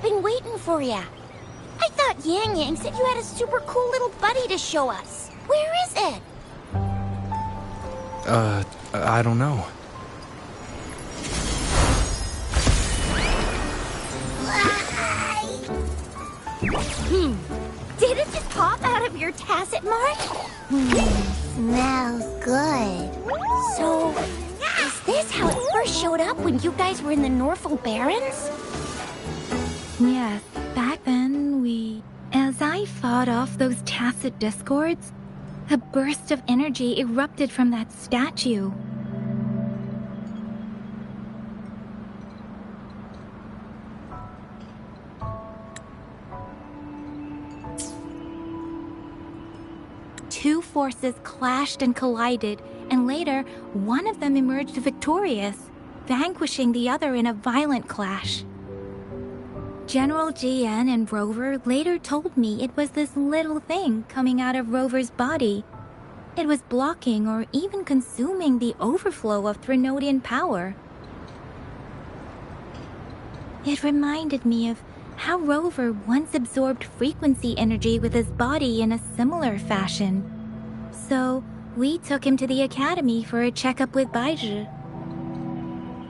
Been waiting for ya. I thought Yang Yang said you had a super cool little buddy to show us. Where is it? I don't know. Did it just pop out of your tacit mark? Smells good. So, is this how it first showed up when you guys were in the Norfolk Barrens? Yes, back then as I fought off those tacit discords, a burst of energy erupted from that statue. Two forces clashed and collided, and later, one of them emerged victorious, vanquishing the other in a violent clash. General GN and Rover later told me it was this little thing coming out of Rover's body. It was blocking or even consuming the overflow of Threnodian power. It reminded me of how Rover once absorbed frequency energy with his body in a similar fashion. So, we took him to the academy for a checkup with Baizhi.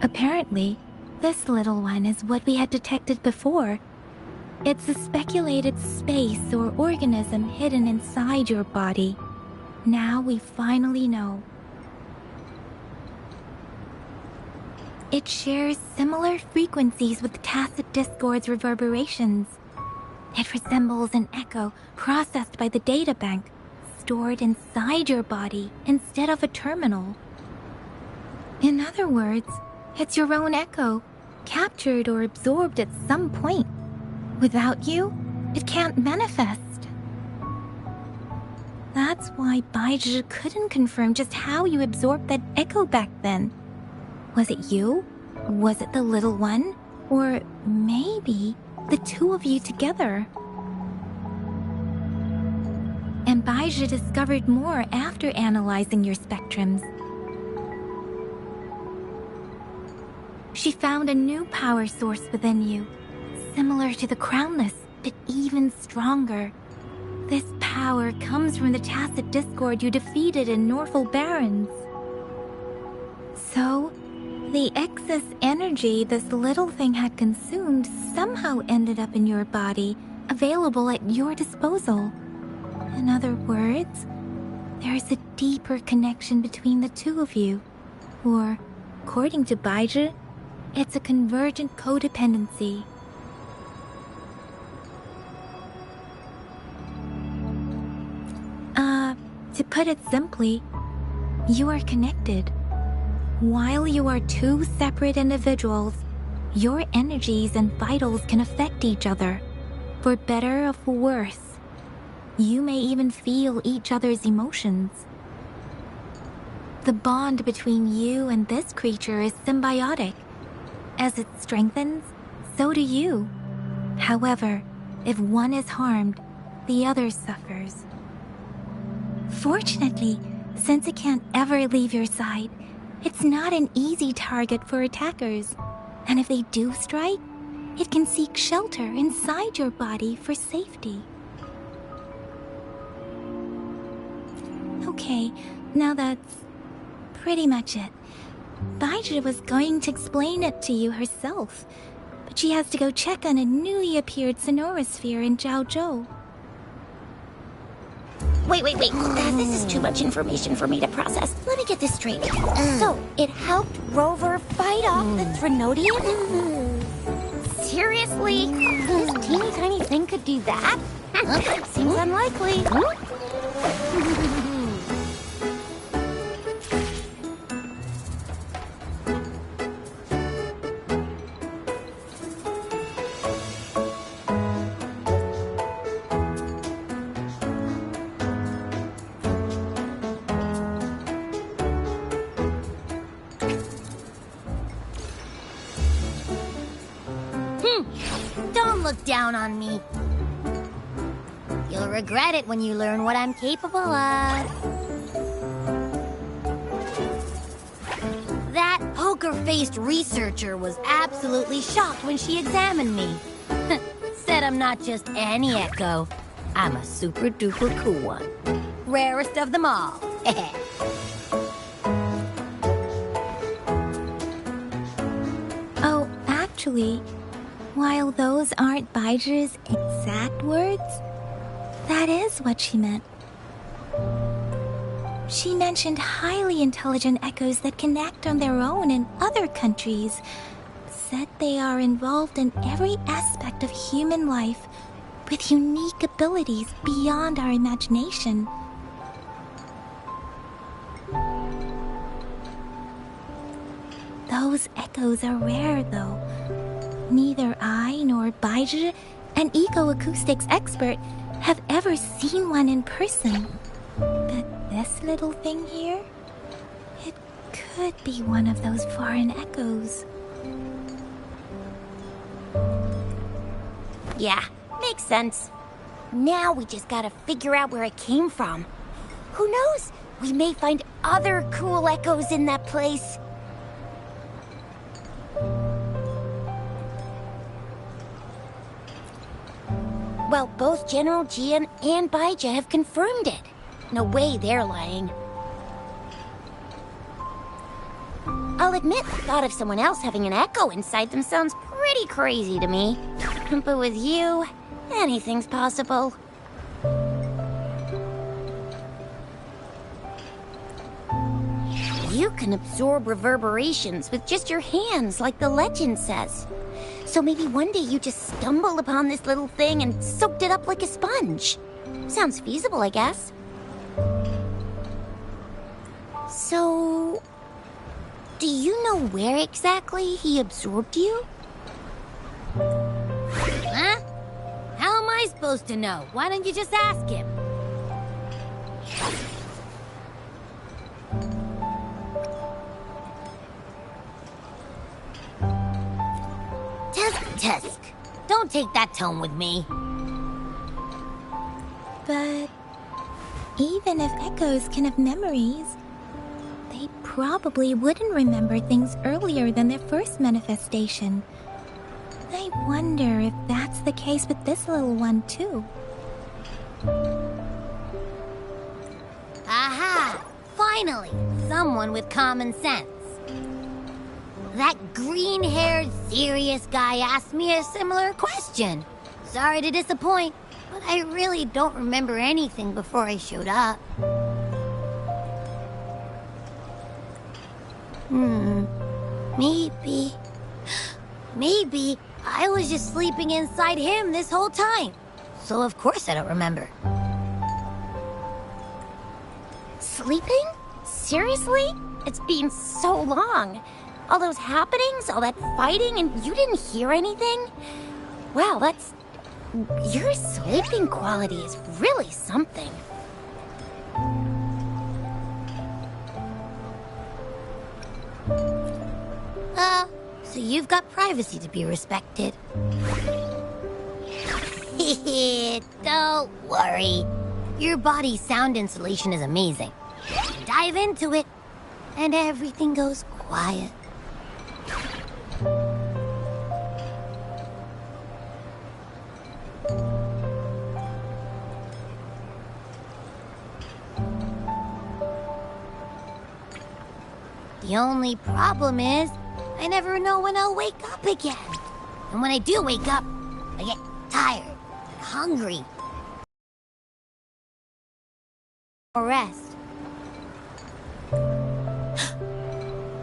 Apparently, this little one is what we had detected before. It's a speculated space or organism hidden inside your body. Now we finally know. It shares similar frequencies with tacit discord's reverberations. It resembles an echo processed by the data bank, stored inside your body instead of a terminal. In other words, it's your own echo, captured or absorbed at some point. Without you, it can't manifest. That's why Baizhi couldn't confirm just how you absorbed that echo back then. Was it you? Was it the little one? Or maybe the two of you together? And Baizhi discovered more after analyzing your spectrums. She found a new power source within you, similar to the Crownless, but even stronger. This power comes from the tacit discord you defeated in Norfolk Barrens. So, the excess energy this little thing had consumed somehow ended up in your body, available at your disposal. In other words, there's a deeper connection between the two of you. Or, according to Baizhi, it's a convergent codependency. To put it simply, you are connected. While you are two separate individuals, your energies and vitals can affect each other, for better or for worse. You may even feel each other's emotions. The bond between you and this creature is symbiotic. As it strengthens, so do you. However, if one is harmed, the other suffers. Fortunately, since it can't ever leave your side, it's not an easy target for attackers. And if they do strike, it can seek shelter inside your body for safety. Okay, now that's pretty much it. Baizhi was going to explain it to you herself, but she has to go check on a newly appeared sonorosphere in Jiaozhou. Wait. This is too much information for me to process. Let me get this straight. So, it helped Rover fight off the Trinodian? Seriously? This teeny tiny thing could do that? Seems unlikely. Don't look down on me. You'll regret it when you learn what I'm capable of. That poker-faced researcher was absolutely shocked when she examined me. Said I'm not just any echo. I'm a super-duper cool one. Rarest of them all. Oh, actually, while those aren't Baizhi's exact words, that is what she meant. She mentioned highly intelligent echoes that can act on their own in other countries. Said they are involved in every aspect of human life with unique abilities beyond our imagination. Those echoes are rare, though. Neither I nor Baizhi, an eco-acoustics expert, have ever seen one in person. But this little thing here, it could be one of those foreign echoes. Yeah, makes sense. Now we just gotta figure out where it came from. Who knows? We may find other cool echoes in that place. Well, both General Jian and Baizhi have confirmed it. No way they're lying. I'll admit, the thought of someone else having an echo inside them sounds pretty crazy to me. But with you, anything's possible. You can absorb reverberations with just your hands, like the legend says. So maybe one day you just stumbled upon this little thing and soaked it up like a sponge. Sounds feasible, I guess. So, do you know where exactly he absorbed you? Huh? How am I supposed to know? Why don't you just ask him? Tusk. Don't take that tone with me. But even if echoes can have memories, they probably wouldn't remember things earlier than their first manifestation. I wonder if that's the case with this little one, too. Aha! Finally, someone with common sense. That green-haired, serious guy asked me a similar question. Sorry to disappoint, but I really don't remember anything before I showed up. Maybe I was just sleeping inside him this whole time. So of course I don't remember. Sleeping? Seriously? It's been so long. All those happenings, all that fighting, and you didn't hear anything? Wow, that's... Your sleeping quality is really something. So you've got privacy to be respected. Don't worry. Your body's sound insulation is amazing. Dive into it, and everything goes quiet. The only problem is, I never know when I'll wake up again. And when I do wake up, I get tired, hungry. Or rest.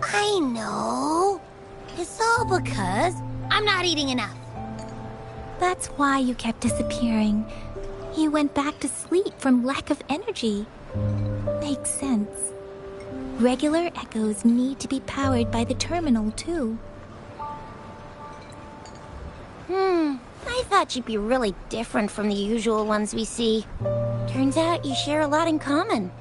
I know. It's all because I'm not eating enough. That's why you kept disappearing. You went back to sleep from lack of energy. Makes sense. Regular echoes need to be powered by the terminal, too. I thought you'd be really different from the usual ones we see. Turns out you share a lot in common.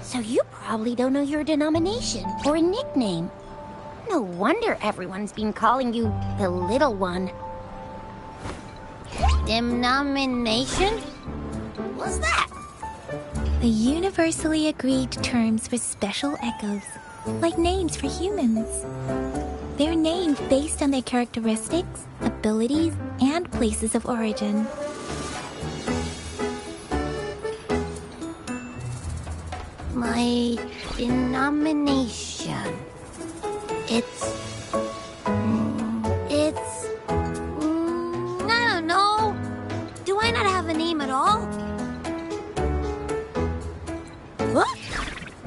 So you probably don't know your denomination or a nickname. No wonder everyone's been calling you the Little One. Denomination? What's that? The universally agreed terms for special echoes, like names for humans. They're named based on their characteristics, abilities, and places of origin. My denomination. I don't know. Do I not have a name at all? What?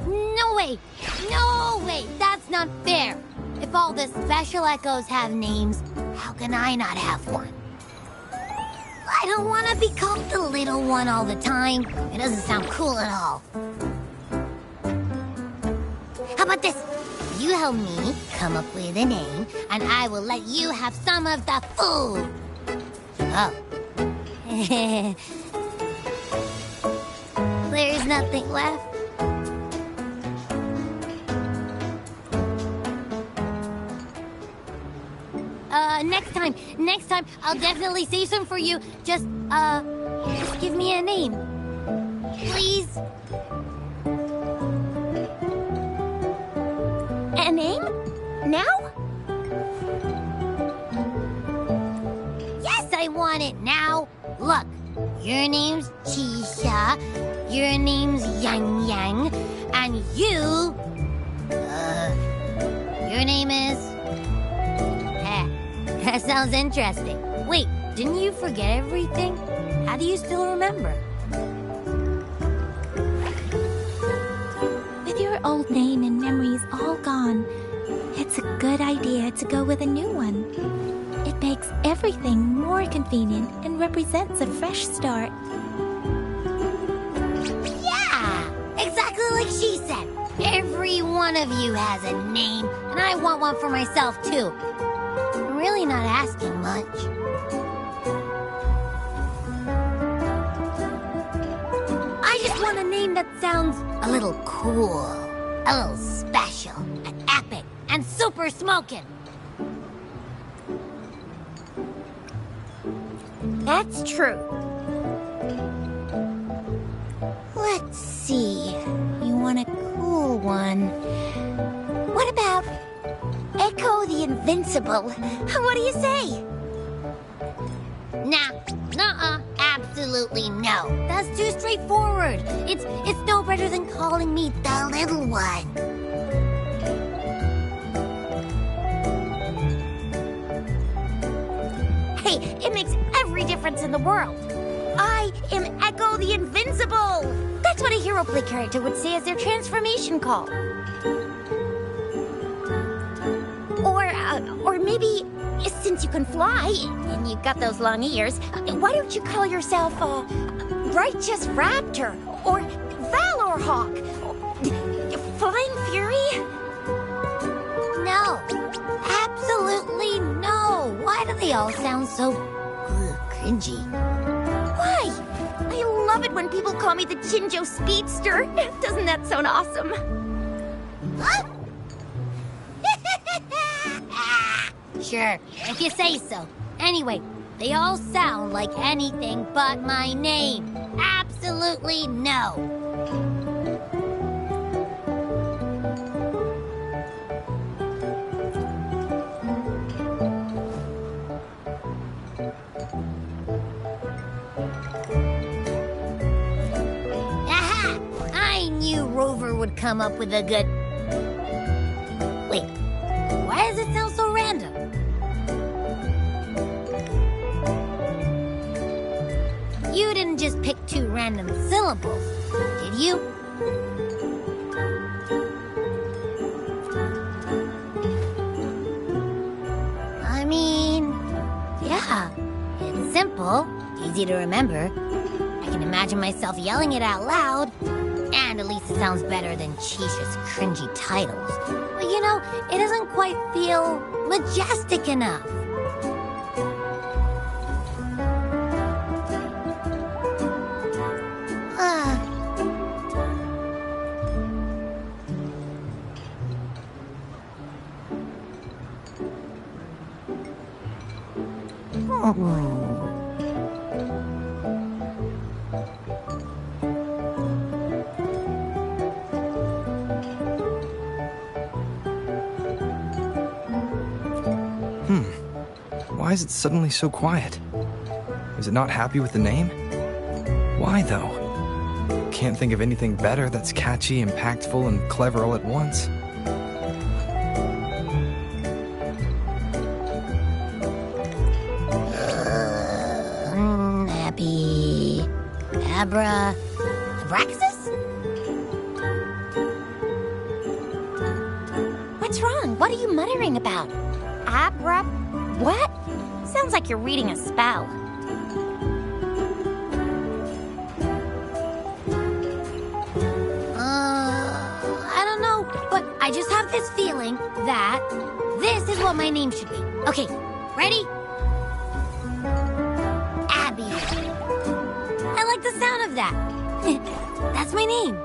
No way! No way! That's not fair! If all the special echoes have names, how can I not have one? I don't want to be called the Little One all the time. It doesn't sound cool at all. How about this? You help me come up with a name, and I will let you have some of the food. Oh. There's nothing left. Next time, I'll definitely save some for you. Just give me a name. Please? A name? Now? Yes, I want it now. Look, your name's Chisha, your name's Yang Yang, and your name is... That sounds interesting. Wait, didn't you forget everything? How do you still remember? With your old name and memories all gone, it's a good idea to go with a new one. It makes everything more convenient and represents a fresh start. Yeah! Exactly like she said. Every one of you has a name, and I want one for myself, too. I'm really not asking much. I just want a name that sounds a little cool, a little special, and epic, and super smoking. That's true. Let's see. You want a cool one. What about Echo the Invincible? What do you say? Nah, nuh-uh, absolutely no. That's too straightforward. It's no better than calling me the Little One. Hey, it makes every difference in the world. I am Echo the Invincible. That's what a hero play character would say as their transformation call. Or maybe, since you can fly, and you've got those long ears, why don't you call yourself, Righteous Raptor, or Valor Hawk, Flying Fury? No, absolutely no. Why do they all sound so cringy? Why? I love it when people call me the Chinjo Speedster. Doesn't that sound awesome? Huh? Sure, if you say so. Anyway, They all sound like anything but my name. Absolutely no. Aha! I knew Rover would come up with a good... Wait, why does it sound so random? You didn't just pick two random syllables, did you? I mean, yeah, it's simple, easy to remember. I can imagine myself yelling it out loud, and at least it sounds better than Chisha's cringy titles. But you know, it doesn't quite feel majestic enough. Why is it suddenly so quiet? Is it not happy with the name? Why, though? Can't think of anything better that's catchy, impactful, and clever all at once. Abby... Abraxas? What's wrong? What are you muttering about? What? Sounds like you're reading a spell. I don't know, but I just have this feeling that this is what my name should be. Okay, ready? Abby. I like the sound of that. That's my name.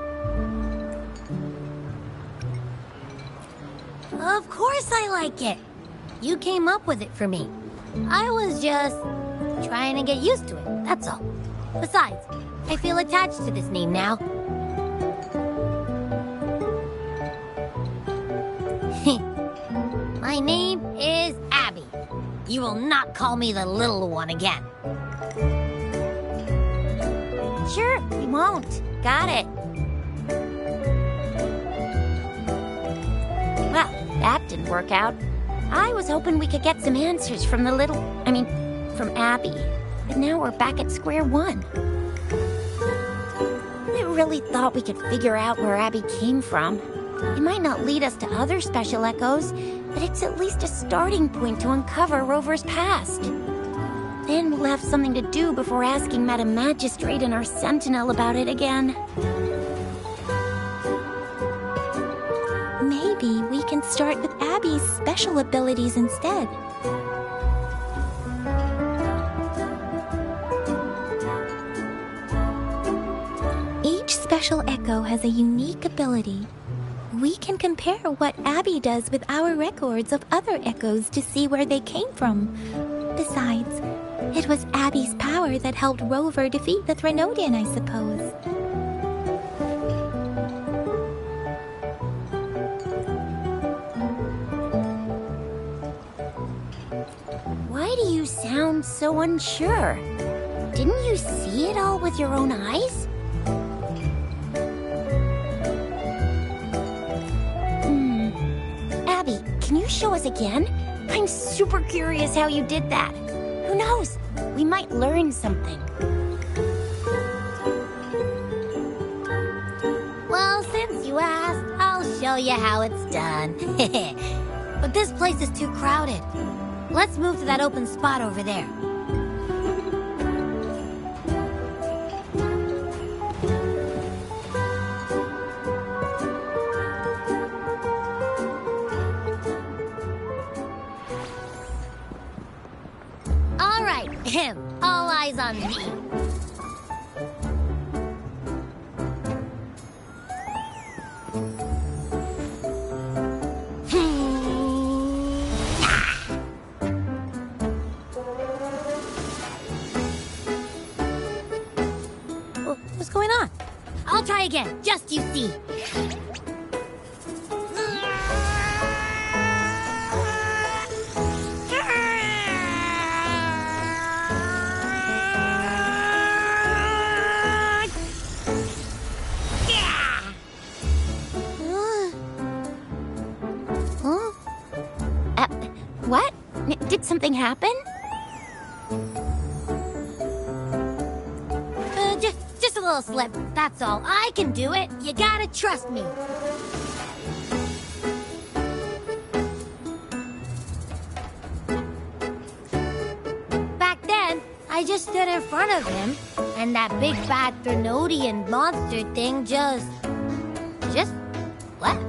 Of course I like it. You came up with it for me. I was just trying to get used to it, that's all. Besides, I feel attached to this name now. My name is Abby. You will not call me the little one again. Sure, we won't. Got it. Well, that didn't work out. I was hoping we could get some answers from from Abby. But now we're back at square one. I really thought we could figure out where Abby came from. It might not lead us to other special echoes, but it's at least a starting point to uncover Rover's past. Then we'll have something to do before asking Madam Magistrate and our Sentinel about it again. Maybe we can start with Abby's special abilities instead. Each special echo has a unique ability. We can compare what Abby does with our records of other echoes to see where they came from. Besides, it was Abby's power that helped Rover defeat the Threnodian, I suppose. Why do you sound so unsure? Didn't you see it all with your own eyes? Abby, can you show us again? I'm super curious how you did that. Who knows? We might learn something. Well, since you asked, I'll show you how it's done. But this place is too crowded. Let's move to that open spot over there. All right, all eyes on me. What's going on? I'll try again, just you see. What? Did something happen? Just a little slip, that's all. I can do it. You gotta trust me. Back then, I just stood in front of him, and that big bad Threnodian monster thing just left.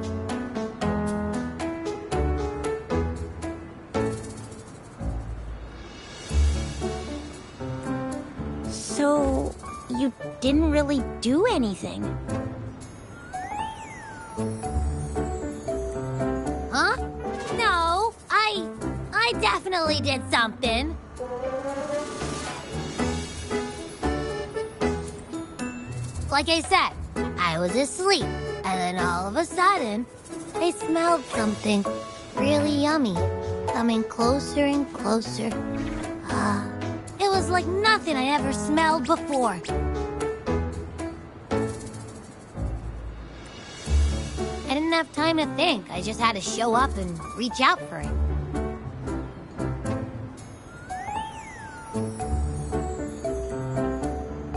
So, you didn't really do anything. Huh? No, I definitely did something. Like I said, I was asleep, and then all of a sudden, I smelled something really yummy, coming closer and closer. It was like nothing I ever smelled before. I didn't have time to think. I just had to show up and reach out for it.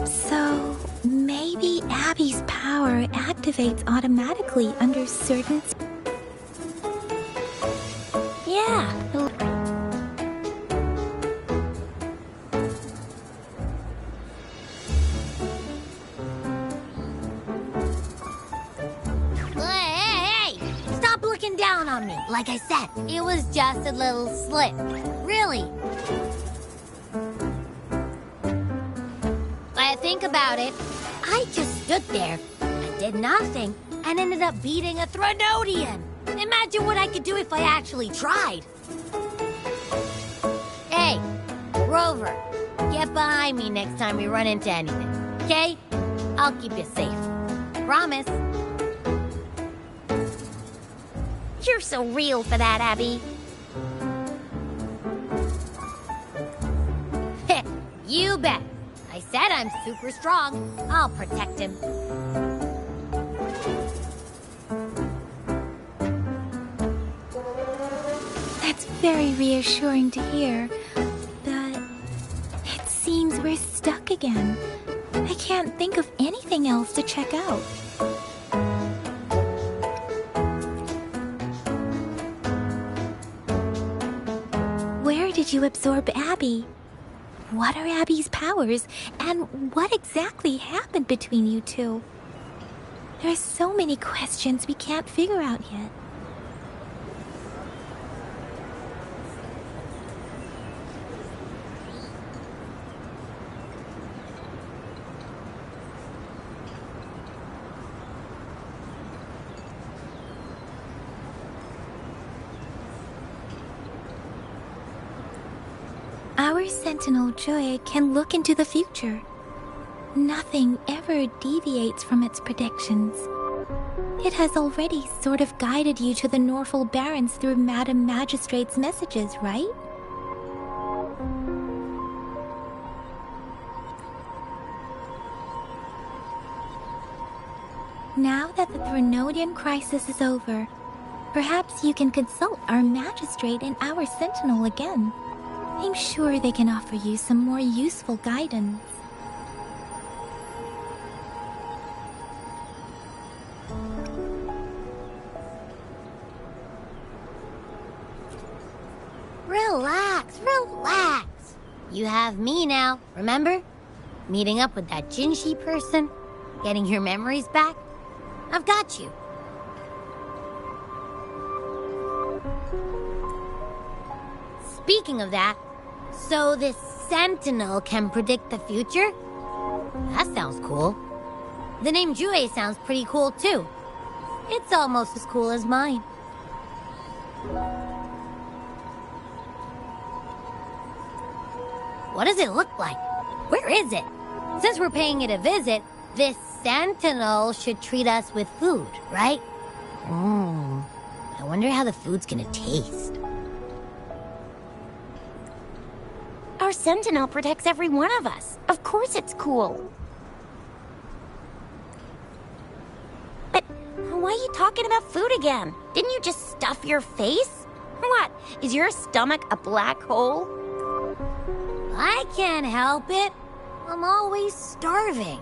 So, maybe Abby's power activates automatically under certain... Yeah. Hey! Stop looking down on me. Like I said, it was just a little slip. Really. When I think about it, I just stood there and did nothing and ended up beating a Threnodian. Imagine what I could do if I actually tried. Hey, Rover, get behind me next time we run into anything, okay? I'll keep you safe. Promise. You're so real for that, Abby. You bet. I said I'm super strong. I'll protect him. That's very reassuring to hear, but it seems we're stuck again. I can't think of anything else to check out. Where did you absorb Abby? What are Abby's powers, and what exactly happened between you two? There are so many questions we can't figure out yet. Our Sentinel Joy can look into the future. Nothing ever deviates from its predictions. It has already sort of guided you to the Norfolk Barrens through Madam Magistrate's messages, right? Now that the Threnodian crisis is over, perhaps you can consult our Magistrate and our Sentinel again. I'm sure they can offer you some more useful guidance. Relax, relax. You have me now, remember? Meeting up with that Jinshi person, getting your memories back. I've got you. Speaking of that, so this Sentinel can predict the future? That sounds cool. The name Jue sounds pretty cool too. It's almost as cool as mine. What does it look like? Where is it? Since we're paying it a visit, This sentinel should treat us with food, right? I wonder how the food's gonna taste. Our sentinel protects every one of us. Of course it's cool. But why are you talking about food again? Didn't you just stuff your face? What? Is your stomach a black hole? I can't help it. I'm always starving.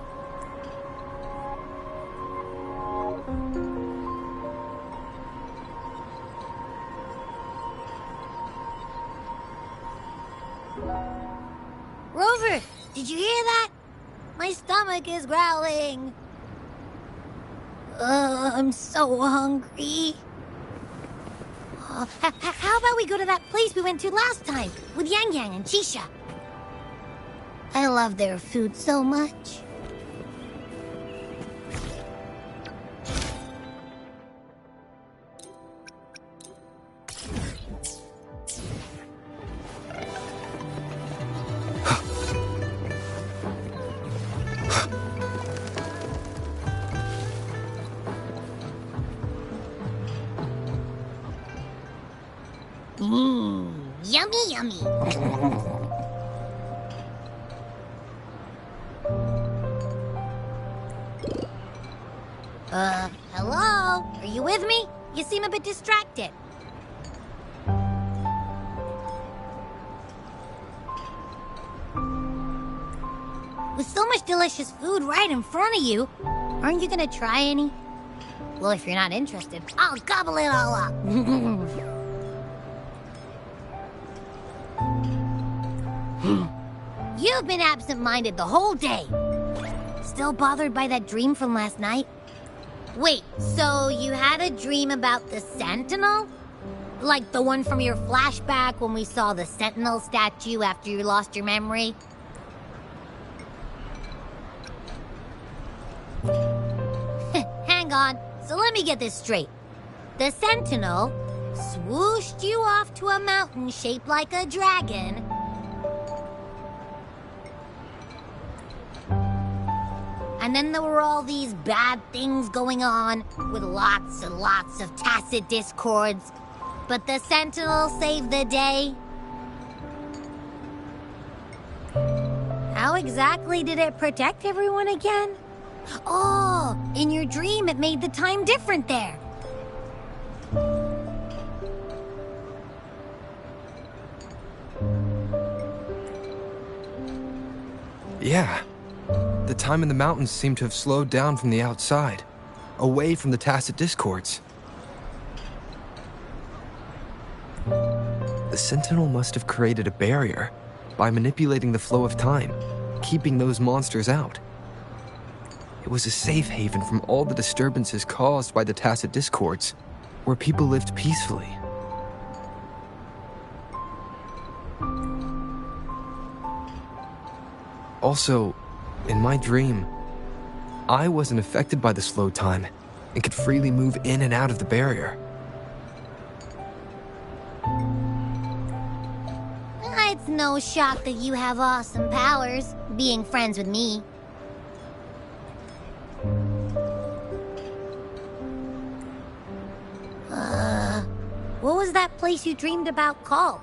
Rover, did you hear that? My stomach is growling. I'm so hungry. How about we go to that place we went to last time with Yang Yang and Chisha? I love their food so much. Yummy, yummy. Hello? Are you with me? You seem a bit distracted. With so much delicious food right in front of you, aren't you gonna try any? Well, if you're not interested, I'll gobble it all up. You've been absent-minded the whole day. Still bothered by that dream from last night? Wait, so you had a dream about the Sentinel? Like the one from your flashback when we saw the Sentinel statue after you lost your memory? Hang on, so let me get this straight. The Sentinel swooshed you off to a mountain shaped like a dragon. And then there were all these bad things going on, with lots and lots of tacit discords. But the Sentinel saved the day. How exactly did it protect everyone again? Oh, in your dream it made the time different there. Yeah. The time in the mountains seemed to have slowed down from the outside, away from the tacit discords. The Sentinel must have created a barrier by manipulating the flow of time, keeping those monsters out. It was a safe haven from all the disturbances caused by the tacit discords, where people lived peacefully. Also, in my dream, I wasn't affected by the slow time and could freely move in and out of the barrier. It's no shock that you have awesome powers, being friends with me. What was that place you dreamed about called?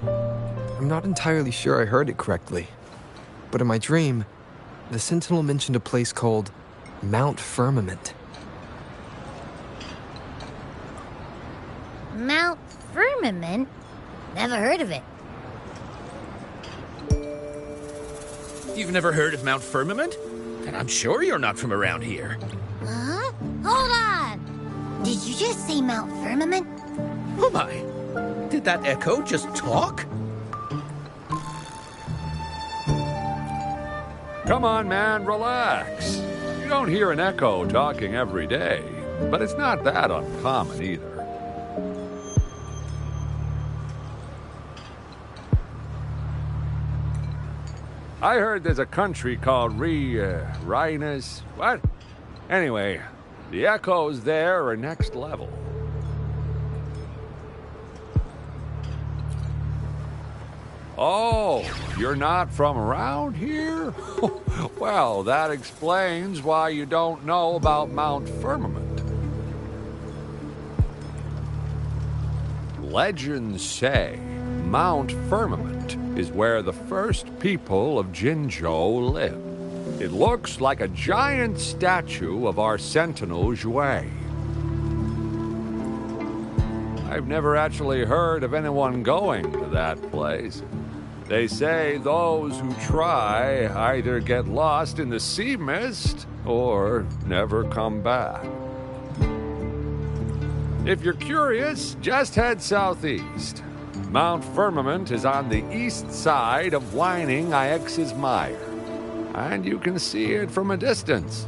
I'm not entirely sure I heard it correctly, but in my dream, the Sentinel mentioned a place called Mount Firmament. Mount Firmament? Never heard of it. You've never heard of Mount Firmament? Then I'm sure you're not from around here. Huh? Hold on! Did you just say Mount Firmament? Oh my! Did that echo just talk? Come on, man, relax. You don't hear an echo talking every day, but it's not that uncommon either. I heard there's a country called Rhinus. What? Anyway, the echoes there are next level. Oh, you're not from around here? Well, that explains why you don't know about Mount Firmament. Legends say Mount Firmament is where the first people of Jinzhou lived. It looks like a giant statue of our sentinel Zhui. I've never actually heard of anyone going to that place. They say those who try either get lost in the sea mist or never come back. If you're curious, just head southeast. Mount Firmament is on the east side of Whining Ix's Mire, and you can see it from a distance.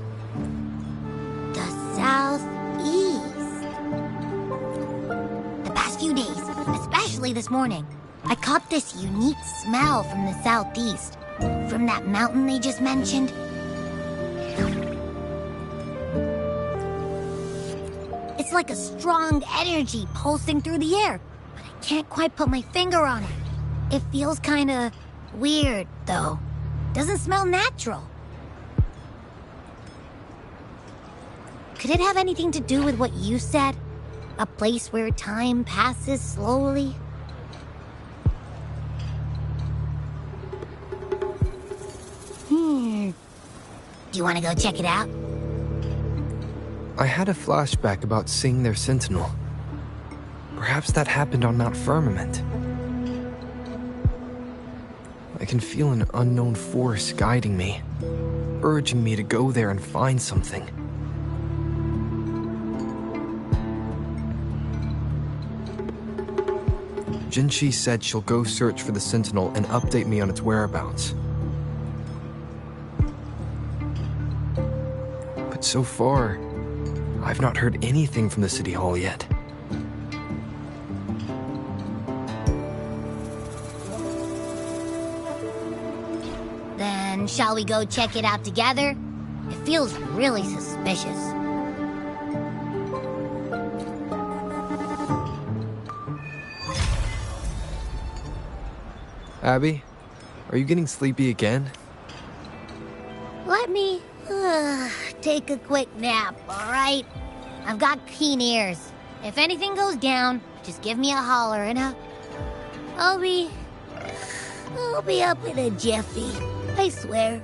The southeast. The past few days, especially this morning, I caught this unique smell from the southeast. From that mountain they just mentioned. It's like a strong energy pulsing through the air, but I can't quite put my finger on it. It feels kinda weird, though. Doesn't smell natural. Could it have anything to do with what you said? A place where time passes slowly? Do you want to go check it out? I had a flashback about seeing their sentinel. Perhaps that happened on Mount Firmament. I can feel an unknown force guiding me, urging me to go there and find something. Jinshi said she'll go search for the sentinel and update me on its whereabouts. But so far, I've not heard anything from the City Hall yet. Then shall we go check it out together? It feels really suspicious. Abby, are you getting sleepy again? Let me take a quick nap, alright? I've got keen ears. If anything goes down, just give me a holler and I'll be up in a jiffy. I swear.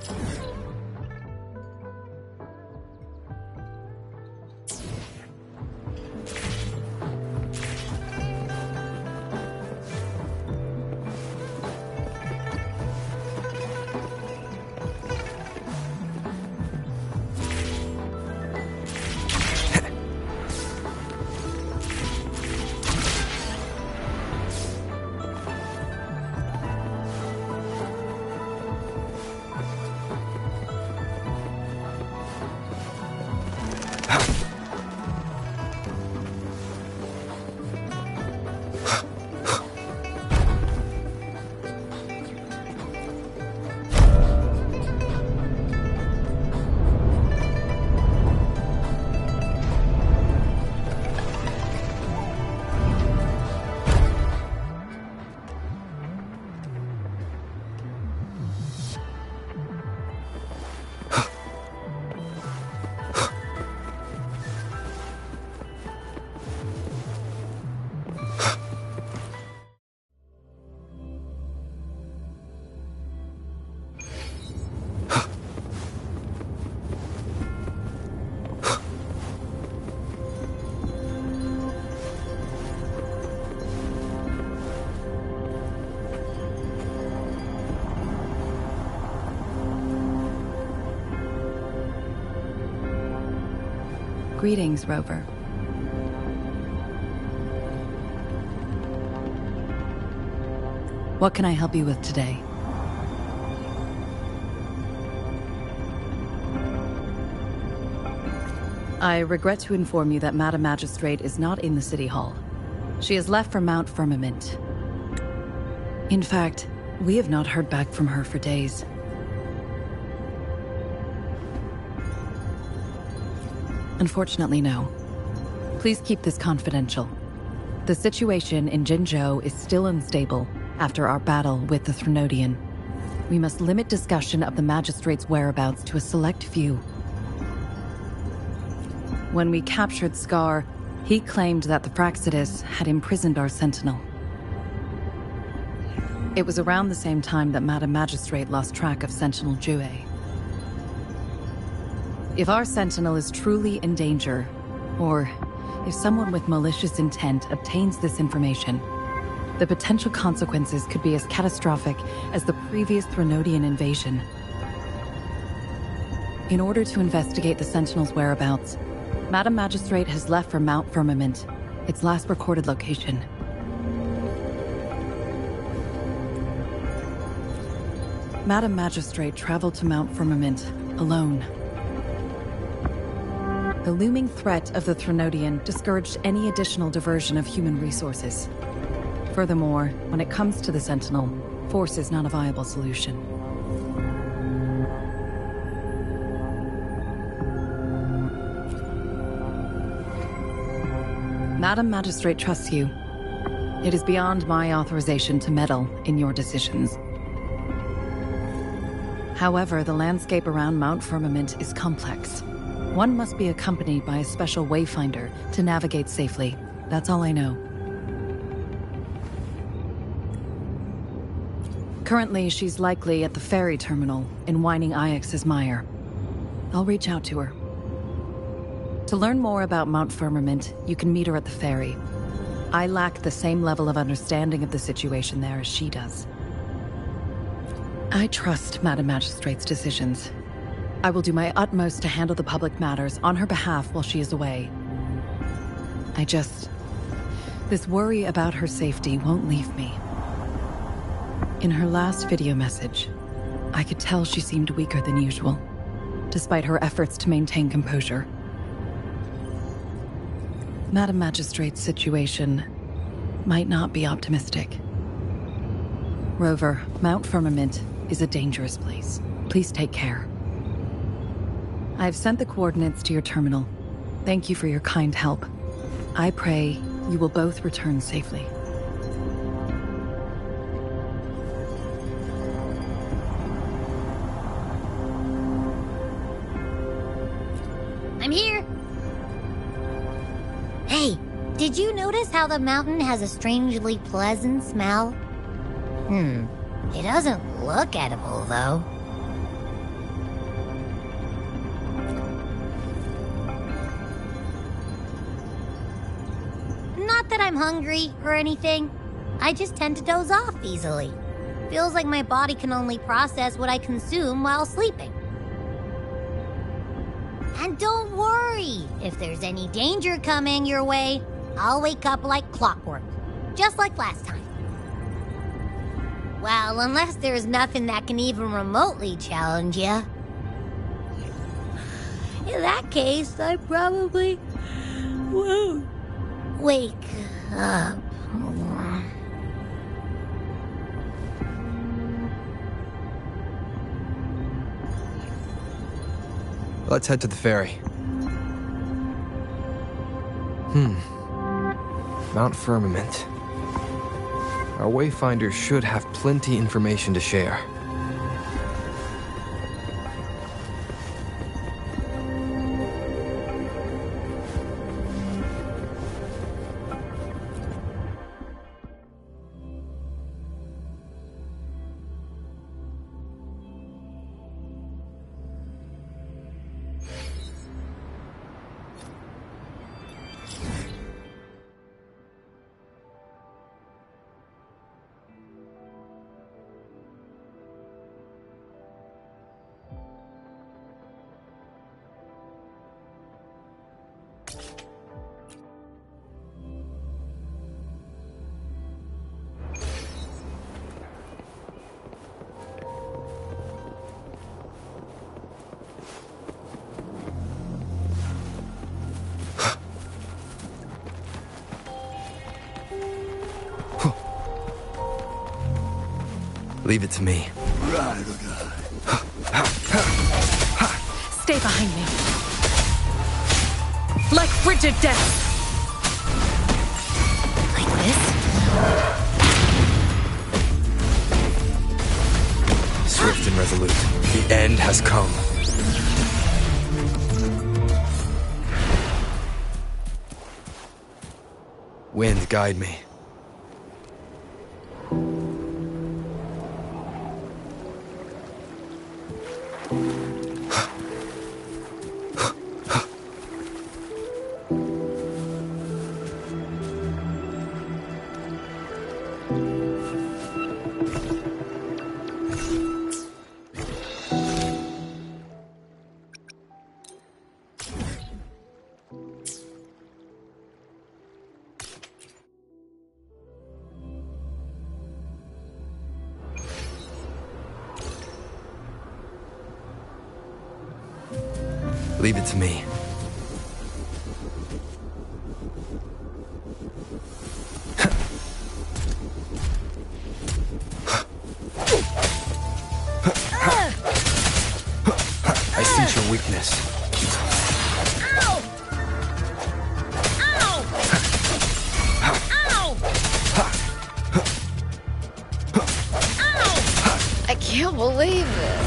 Greetings, Rover. What can I help you with today? I regret to inform you that Madam Magistrate is not in the City Hall. She has left for Mount Firmament. In fact, we have not heard back from her for days. Unfortunately, no. Please keep this confidential. The situation in Jinzhou is still unstable, after our battle with the Threnodian. We must limit discussion of the Magistrate's whereabouts to a select few. When we captured Scar, he claimed that the Praxidus had imprisoned our Sentinel. It was around the same time that Madam Magistrate lost track of Sentinel Jue. If our Sentinel is truly in danger, or if someone with malicious intent obtains this information, the potential consequences could be as catastrophic as the previous Threnodian invasion. In order to investigate the Sentinel's whereabouts, Madam Magistrate has left for Mount Firmament, its last recorded location. Madam Magistrate traveled to Mount Firmament alone. The looming threat of the Threnodian discouraged any additional diversion of human resources. Furthermore, when it comes to the Sentinel, force is not a viable solution. Madam Magistrate trusts you. It is beyond my authorization to meddle in your decisions. However, the landscape around Mount Firmament is complex. One must be accompanied by a special wayfinder to navigate safely. That's all I know. Currently, she's likely at the ferry terminal in Whining Ix's Mire. I'll reach out to her. To learn more about Mount Firmament, you can meet her at the ferry. I lack the same level of understanding of the situation there as she does. I trust Madam Magistrate's decisions. I will do my utmost to handle the public matters on her behalf while she is away. This worry about her safety won't leave me. In her last video message, I could tell she seemed weaker than usual, despite her efforts to maintain composure. Madam Magistrate's situation might not be optimistic. Rover, Mount Firmament is a dangerous place. Please take care. I've sent the coordinates to your terminal. Thank you for your kind help. I pray you will both return safely. I'm here. Hey, did you notice how the mountain has a strangely pleasant smell? It doesn't look edible, though. Not that I'm hungry or anything. I just tend to doze off easily. Feels like my body can only process what I consume while sleeping. And don't worry, if there's any danger coming your way, I'll wake up like clockwork, just like last time. Well, unless there's nothing that can even remotely challenge you. In that case, I probably won't wake up. Let's head to the ferry. Mount Firmament. Our wayfinders should have plenty information to share. Leave it to me. Stay behind me. Like frigid death. Like this? and resolute. The end has come. Wind, guide me. Leave it to me. I sense your weakness. Ow! Ow! Ow! I can't believe it.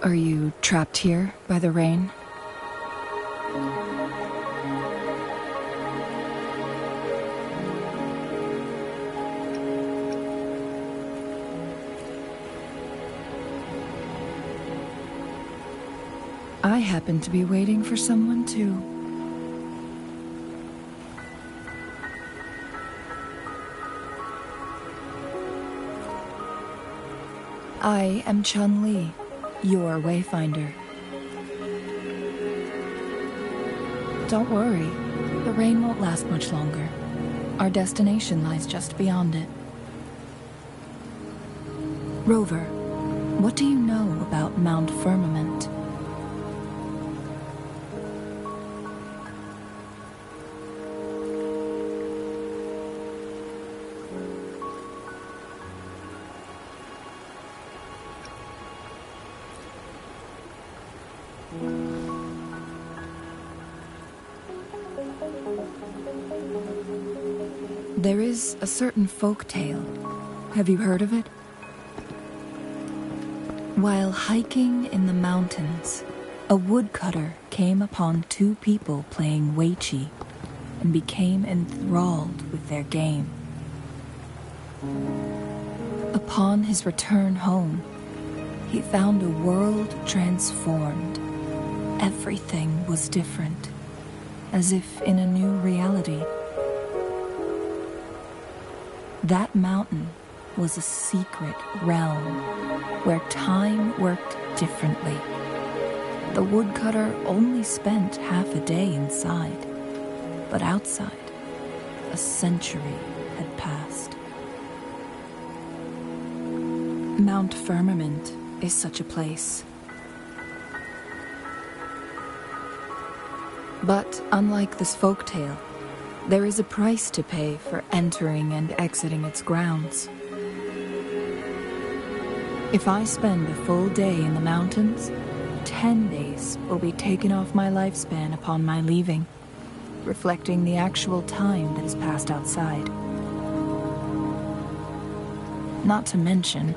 Are you trapped here by the rain? I happen to be waiting for someone too. I am Chun-Li, your wayfinder. Don't worry, the rain won't last much longer. Our destination lies just beyond it. Rover, what do you know about Mount Firmament? There is a certain folk tale. Have you heard of it? While hiking in the mountains, a woodcutter came upon two people playing weiqi and became enthralled with their game. Upon his return home, he found a world transformed. Everything was different, as if in a new reality. That mountain was a secret realm where time worked differently. The woodcutter only spent half a day inside, but outside, a century had passed. Mount Firmament is such a place. But unlike this folktale, there is a price to pay for entering and exiting its grounds. If I spend a full day in the mountains, 10 days will be taken off my lifespan upon my leaving, reflecting the actual time that has passed outside. Not to mention,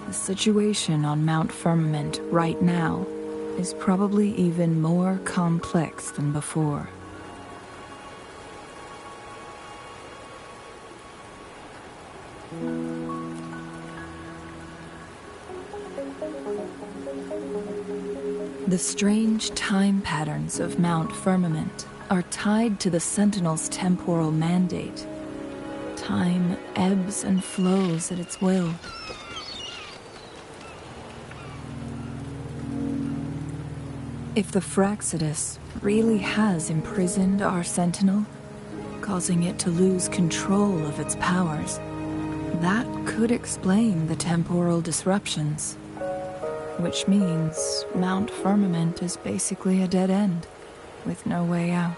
the situation on Mount Firmament right now is probably even more complex than before. The strange time patterns of Mount Firmament are tied to the Sentinel's temporal mandate. Time ebbs and flows at its will. If the Fractsidus really has imprisoned our Sentinel, causing it to lose control of its powers, that could explain the temporal disruptions. Which means Mount Firmament is basically a dead end, with no way out.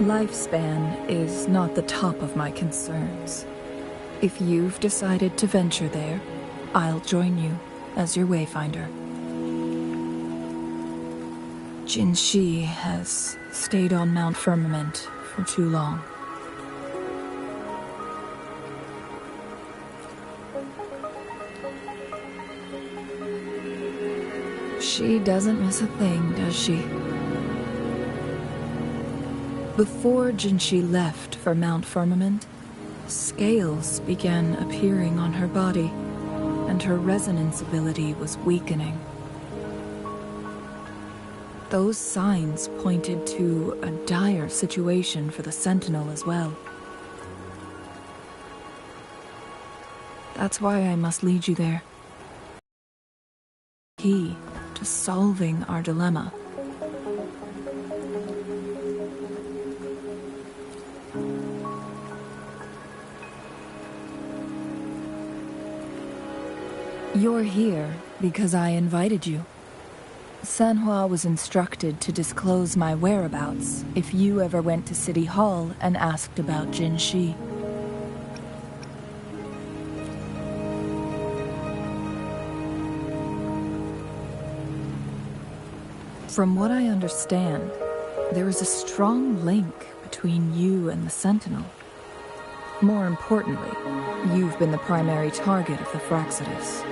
Lifespan is not the top of my concerns. If you've decided to venture there, I'll join you as your wayfinder. Jin Shi has stayed on Mount Firmament for too long. She doesn't miss a thing, does she? Before Jinshi left for Mount Firmament, scales began appearing on her body, and her resonance ability was weakening. Those signs pointed to a dire situation for the Sentinel as well. That's why I must lead you there. Key to solving our dilemma. You're here because I invited you. Sanhua was instructed to disclose my whereabouts if you ever went to City Hall and asked about Jin Shi. From what I understand, there is a strong link between you and the Sentinel. More importantly, you've been the primary target of the Fractsidus.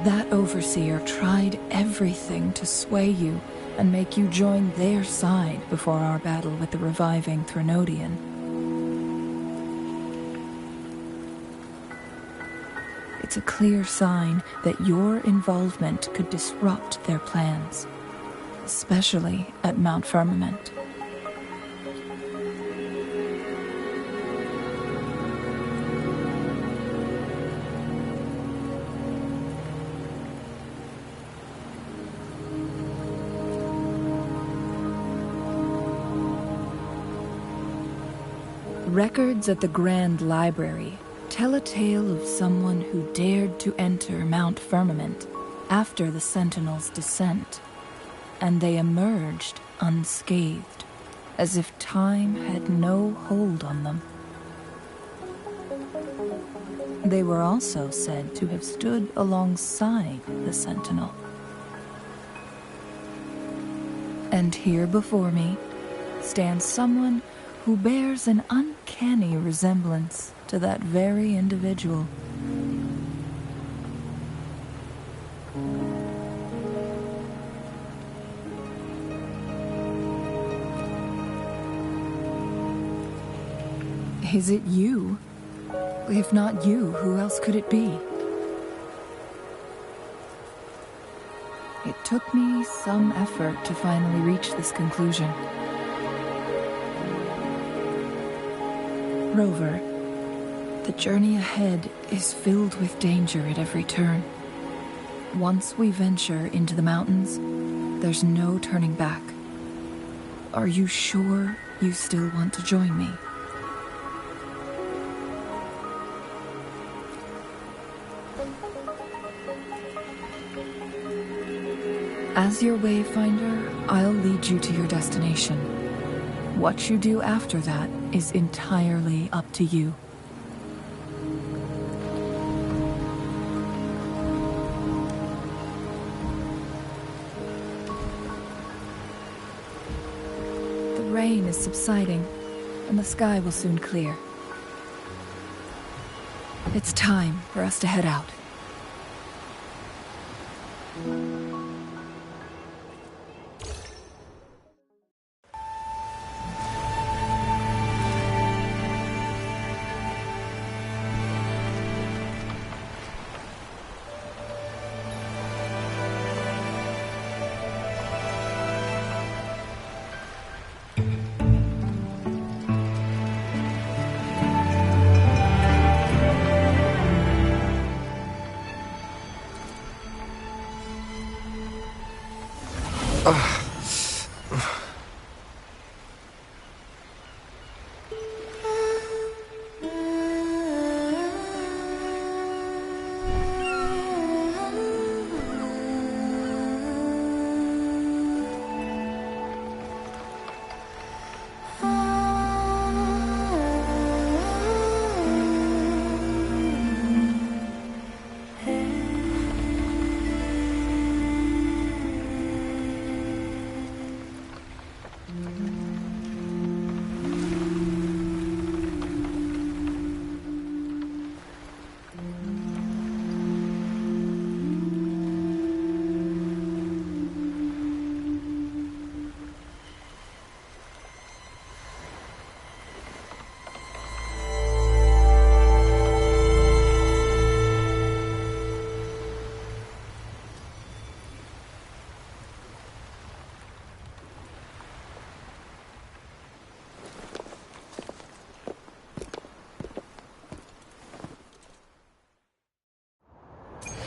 That overseer tried everything to sway you and make you join their side before our battle with the reviving Threnodian. It's a clear sign that your involvement could disrupt their plans, especially at Mount Firmament. Records at the Grand Library tell a tale of someone who dared to enter Mount Firmament after the Sentinel's descent, and they emerged unscathed, as if time had no hold on them. They were also said to have stood alongside the Sentinel. And here before me stands someone who bears an uncanny resemblance to that very individual. Is it you? If not you, who else could it be? It took me some effort to finally reach this conclusion. Rover, the journey ahead is filled with danger at every turn. Once we venture into the mountains, there's no turning back. Are you sure you still want to join me? As your wayfinder, I'll lead you to your destination. What you do after that is entirely up to you. The rain is subsiding, and the sky will soon clear. It's time for us to head out.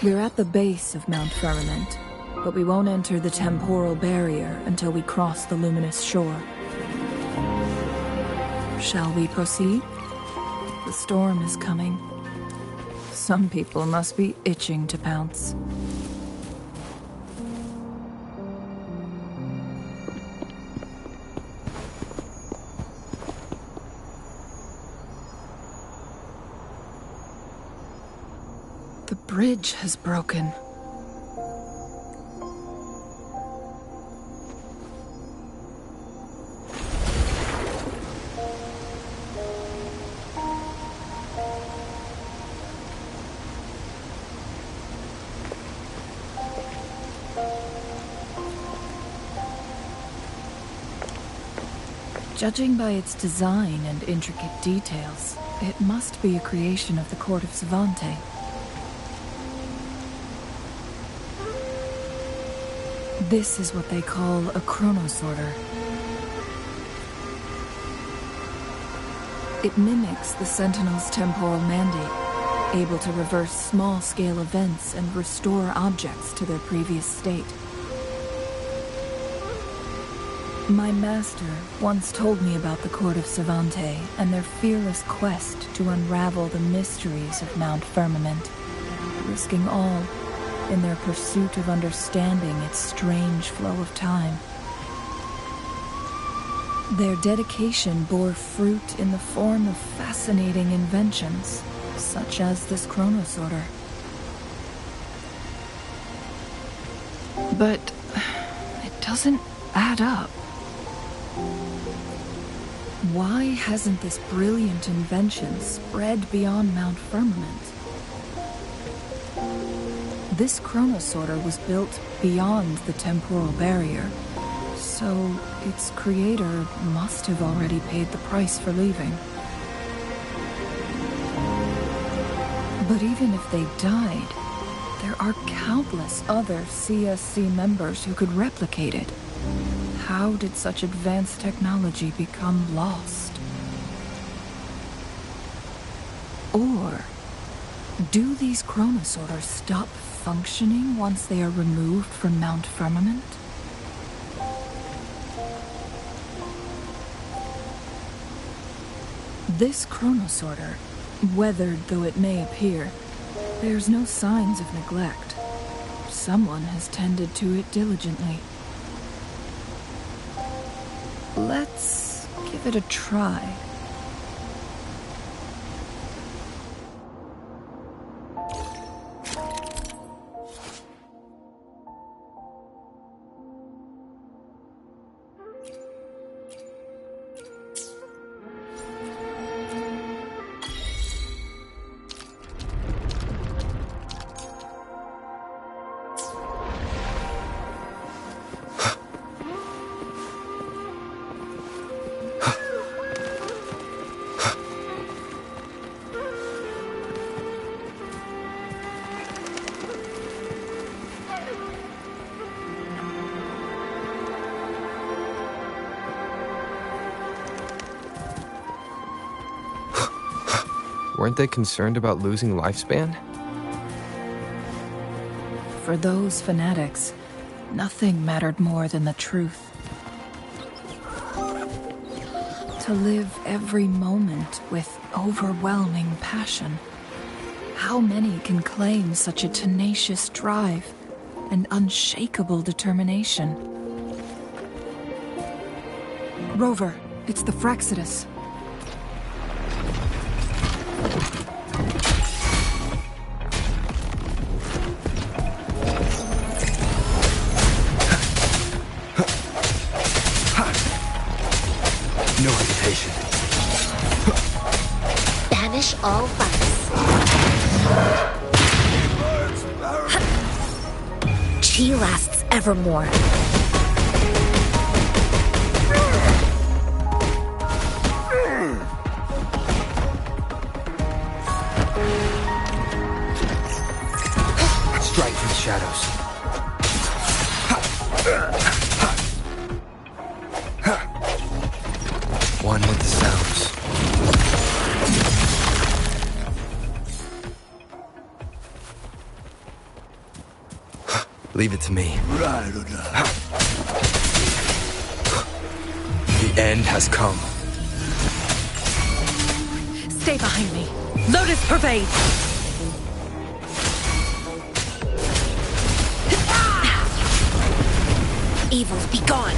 We're at the base of Mount Firmament, but we won't enter the temporal barrier until we cross the luminous shore. Shall we proceed? The storm is coming. Some people must be itching to pounce. The bridge has broken. Judging by its design and intricate details, it must be a creation of the court of Savante. This is what they call a chronosorter. It mimics the Sentinel's temporal mandate, able to reverse small-scale events and restore objects to their previous state. My master once told me about the Court of Savante and their fearless quest to unravel the mysteries of Mount Firmament, risking all in their pursuit of understanding its strange flow of time. Their dedication bore fruit in the form of fascinating inventions, such as this chronosorter. But it doesn't add up. Why hasn't this brilliant invention spread beyond Mount Firmament? This chronosorter was built beyond the temporal barrier, so its creator must have already paid the price for leaving. But even if they died, there are countless other CSC members who could replicate it. How did such advanced technology become lost? Or do these chronosorters stop functioning once they are removed from Mount Firmament? This chronosorter, weathered though it may appear, bears no signs of neglect. Someone has tended to it diligently. Let's give it a try. Weren't they concerned about losing lifespan? For those fanatics, nothing mattered more than the truth. To live every moment with overwhelming passion. How many can claim such a tenacious drive and unshakable determination? Rover, it's the Fraxidus. No hesitation. Banish all vice. Chi lasts evermore. Strike through the shadows. One with the sounds. Leave it to me. The end has come. Stay behind me. Lotus pervade! Evils be gone.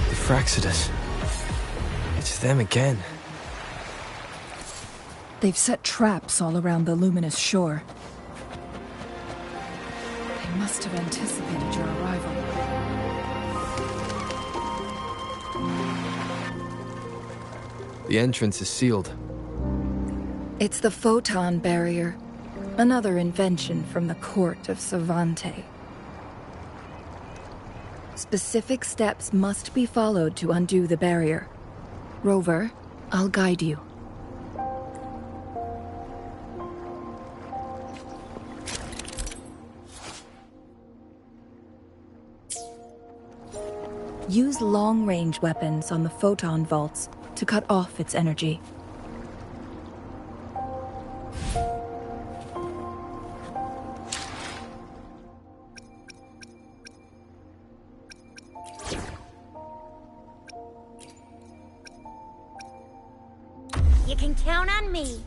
The Fraxidus. It's them again. They've set traps all around the luminous shore. They must have anticipated your arrival. The entrance is sealed. It's the photon barrier, another invention from the court of Savante. Specific steps must be followed to undo the barrier. Rover, I'll guide you. Use long-range weapons on the photon vaults to cut off its energy. You can count on me.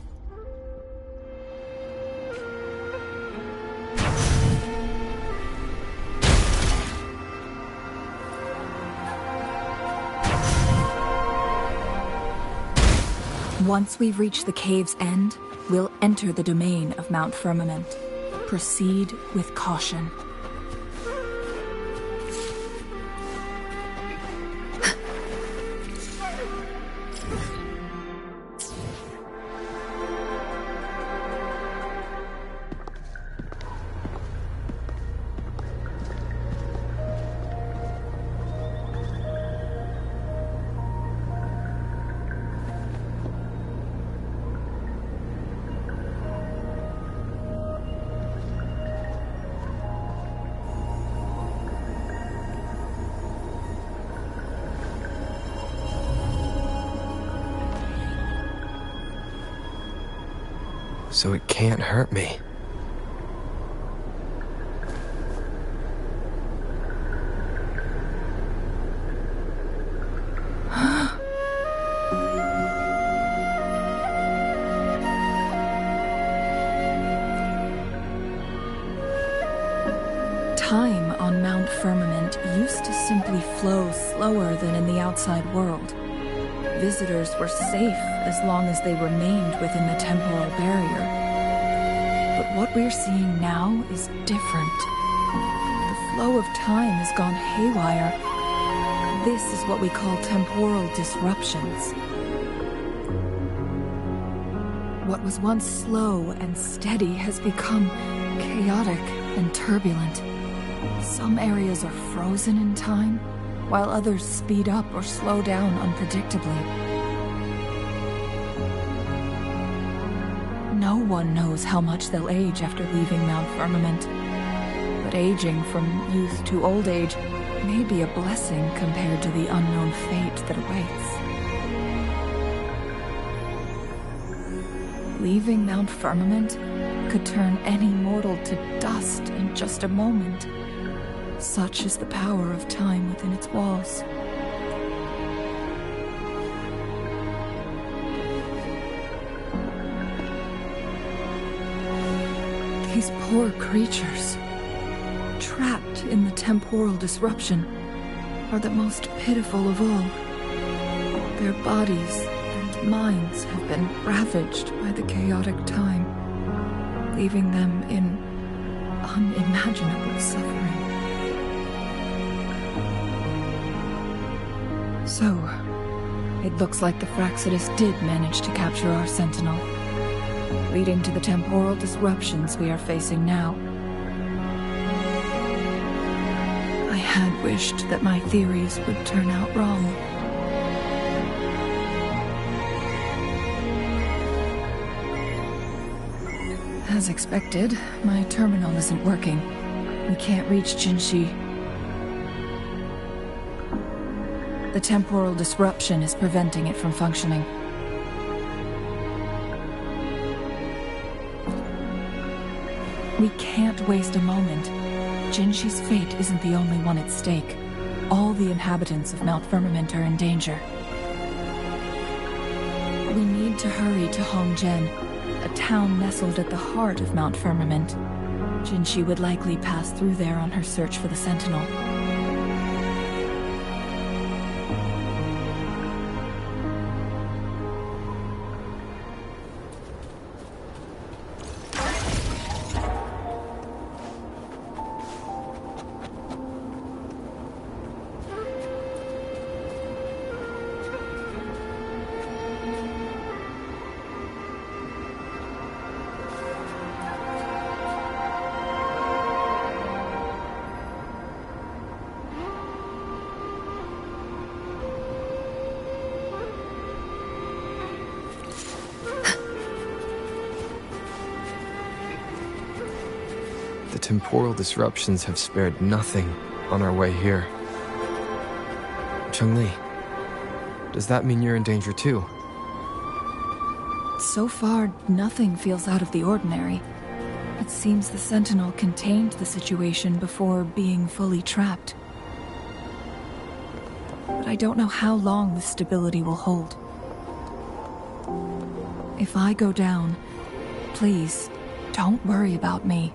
Once we've reached the cave's end, we'll enter the domain of Mount Firmament. Proceed with caution. So it can't hurt me. Time on Mount Firmament used to simply flow slower than in the outside world. Visitors were safe as long as they remained within the temporal barrier. But what we're seeing now is different. The flow of time has gone haywire. This is what we call temporal disruptions. What was once slow and steady has become chaotic and turbulent. Some areas are frozen in time, while others speed up or slow down unpredictably. No one knows how much they'll age after leaving Mount Firmament, but aging from youth to old age may be a blessing compared to the unknown fate that awaits. Leaving Mount Firmament could could turn any mortal to dust in just a moment. Such is the power of time within its walls. These poor creatures, trapped in the temporal disruption, are the most pitiful of all. Their bodies and minds have been ravaged by the chaotic time, leaving them in unimaginable suffering. So, it looks like the Fraxidus did manage to capture our Sentinel, leading to the temporal disruptions we are facing now. I had wished that my theories would turn out wrong. As expected, my terminal isn't working. We can't reach Jinshi. The temporal disruption is preventing it from functioning. We can't waste a moment. Jinshi's fate isn't the only one at stake. All the inhabitants of Mount Firmament are in danger. We need to hurry to Hongzhen, a town nestled at the heart of Mount Firmament. Jinshi would likely pass through there on her search for the Sentinel. The temporal disruptions have spared nothing on our way here. Cheng-Li, does that mean you're in danger too? So far, nothing feels out of the ordinary. It seems the Sentinel contained the situation before being fully trapped. But I don't know how long this stability will hold. If I go down, please, don't worry about me.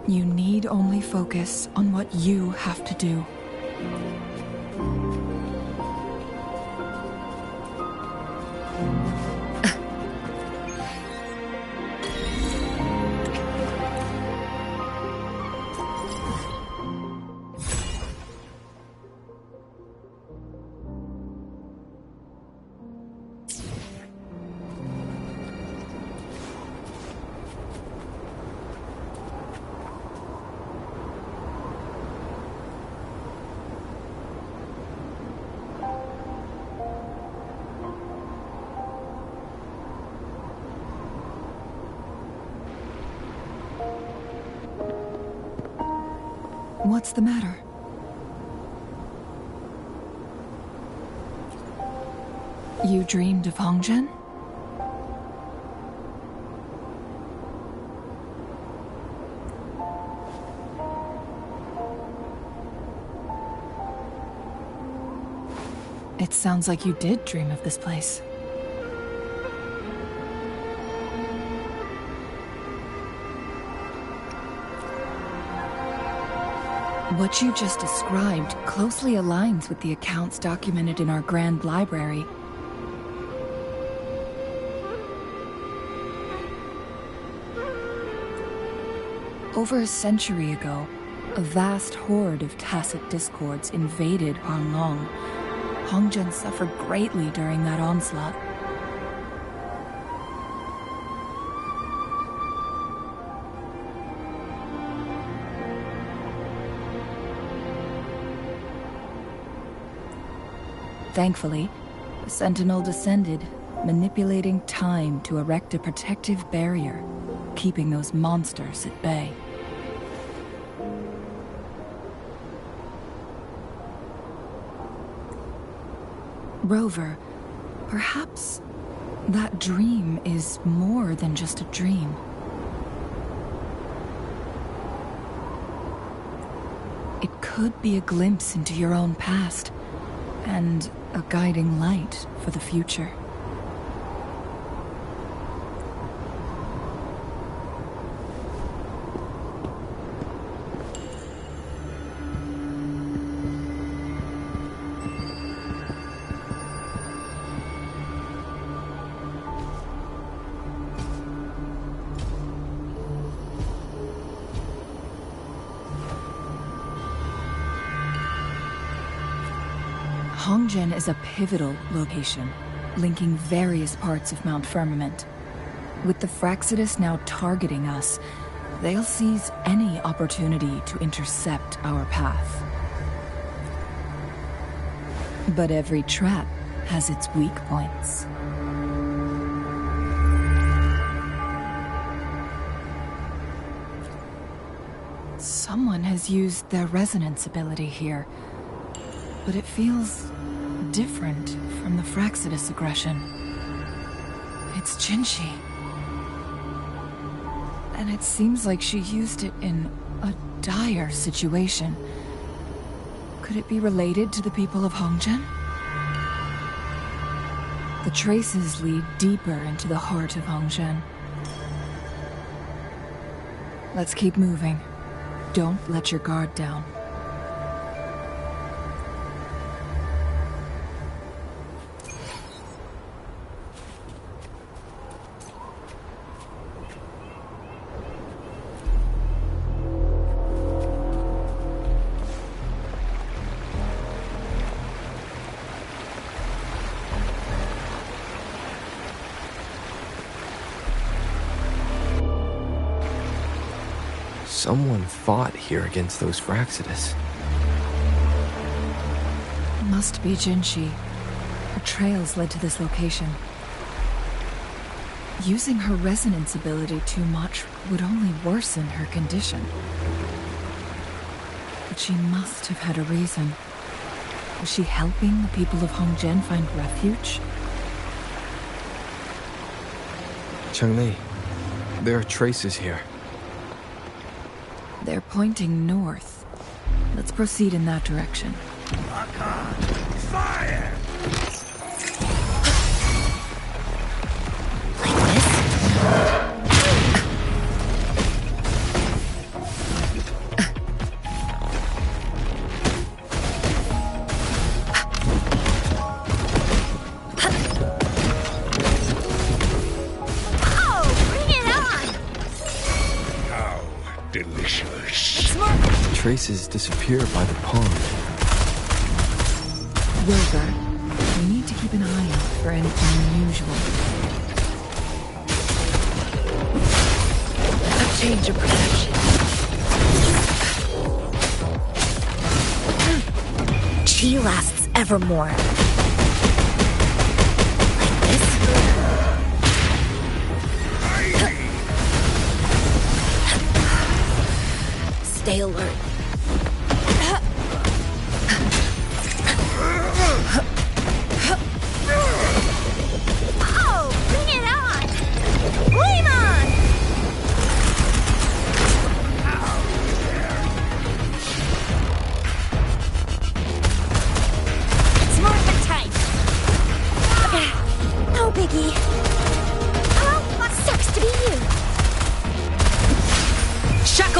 You need only focus on what you have to do. What's the matter? You dreamed of Hongzhen? It sounds like you did dream of this place. What you just described closely aligns with the accounts documented in our Grand Library. Over a century ago, a vast horde of tacit discords invaded Huanglong. Hongzhen suffered greatly during that onslaught. Thankfully, the Sentinel descended, manipulating time to erect a protective barrier, keeping those monsters at bay. Rover, perhaps That dream is more than just a dream. It could be a glimpse into your own past, and a guiding light for the future. Hongzhen is a pivotal location, linking various parts of Mount Firmament. With the Fraxidus now targeting us, they'll seize any opportunity to intercept our path. But every trap has its weak points. Someone has used their resonance ability here, but it feels different from the Fraxidus aggression. It's Jinshi. And it seems like she used it in a dire situation. Could it be related to the people of Hongzhen? The traces lead deeper into the heart of Hongzhen. Let's keep moving. Don't let your guard down. Someone fought here against those Fraxidus. Must be Jinshi. Her trails led to this location. Using her resonance ability too much would only worsen her condition. But she must have had a reason. Was she helping the people of Hongzhen find refuge? Cheng-Li, there are traces here. They're pointing north. Let's proceed in that direction. Fire! Traces disappear by the pond. Rover, we need to keep an eye out for anything unusual. A change of perception. Chi lasts evermore. Like this? Stay alert.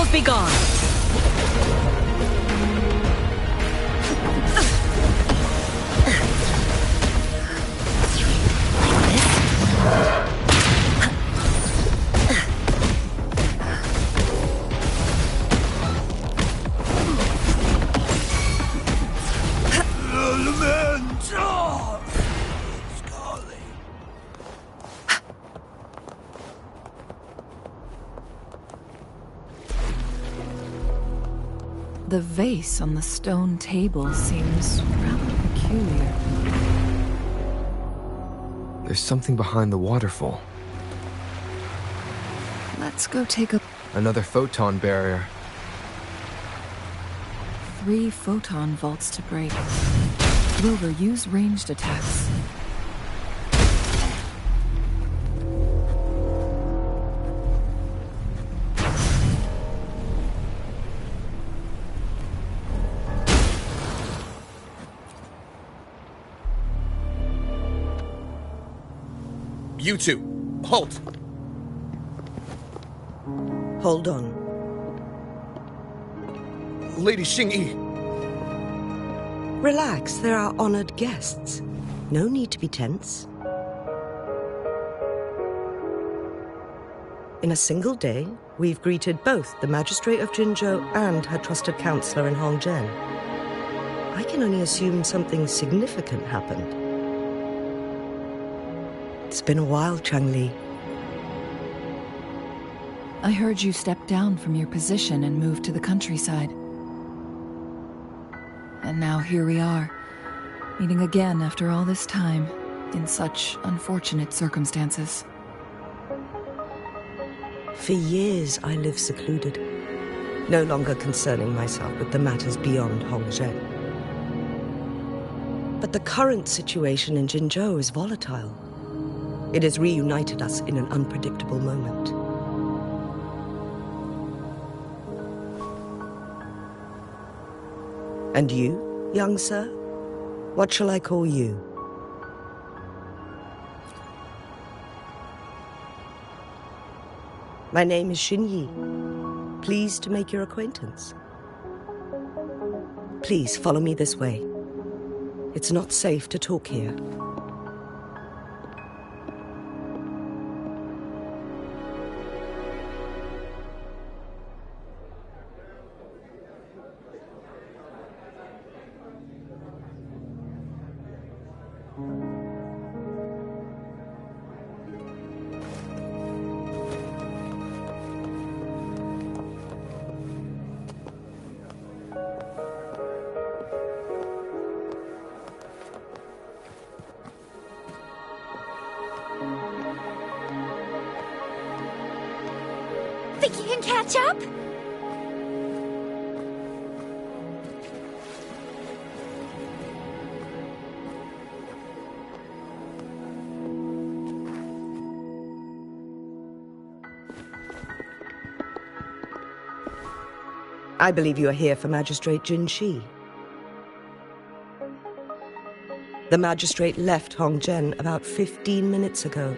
Be gone. The vase on the stone table seems rather peculiar. There's something behind the waterfall. Let's go take a... Another photon barrier. 3 photon vaults to break. Rover, use ranged attacks. You two, halt! Hold on. Lady Xingyi. Relax, they're our honored guests. No need to be tense. In a single day, we've greeted both the Magistrate of Jinzhou and her trusted counselor in Hongzhen. I can only assume something significant happened. It's been a while, Changli. I heard you stepped down from your position and moved to the countryside. And now here we are, meeting again after all this time, in such unfortunate circumstances. For years, I lived secluded, no longer concerning myself with the matters beyond Hongzhen. But the current situation in Jinzhou is volatile. It has reunited us in an unpredictable moment. And you, young sir? What shall I call you? My name is Xinyi. Pleased to make your acquaintance. Please follow me this way. It's not safe to talk here. Think you can catch up? I believe you are here for Magistrate Jin Shi. The magistrate left Hongzhen about 15 minutes ago.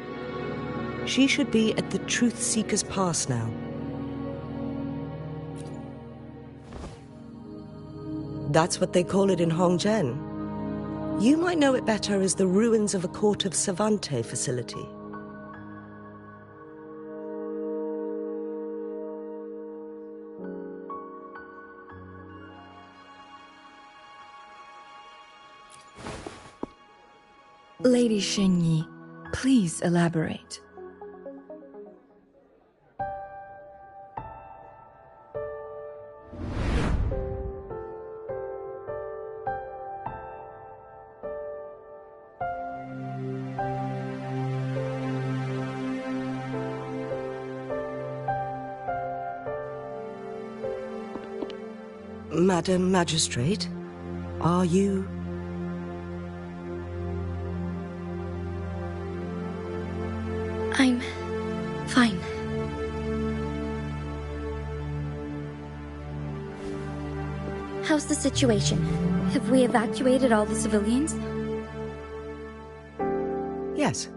She should be at the Truth Seeker's Pass now. That's what they call it in Hongzhen. You might know it better as the ruins of a court of Savante facility. Lady Xingyi, please elaborate. Madam Magistrate, are you... I'm fine. How's the situation? Have we evacuated all the civilians? Yes.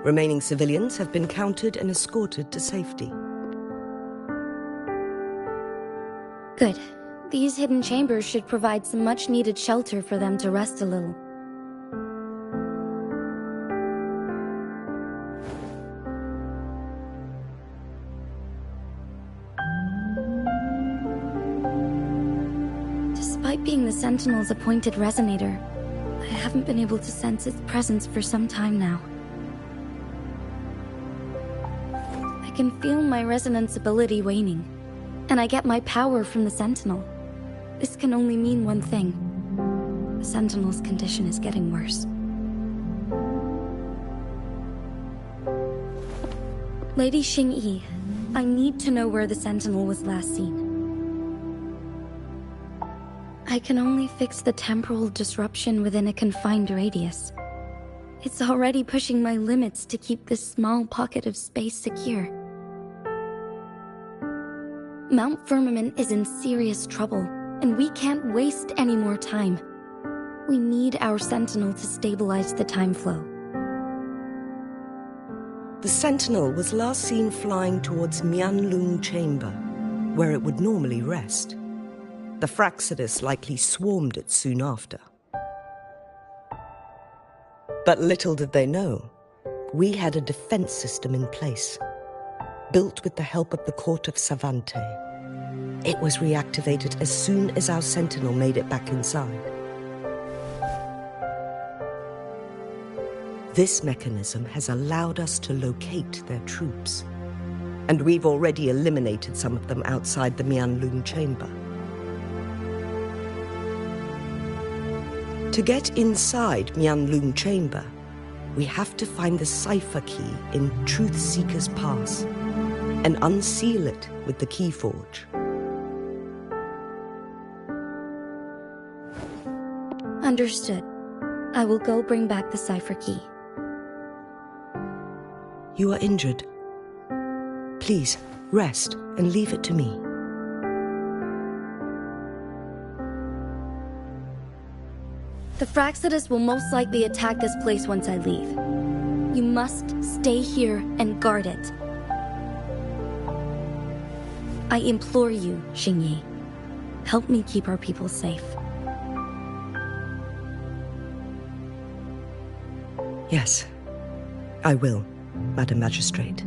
Remaining civilians have been counted and escorted to safety. Good. These hidden chambers should provide some much-needed shelter for them to rest a little. Despite being the Sentinel's appointed resonator, I haven't been able to sense its presence for some time now. I can feel my resonance ability waning, and I get my power from the Sentinel. This can only mean one thing. The Sentinel's condition is getting worse. Lady Xingyi, I need to know where the Sentinel was last seen. I can only fix the temporal disruption within a confined radius. It's already pushing my limits to keep this small pocket of space secure. Mount Firmament is in serious trouble, and we can't waste any more time. We need our Sentinel to stabilize the time flow. The Sentinel was last seen flying towards Mianlung Chamber, where it would normally rest. The Fraxidus likely swarmed it soon after. But little did they know, we had a defense system in place, built with the help of the court of Savante. It was reactivated as soon as our Sentinel made it back inside. This mechanism has allowed us to locate their troops, and we've already eliminated some of them outside the Mianlung Chamber. To get inside Mianlung Chamber, we have to find the cipher key in Truth Seeker's Pass and unseal it with the Keyforge. Understood. I will go bring back the cipher key. You are injured. Please, rest and leave it to me. The Fraxidus will most likely attack this place once I leave. You must stay here and guard it. I implore you, Xingyi. Help me keep our people safe. Yes, I will, Madam Magistrate.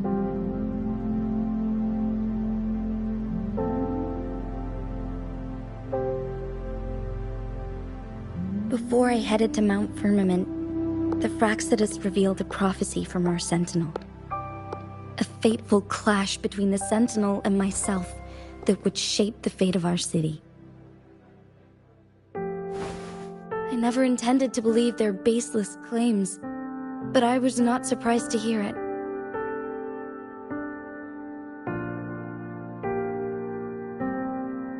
Before I headed to Mount Firmament, the Fraxidus revealed a prophecy from our Sentinel. A fateful clash between the Sentinel and myself that would shape the fate of our city. I never intended to believe their baseless claims, but I was not surprised to hear it.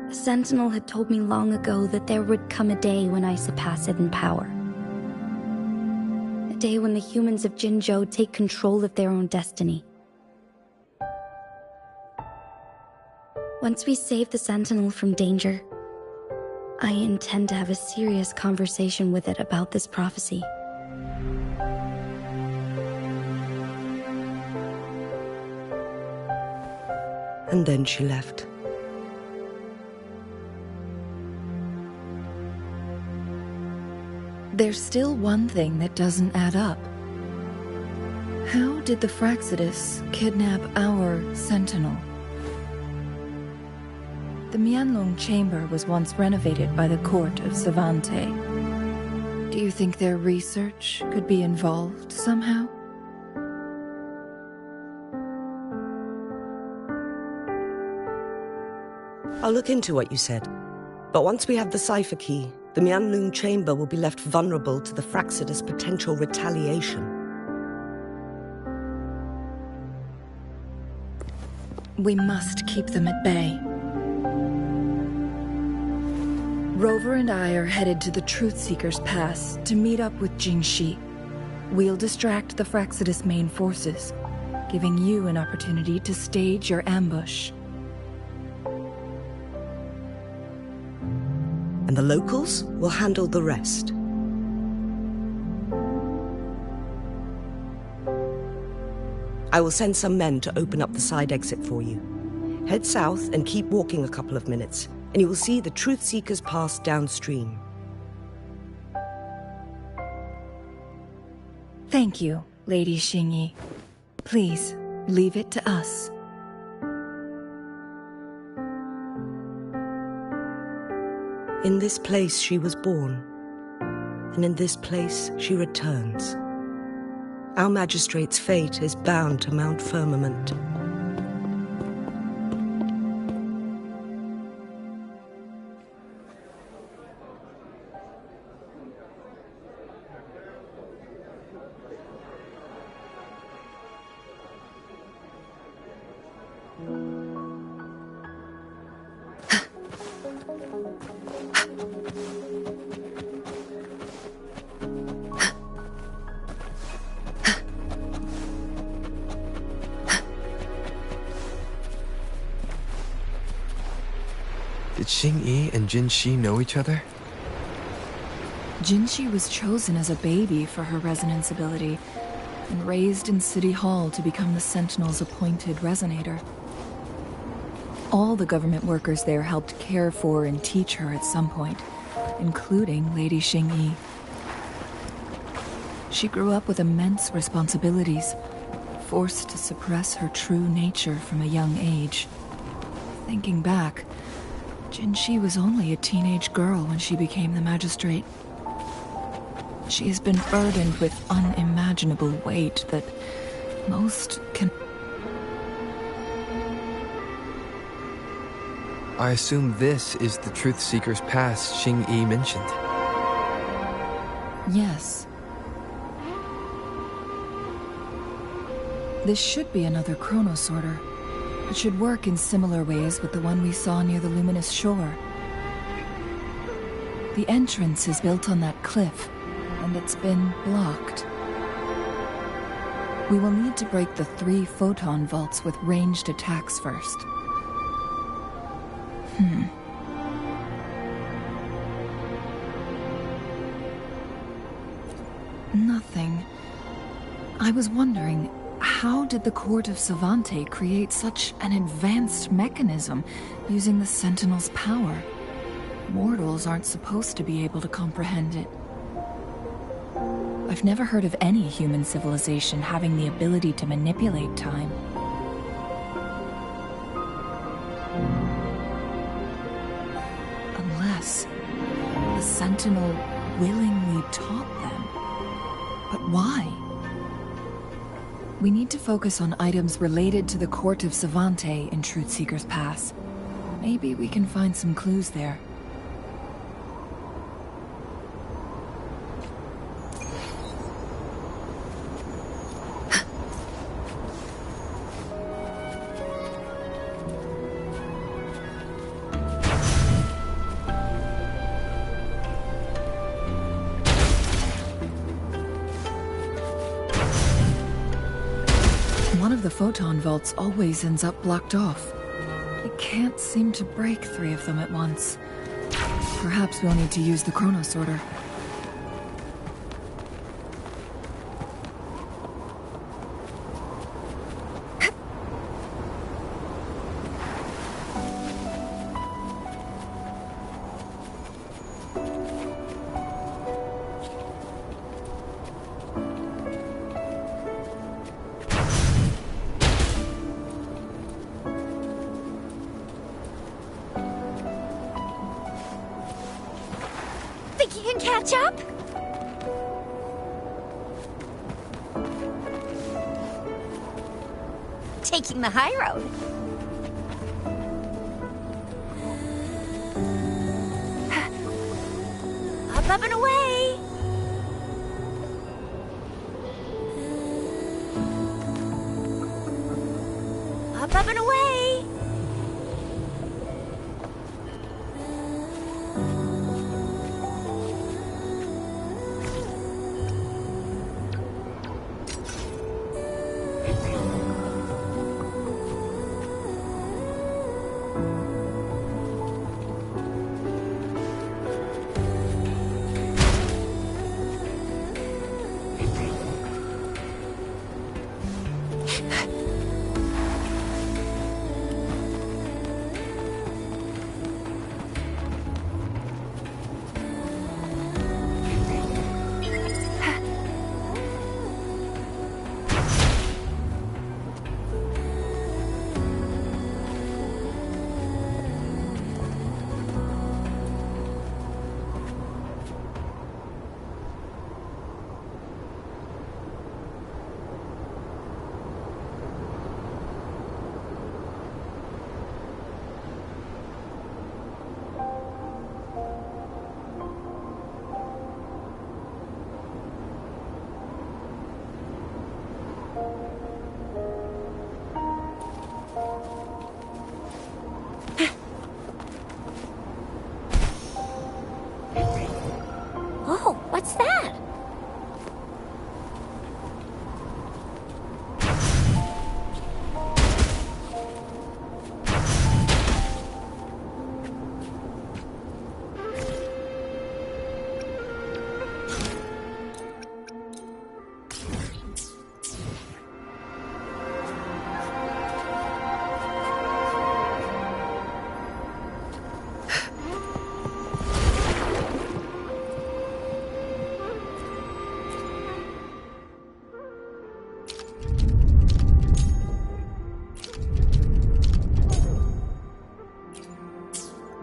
The Sentinel had told me long ago that there would come a day when I surpass it in power. A day when the humans of Jinzhou take control of their own destiny. Once we save the Sentinel from danger, I intend to have a serious conversation with it about this prophecy. And then she left. There's still one thing that doesn't add up. How did the Fraxidus kidnap our Sentinel? The Mianlung Chamber was once renovated by the court of Savante. Do you think their research could be involved somehow? I'll look into what you said. But once we have the cipher key, the Mianlung Chamber will be left vulnerable to the Fraxidus' potential retaliation. We must keep them at bay. Rover and I are headed to the Truth Seeker's Pass to meet up with Jingxi. We'll distract the Fraxidus' main forces, giving you an opportunity to stage your ambush. And the locals will handle the rest. I will send some men to open up the side exit for you. Head south and keep walking a couple of minutes, and you will see the Truth Seeker's Pass downstream. Thank you, Lady Xingyi. Please, leave it to us. In this place she was born, and in this place she returns. Our magistrate's fate is bound to Mount Firmament. Did Xingyi and Jinxi know each other? Jinxi was chosen as a baby for her resonance ability, and raised in City Hall to become the Sentinel's appointed resonator. All the government workers there helped care for and teach her at some point, including Lady Xingyi. She grew up with immense responsibilities, forced to suppress her true nature from a young age. Thinking back, Jinxi was only a teenage girl when she became the magistrate. She has been burdened with unimaginable weight that most can... I assume this is the Truth Seeker's Pass Xingyi mentioned. Yes. This should be another chronosorter. It should work in similar ways with the one we saw near the luminous shore. The entrance is built on that cliff, and it's been blocked. We will need to break the 3 photon vaults with ranged attacks first. Nothing. I was wondering, how did the Court of Savante create such an advanced mechanism using the Sentinel's power? Mortals aren't supposed to be able to comprehend it. I've never heard of any human civilization having the ability to manipulate time. Unless the Sentinel willingly taught them. But why? We need to focus on items related to the Court of Savante in Truthseeker's Pass. Maybe we can find some clues there. One of the photon vaults always ends up blocked off. It can't seem to break 3 of them at once. Perhaps we'll need to use the chronosorter. Think you can catch up? Taking the high road. Up and away! Up and away!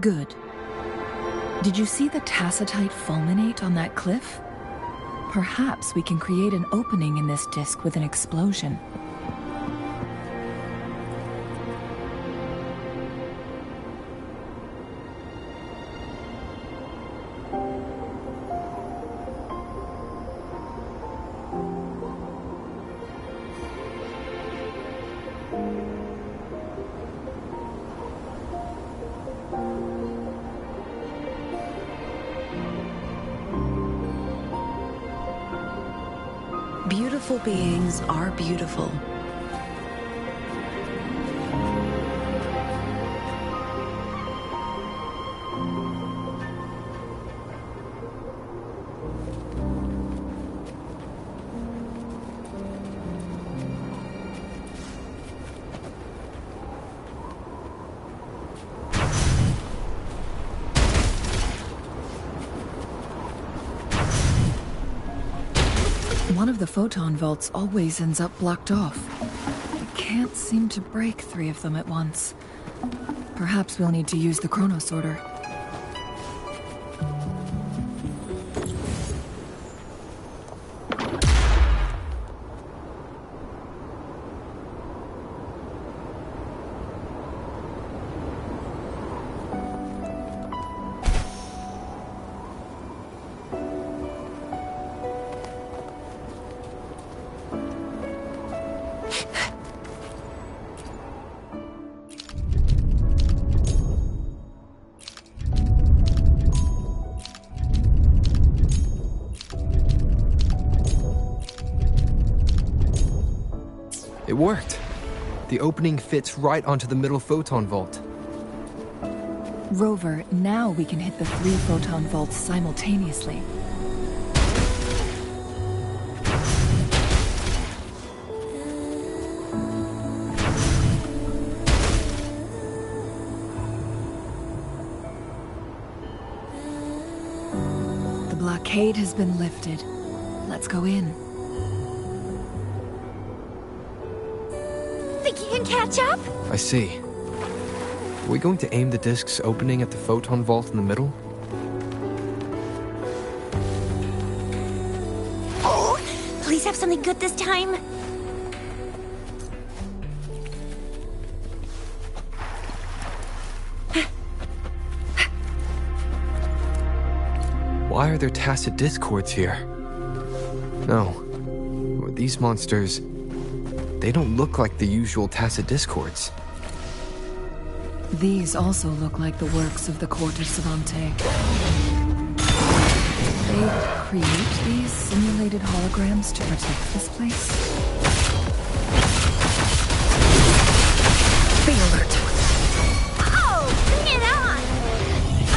Good. Did you see the tacitite fulminate on that cliff? Perhaps we can create an opening in this disk with an explosion. Beautiful beings are beautiful. One of the photon vaults always ends up blocked off. I can't seem to break 3 of them at once. Perhaps we'll need to use the chronosorter. It worked. The opening fits right onto the middle photon vault. Rover, now we can hit the 3 photon vaults simultaneously. The blockade has been lifted. Let's go in. Think you can catch up? I see. Are we going to aim the disk's opening at the photon vault in the middle? Oh, please have something good this time. Why are there tacit discords here? No. These monsters... they don't look like the usual tacit discords. These also look like the works of the court of Savante. They create these simulated holograms to protect this place? Be alert! Oh, bring it on!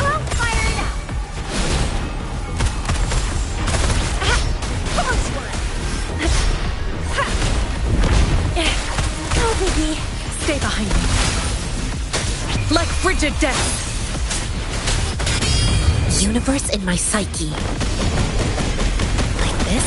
I'll fire it up! Close one! No biggie. Stay behind me. Like frigid death! Universe in my psyche. Like this?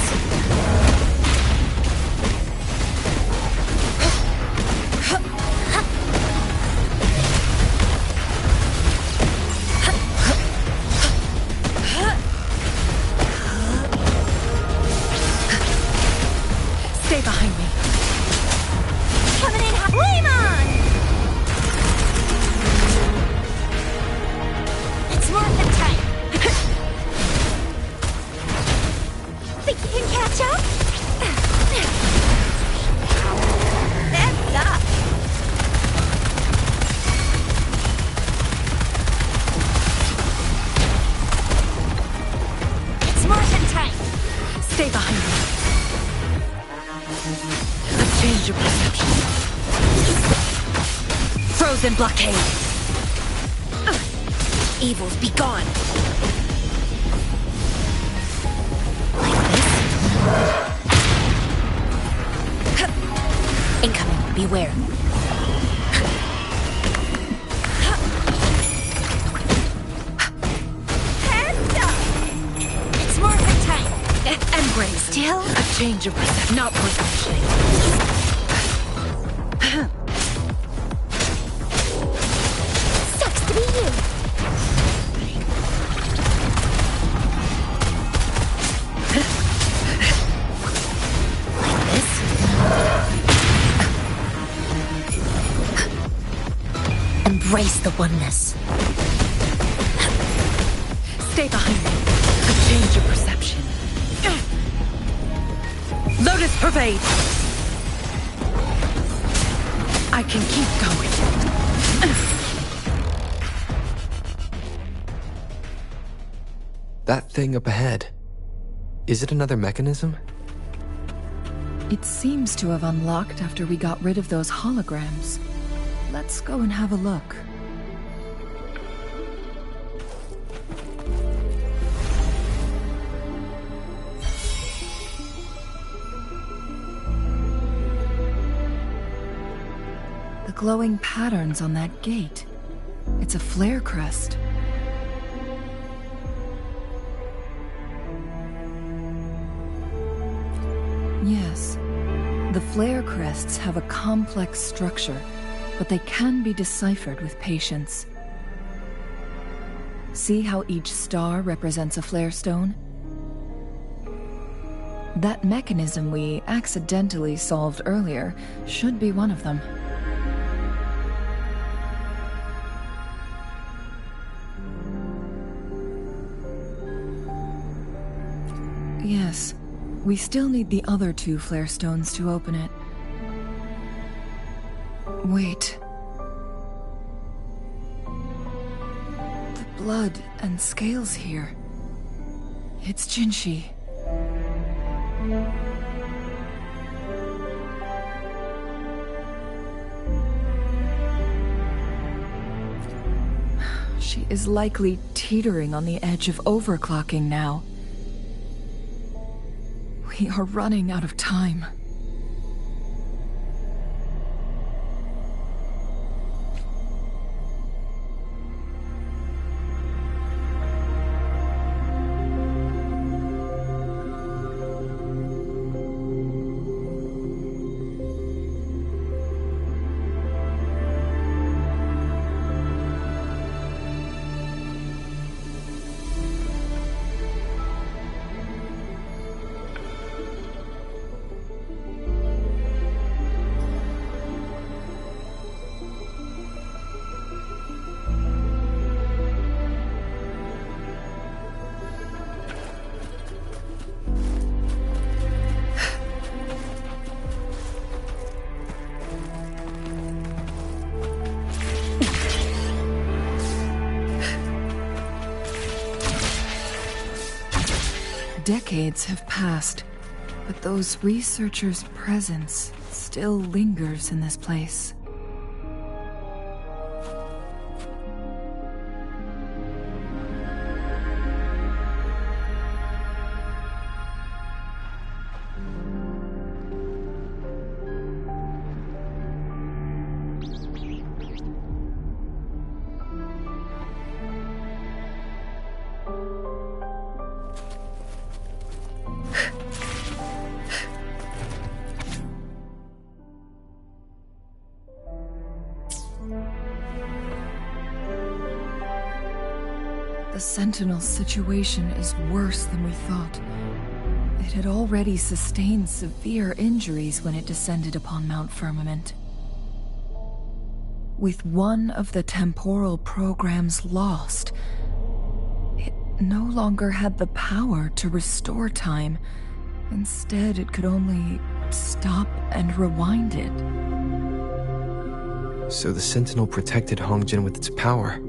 Stay behind me. Coming in hot. Flame on! It's more than time. Think you can catch up? That's up. It's more than time. Stay behind me. Let's change your perception. Frozen blockade. Evils be gone. Like this? Incoming. Beware. Hands up! It's more than time. Embrace. Still? A change of perception, not perception. Sucks to be you. Embrace the oneness. Stay behind me. Could change your perception. Lotus pervade! I can keep going. That thing up ahead. Is it another mechanism? It seems to have unlocked after we got rid of those holograms. Let's go and have a look. The glowing patterns on that gate. It's a flare crest. Yes. The flare crests have a complex structure, but they can be deciphered with patience. See how each star represents a flare stone? That mechanism we accidentally solved earlier should be one of them. Yes. We still need the other 2 flare stones to open it. Wait. The blood and scales here. It's Jinshi. She is likely teetering on the edge of overclocking now. We are running out of time. Decades have passed, but those researchers' presence still lingers in this place. The Sentinel's situation is worse than we thought. It had already sustained severe injuries when it descended upon Mount Firmament. With one of the temporal programs lost, it no longer had the power to restore time. Instead, it could only stop and rewind it. So the Sentinel protected Hongjin with its power,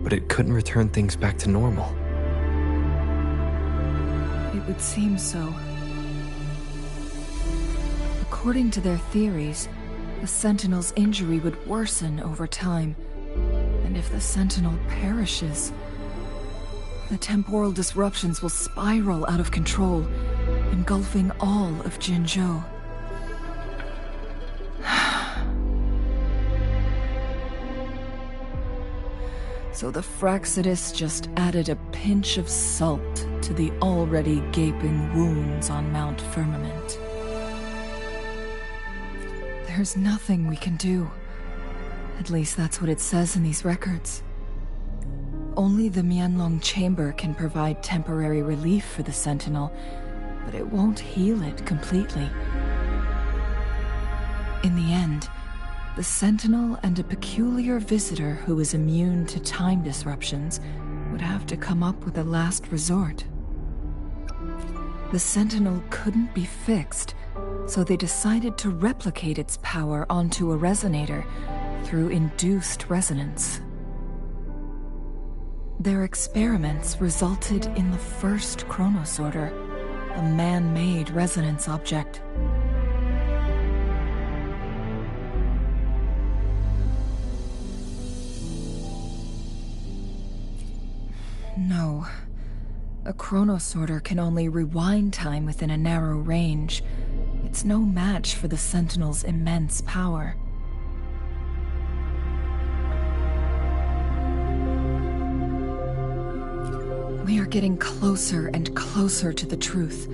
but it couldn't return things back to normal. It would seem so. According to their theories, the Sentinel's injury would worsen over time, and if the Sentinel perishes, the temporal disruptions will spiral out of control, engulfing all of Jinzhou. So the Fraxidus just added a pinch of salt to the already gaping wounds on Mount Firmament. There's nothing we can do. At least that's what it says in these records. Only the Mianlong Chamber can provide temporary relief for the Sentinel, but it won't heal it completely. In the end, The Sentinel and a peculiar visitor who is immune to time disruptions would have to come up with a last resort. The Sentinel couldn't be fixed, so they decided to replicate its power onto a resonator through induced resonance. Their experiments resulted in the first chronosorter, a man-made resonance object. No. A chronosorter can only rewind time within a narrow range. It's no match for the Sentinel's immense power. We are getting closer and closer to the truth.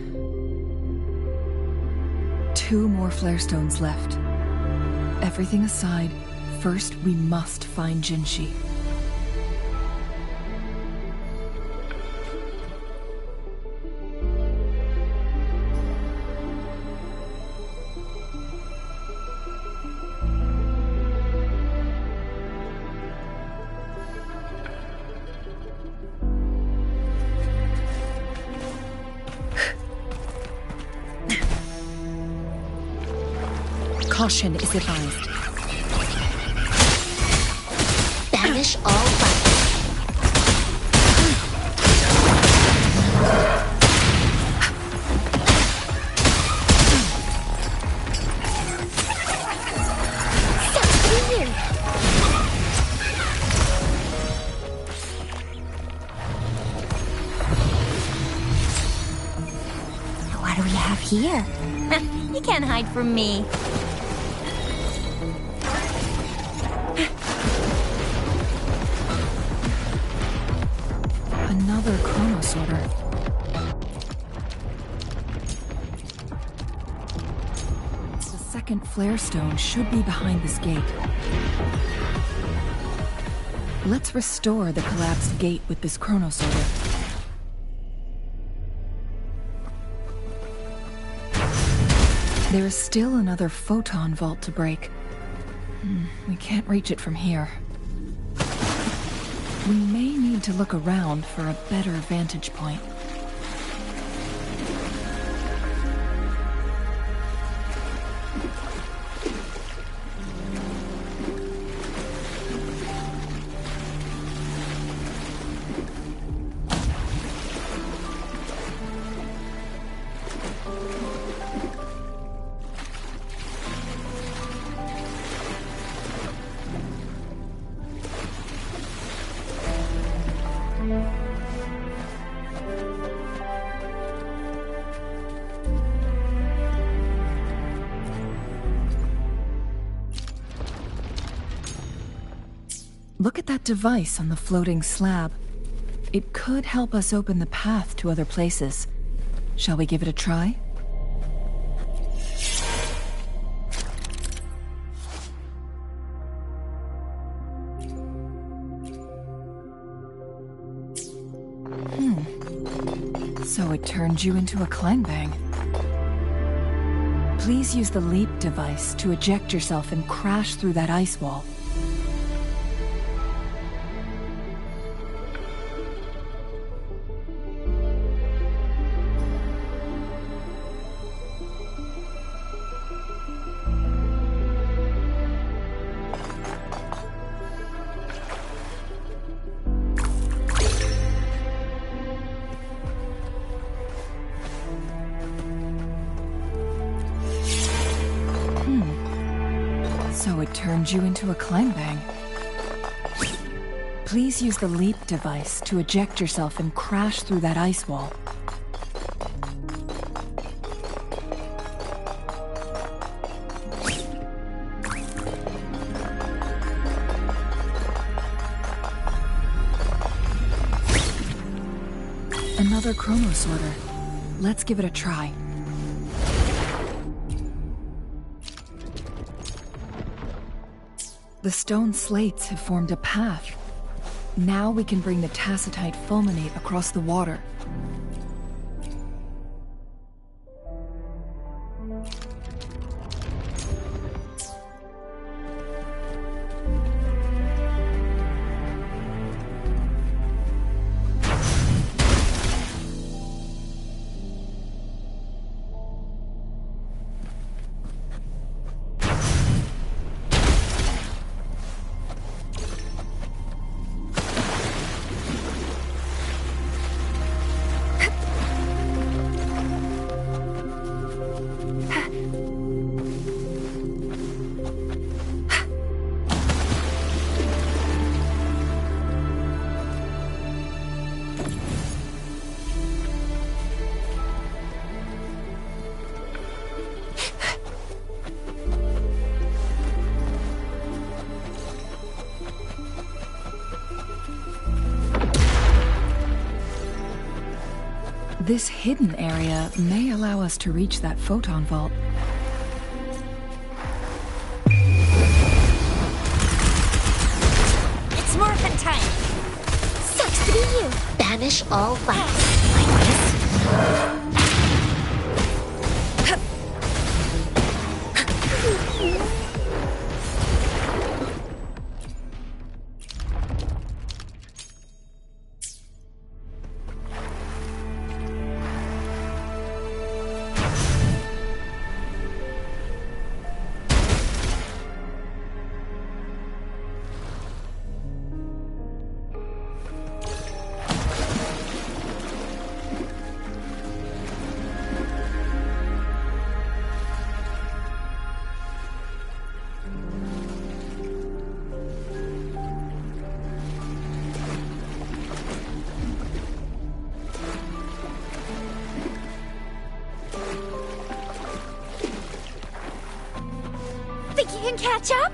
2 more flare stones left. Everything aside, first we must find Jinshi. Caution is advised. Banish all fire. Something weird. What do we have here? You can't hide from me. Another chronosorter. The second flare stone should be behind this gate. Let's restore the collapsed gate with this chronosorter. There is still another photon vault to break. We can't reach it from here. We may need to look around for a better vantage point. Look at that device on the floating slab. It could help us open the path to other places. Shall we give it a try? So it turned you into a clangbang. Please use the leap device to eject yourself and crash through that ice wall. So it turned you into a clangbang. Please use the leap device to eject yourself and crash through that ice wall. Another chronosorter. Let's give it a try. The stone slates have formed a path. Now we can bring the tacitite fulminate across the water. This hidden area may allow us to reach that photon vault. It's morphin' time! Sucks to be you! Banish all lights like this. Think you can catch up?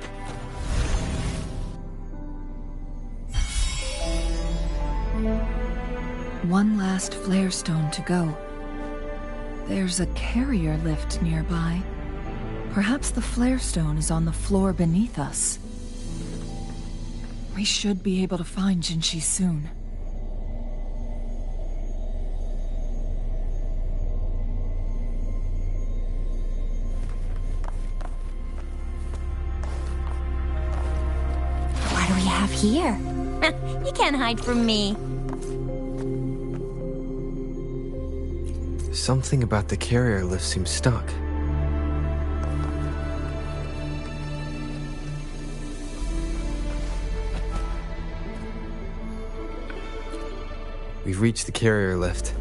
One last flare stone to go. There's a carrier lift nearby. Perhaps the flare stone is on the floor beneath us. We should be able to find Jinshi soon. What do we have here? You can't hide from me. Something about the carrier lift seems stuck. We've reached the carrier lift.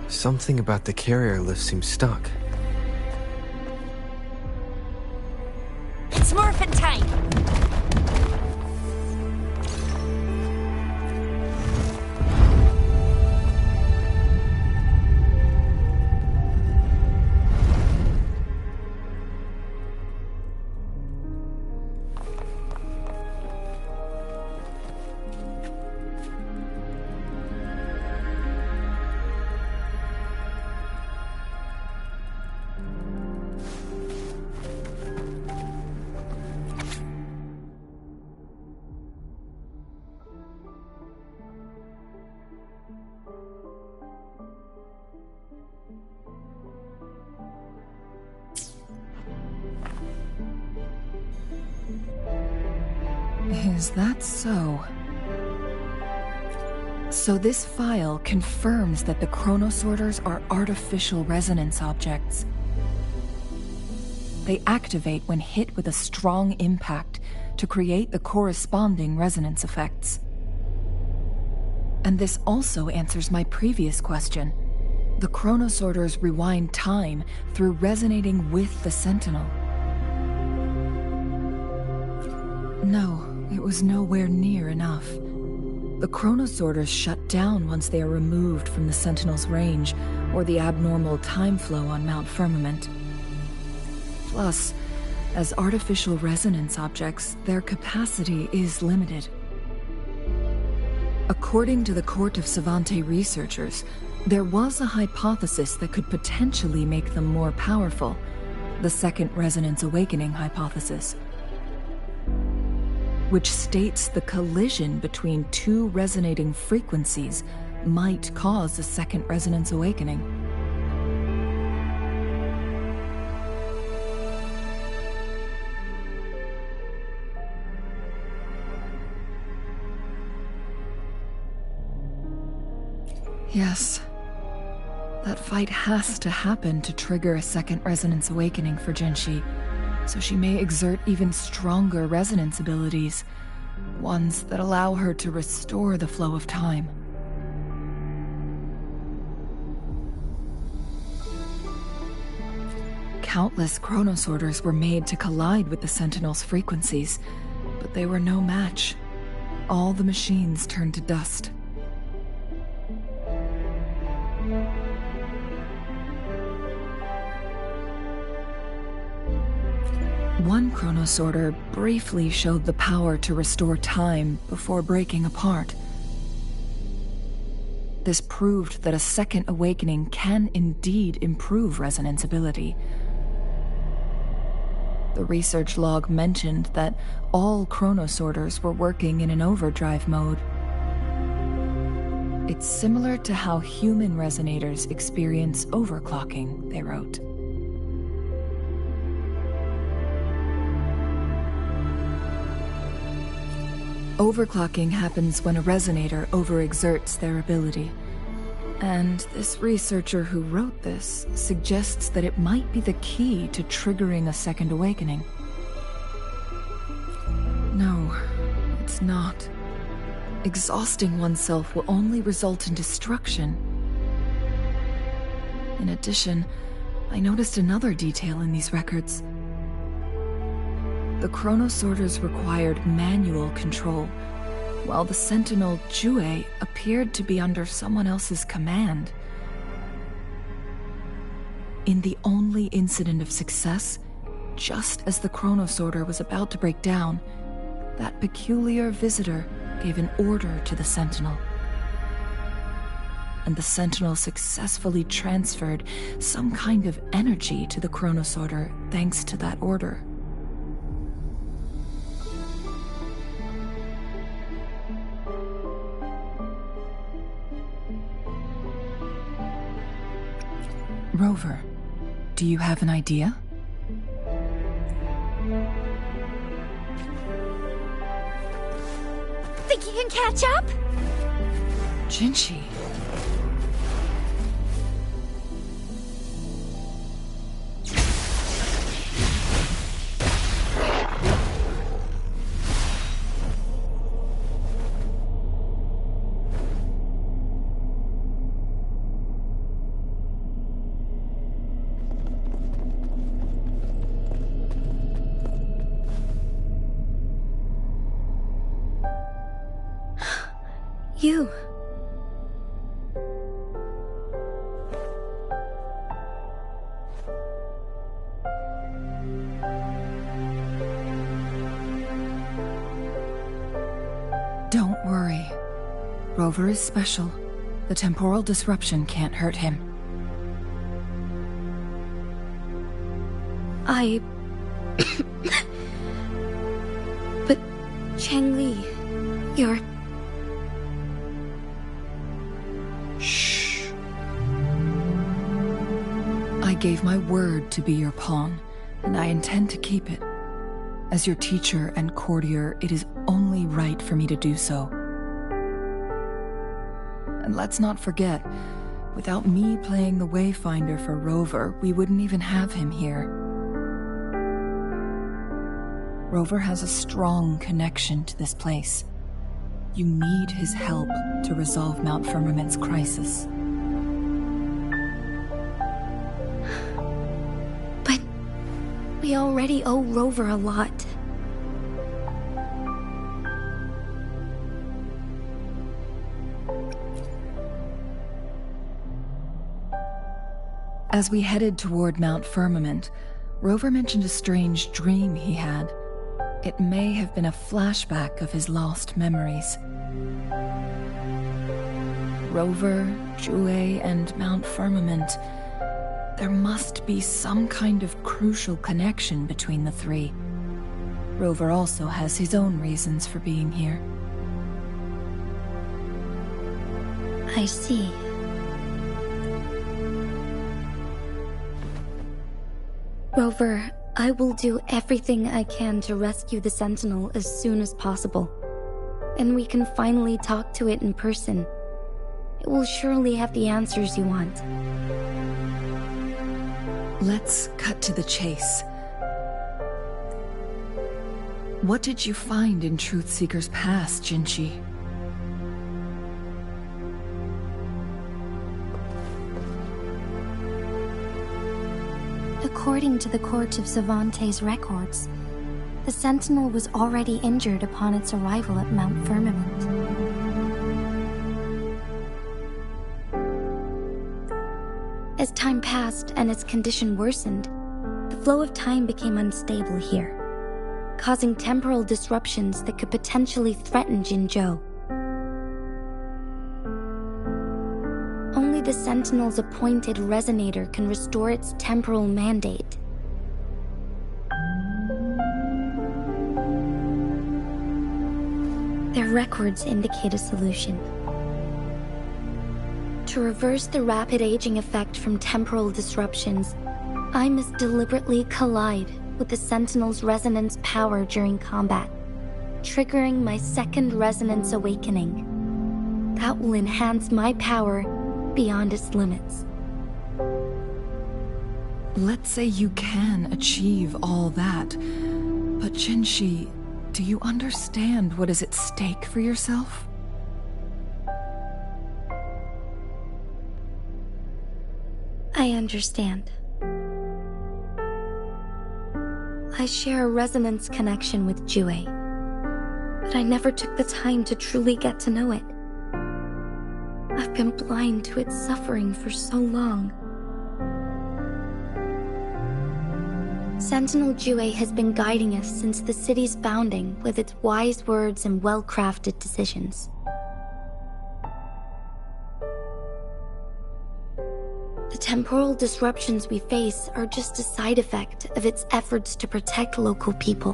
Something about the carrier lift seems stuck. It's morphin' time! Is that so? So this file confirms that the chronosorters are artificial resonance objects. They activate when hit with a strong impact to create the corresponding resonance effects. And this also answers my previous question. The chronosorters rewind time through resonating with the Sentinel. No, it was nowhere near enough. The chronosorters shut down once they are removed from the Sentinel's range or the abnormal time flow on Mount Firmament. Plus, as artificial resonance objects, their capacity is limited. According to the Court of Savante researchers, there was a hypothesis that could potentially make them more powerful, the Second Resonance Awakening hypothesis, which states the collision between two resonating frequencies might cause a Second Resonance Awakening. Yes. That fight has to happen to trigger a Second Resonance Awakening for Jinshi, so she may exert even stronger resonance abilities, ones that allow her to restore the flow of time. Countless chronosorters were made to collide with the Sentinel's frequencies, but they were no match. All the machines turned to dust. One chronosorter briefly showed the power to restore time before breaking apart. This proved that a second awakening can indeed improve resonance ability. The research log mentioned that all chronosorters were working in an overdrive mode. It's similar to how human resonators experience overclocking, they wrote. Overclocking happens when a resonator overexerts their ability. And this researcher who wrote this suggests that it might be the key to triggering a second awakening. No, it's not. Exhausting oneself will only result in destruction. In addition, I noticed another detail in these records. The chronosorters required manual control, while the sentinel Jue appeared to be under someone else's command. In the only incident of success, just as the chronosorter was about to break down, that peculiar visitor gave an order to the sentinel. And the sentinel successfully transferred some kind of energy to the chronosorter thanks to that order. Rover, do you have an idea? Think you can catch up? Jinchi. You. Don't worry. Rover is special. The temporal disruption can't hurt him. But Changli, you're... Shh. I gave my word to be your pawn, and I intend to keep it. As your teacher and courtier, it is only right for me to do so. And let's not forget, without me playing the Wayfinder for Rover, we wouldn't even have him here. Rover has a strong connection to this place. You need his help to resolve Mount Firmament's crisis. But we already owe Rover a lot. As we headed toward Mount Firmament, Rover mentioned a strange dream he had. It may have been a flashback of his lost memories. Rover, Jue, and Mount Firmament. There must be some kind of crucial connection between the three. Rover also has his own reasons for being here. I see. Rover, I will do everything I can to rescue the Sentinel as soon as possible. And we can finally talk to it in person. It will surely have the answers you want. Let's cut to the chase. What did you find in Truthseeker's past, Jinchi? According to the Court of Savante's records, the Sentinel was already injured upon its arrival at Mount Firmament. As time passed and its condition worsened, the flow of time became unstable here, causing temporal disruptions that could potentially threaten Jinzhou. Only the Sentinel's appointed resonator can restore its temporal mandate. Their records indicate a solution. To reverse the rapid aging effect from temporal disruptions, I must deliberately collide with the Sentinel's resonance power during combat, triggering my second resonance awakening. That will enhance my power beyond its limits. Let's say you can achieve all that, but Jinshi, do you understand what is at stake for yourself? I understand. I share a resonance connection with Jue, but I never took the time to truly get to know it. I've been blind to its suffering for so long. Sentinel Jue has been guiding us since the city's founding with its wise words and well-crafted decisions. The temporal disruptions we face are just a side effect of its efforts to protect local people.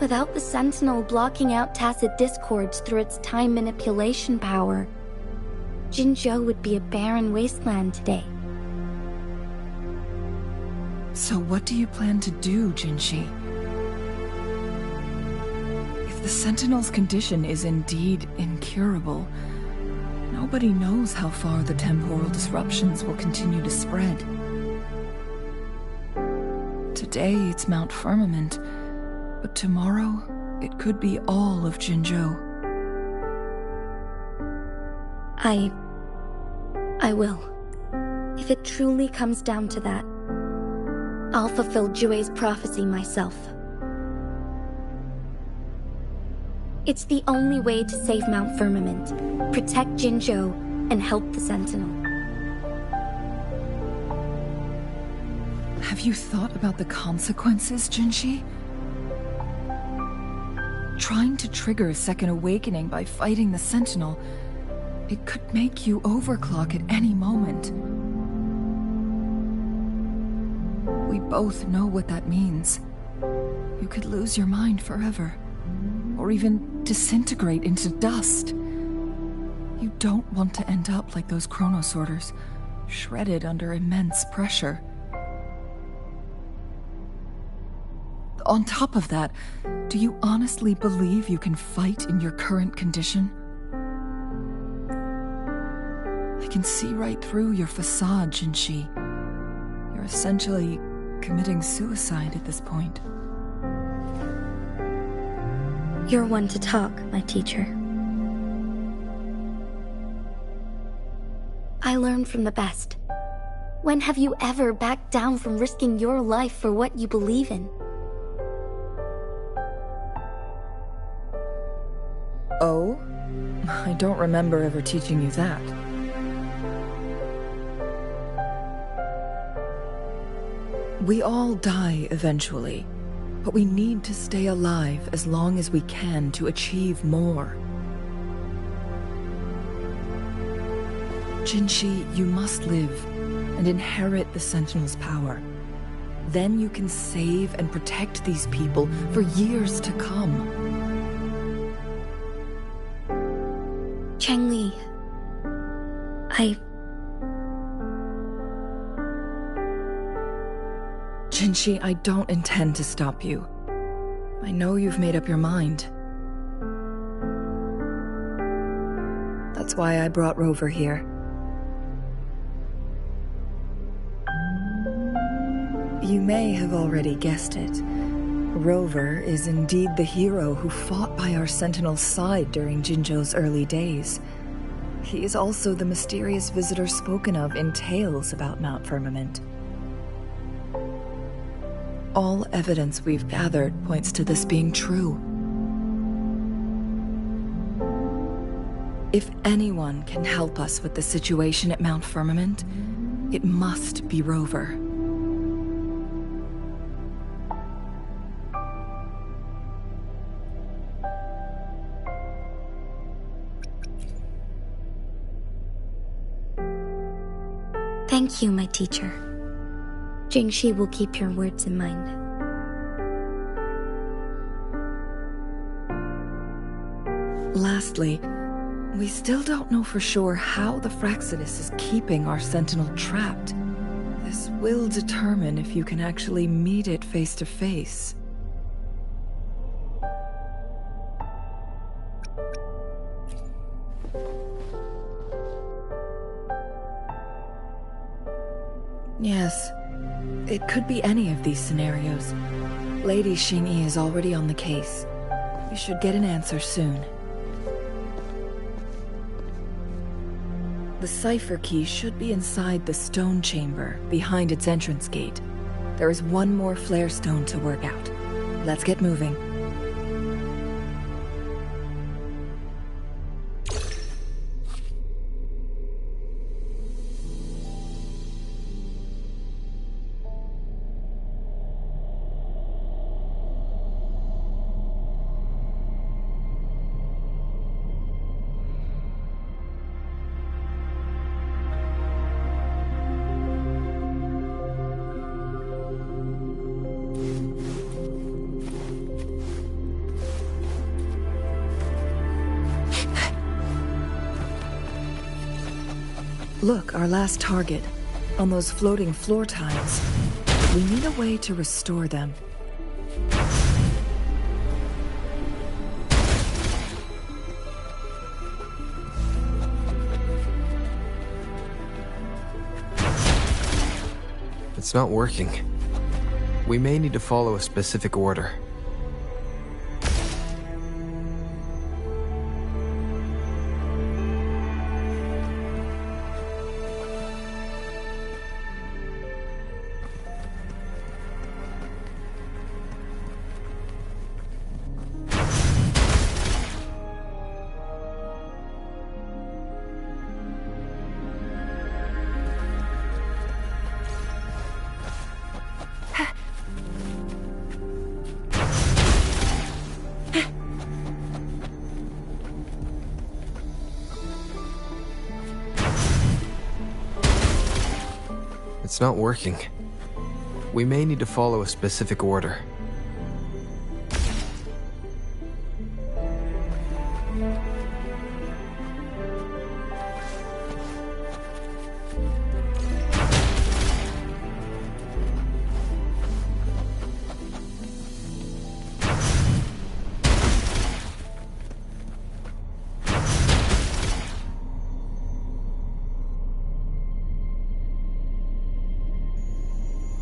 Without the Sentinel blocking out tacit discords through its time manipulation power, Jinzhou would be a barren wasteland today. So what do you plan to do, Jinshi? If the Sentinel's condition is indeed incurable, nobody knows how far the temporal disruptions will continue to spread. Today it's Mount Firmament, but tomorrow it could be all of Jinzhou. I will. If it truly comes down to that, I'll fulfill Jue's prophecy myself. It's the only way to save Mount Firmament, protect Jinzhou, and help the Sentinel. Have you thought about the consequences, Jinshi? Trying to trigger a second awakening by fighting the Sentinel, it could make you overclock at any moment. We both know what that means. You could lose your mind forever, or even disintegrate into dust. You don't want to end up like those chronosorters, shredded under immense pressure. On top of that, do you honestly believe you can fight in your current condition? I can see right through your facade, Jinshi. You're essentially committing suicide at this point. You're one to talk, my teacher. I learned from the best. When have you ever backed down from risking your life for what you believe in? Oh? I don't remember ever teaching you that. We all die eventually, but we need to stay alive as long as we can to achieve more. Jinshi, you must live and inherit the Sentinel's power. Then you can save and protect these people for years to come. Changli, Jinshi, I don't intend to stop you. I know you've made up your mind. That's why I brought Rover here. You may have already guessed it. Rover is indeed the hero who fought by our Sentinel's side during Jinzhou's early days. He is also the mysterious visitor spoken of in tales about Mount Firmament. All evidence we've gathered points to this being true. If anyone can help us with the situation at Mount Firmament, It must be Rover. Thank you, my teacher. Jingxi will keep your words in mind. Lastly, we still don't know for sure how the Fraxidus is keeping our Sentinel trapped. This will determine if you can actually meet it face to face. Yes, it could be any of these scenarios. Lady Xingyi is already on the case. We should get an answer soon. The cipher key should be inside the stone chamber, behind its entrance gate. There is one more flare stone to work out. Let's get moving. Look, our last target. On those floating floor tiles. We need a way to restore them. It's not working. We may need to follow a specific order. It's not working. We may need to follow a specific order.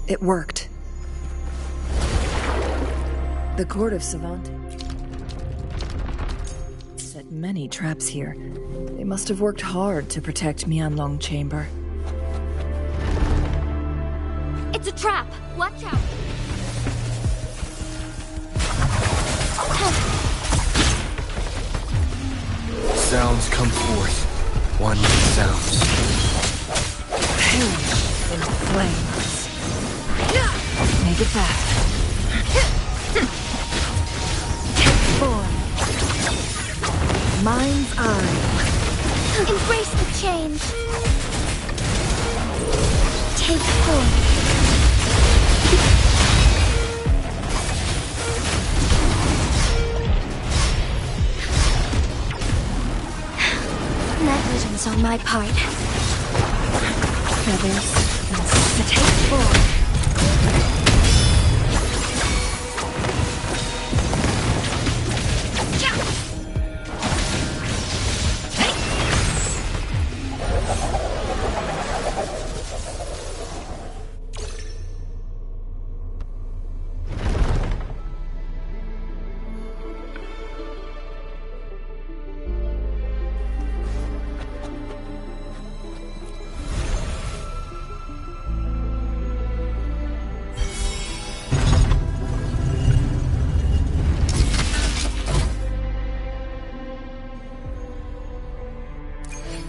It worked. The Court of Savante set many traps here. They must have worked hard to protect Mianlong Chamber. It's a trap! Watch out! Sounds come forth. One sounds. Perish in flames. Make it fast. Take form. Mind's eye. Embrace the change! Take form. Negligence on my part. Feathers to take form.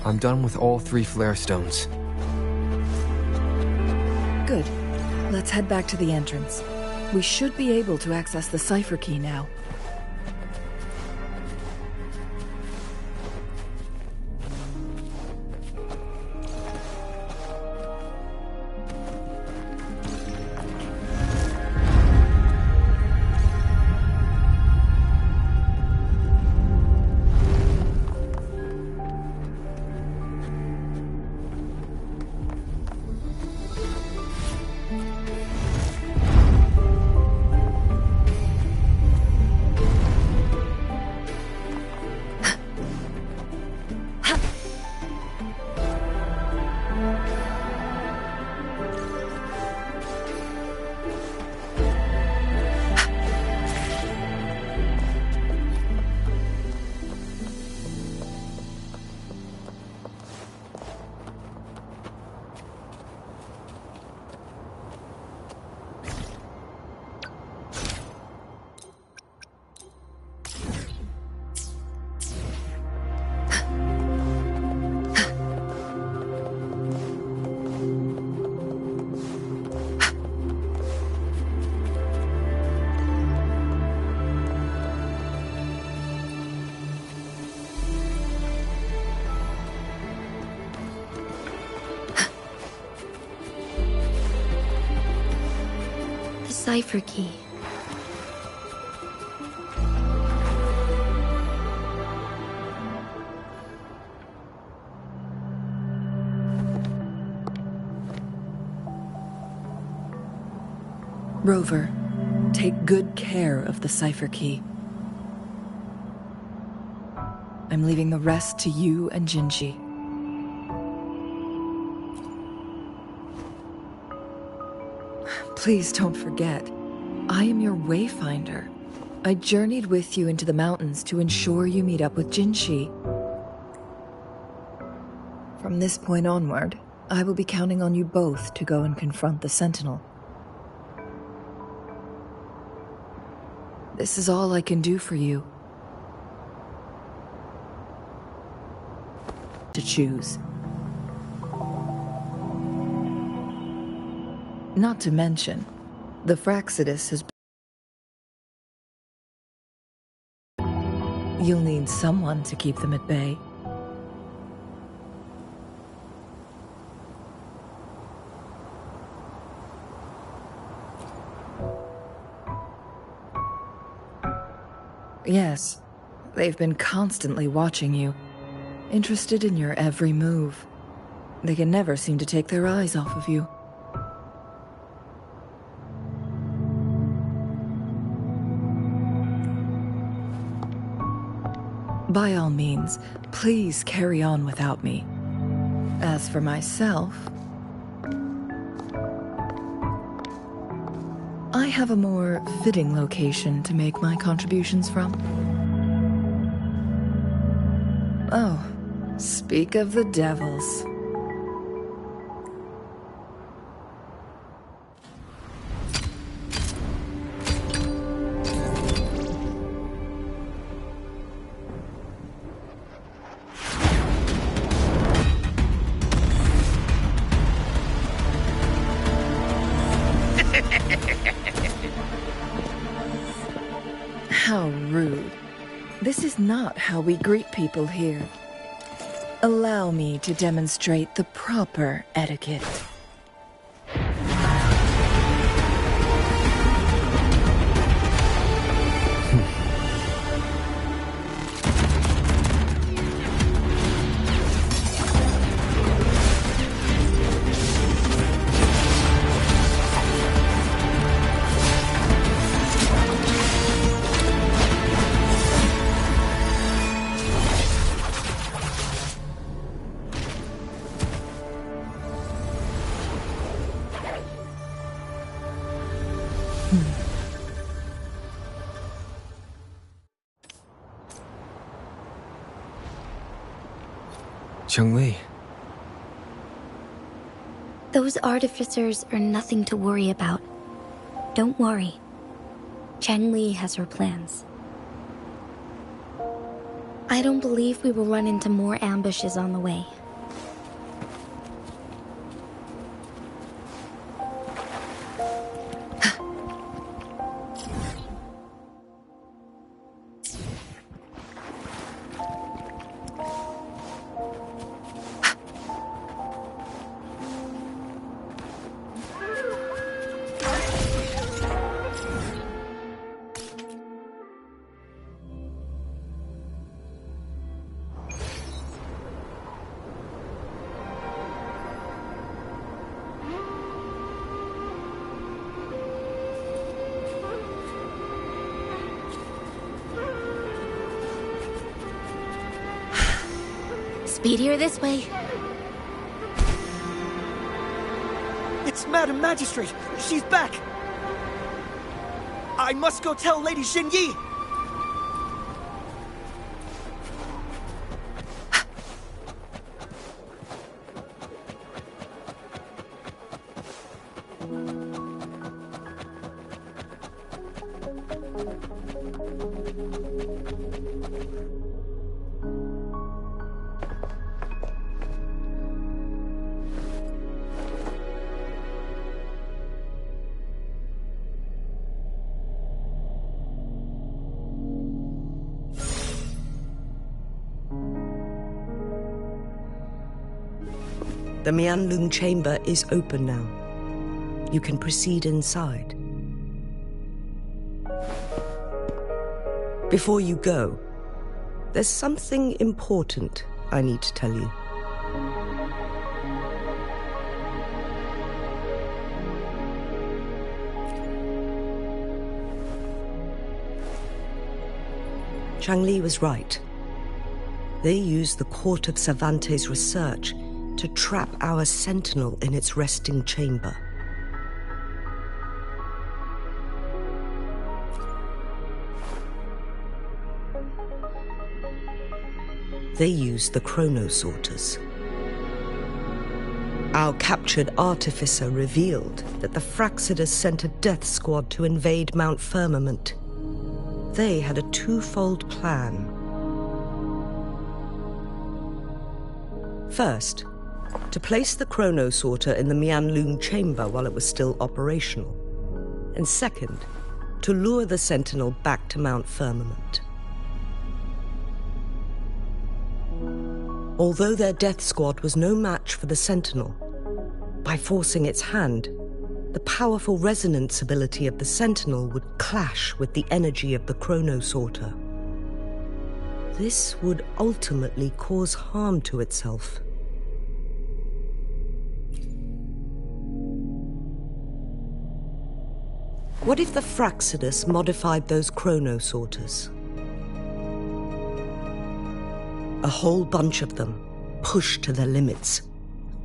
I'm done with all 3 flare stones. Good. Let's head back to the entrance. We should be able to access the cipher key now. Cipher key. Rover, take good care of the cipher key. I'm leaving the rest to you and Jinji. Please don't forget, I am your wayfinder. I journeyed with you into the mountains to ensure you meet up with Jinshi. From this point onward, I will be counting on you both to go and confront the Sentinel. This is all I can do for you. To choose. Not to mention, the Fraxidus has been... You'll need someone to keep them at bay. Yes, they've been constantly watching you, interested in your every move. They can never seem to take their eyes off of you. By all means, please carry on without me. As for myself, I have a more fitting location to make my contributions from. Oh, speak of the devils. How rude. This is not how we greet people here. Allow me to demonstrate the proper etiquette. Cheng-Li. Those artificers are nothing to worry about. Don't worry. Cheng-Li has her plans. I don't believe we will run into more ambushes on the way. Speedier this way. It's Madam Magistrate! She's back! I must go tell Lady Xinyi! The Mianlung chamber is open now. You can proceed inside. Before you go, there's something important I need to tell you. Changli was right. They used the Court of Cervantes' research to trap our sentinel in its resting chamber. They used the chronosorters. Our captured artificer revealed that the Fraxidus sent a death squad to invade Mount Firmament. They had a twofold plan. First, to place the chronosorter in the Mianlung chamber while it was still operational. And second, to lure the sentinel back to Mount Firmament. Although their death squad was no match for the sentinel, by forcing its hand, the powerful resonance ability of the sentinel would clash with the energy of the chronosorter. This would ultimately cause harm to itself. What if the Fraxidus modified those chronosorters? A whole bunch of them, pushed to their limits,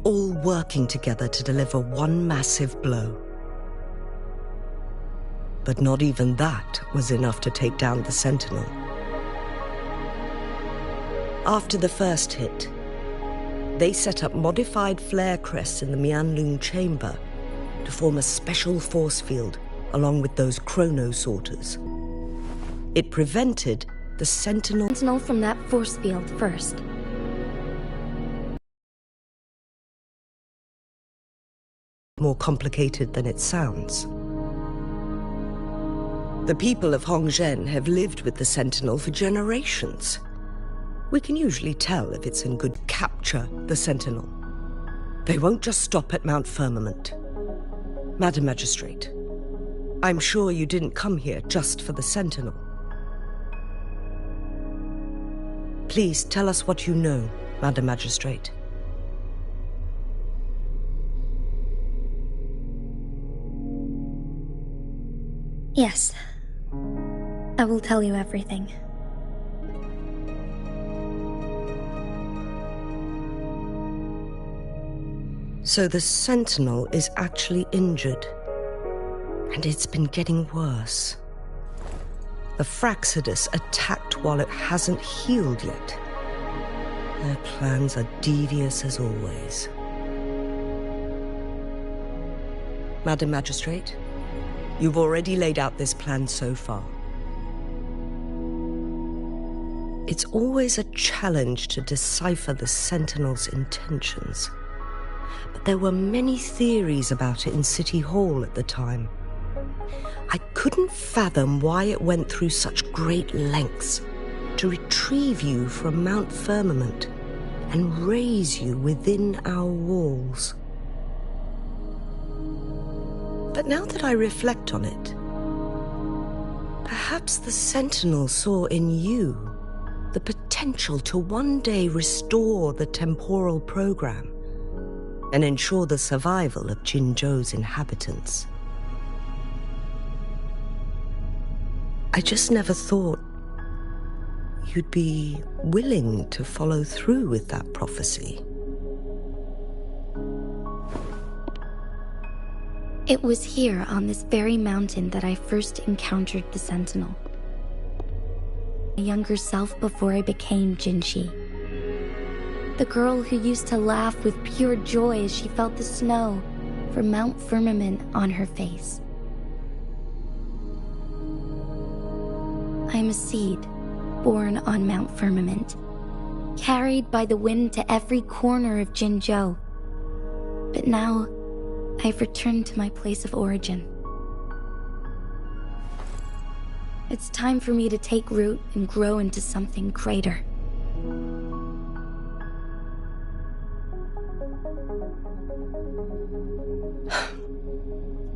all working together to deliver one massive blow. But not even that was enough to take down the Sentinel. After the first hit, they set up modified flare crests in the Mianlung chamber to form a special force field along with those chronosorters. It prevented the Sentinel from that force field first. More complicated than it sounds. The people of Hongzhen have lived with the Sentinel for generations. We can usually tell if it's in good capture the Sentinel. They won't just stop at Mount Firmament. Madam Magistrate, I'm sure you didn't come here just for the Sentinel. Please tell us what you know, Madam Magistrate. Yes. I will tell you everything. So the Sentinel is actually injured. And it's been getting worse. The Fraxidus attacked while it hasn't healed yet. Their plans are devious as always. Madam Magistrate, you've already laid out this plan so far. It's always a challenge to decipher the Sentinel's intentions. But there were many theories about it in City Hall at the time. I couldn't fathom why it went through such great lengths to retrieve you from Mount Firmament and raise you within our walls. But now that I reflect on it, perhaps the Sentinel saw in you the potential to one day restore the temporal program and ensure the survival of Jinzhou's inhabitants. I just never thought you'd be willing to follow through with that prophecy. It was here on this very mountain that I first encountered the Sentinel. My younger self before I became Jinshi. The girl who used to laugh with pure joy as she felt the snow from Mount Firmament on her face. I am a seed born on Mount Firmament, carried by the wind to every corner of Jinzhou. But now, I've returned to my place of origin. It's time for me to take root and grow into something greater.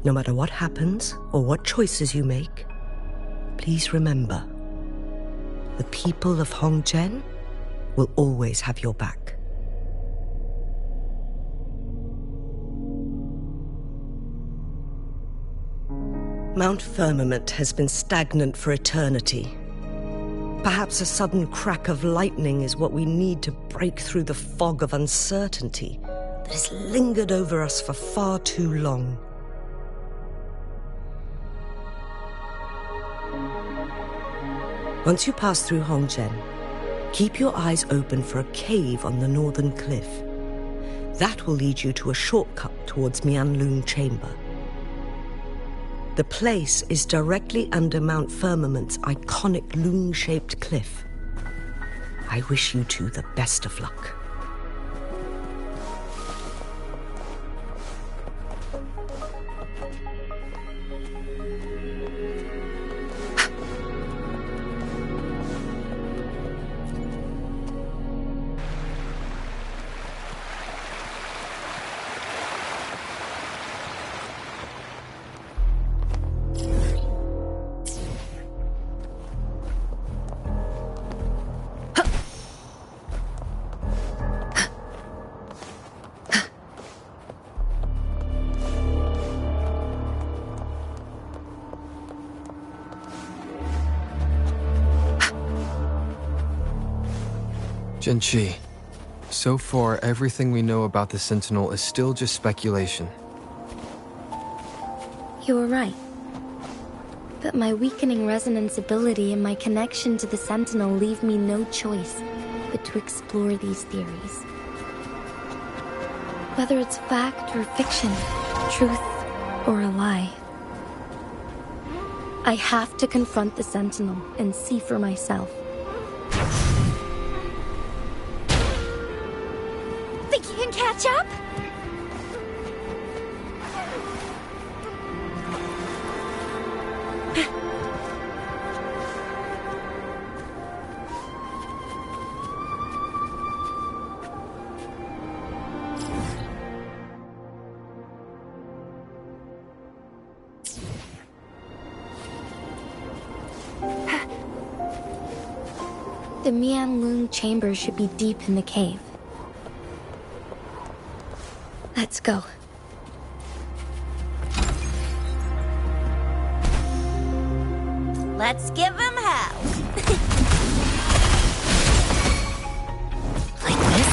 No matter what happens or what choices you make, please remember, the people of Hongzhen will always have your back. Mount Firmament has been stagnant for eternity. Perhaps a sudden crack of lightning is what we need to break through the fog of uncertainty that has lingered over us for far too long. Once you pass through Hongzhen, keep your eyes open for a cave on the northern cliff. That will lead you to a shortcut towards Mianlun Chamber. The place is directly under Mount Firmament's iconic loon-shaped cliff. I wish you two the best of luck. Jinshi, so far everything we know about the Sentinel is still just speculation. You were right. But my weakening resonance ability and my connection to the Sentinel leave me no choice but to explore these theories. Whether it's fact or fiction, truth or a lie. I have to confront the Sentinel and see for myself. Think you can catch up? The Mianlun Chamber should be deep in the cave. Let's go. Let's give him hell. Like this?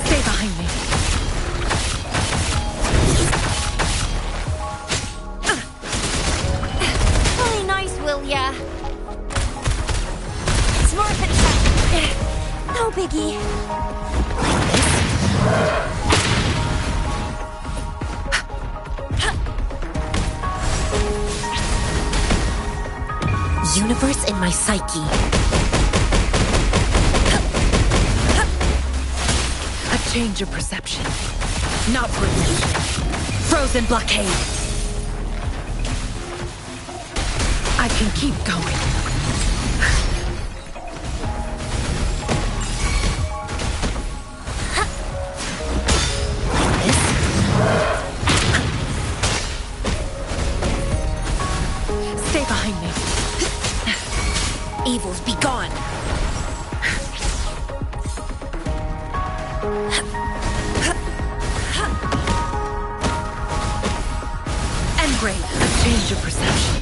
Stay behind me. Play nice, will ya? It's more than fun. No biggie. Like this? Universe in my psyche. A change of perception. Not protection. Frozen blockade. I can keep going. Stay behind me. Evils be gone. change of perception.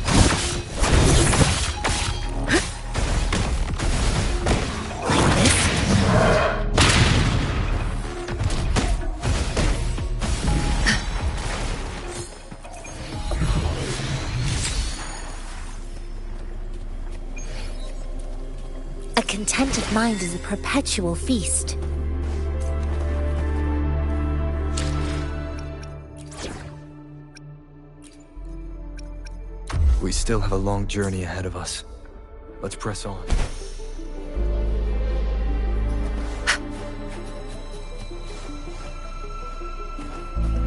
A contented mind is a perpetual feast. We still have a long journey ahead of us. Let's press on.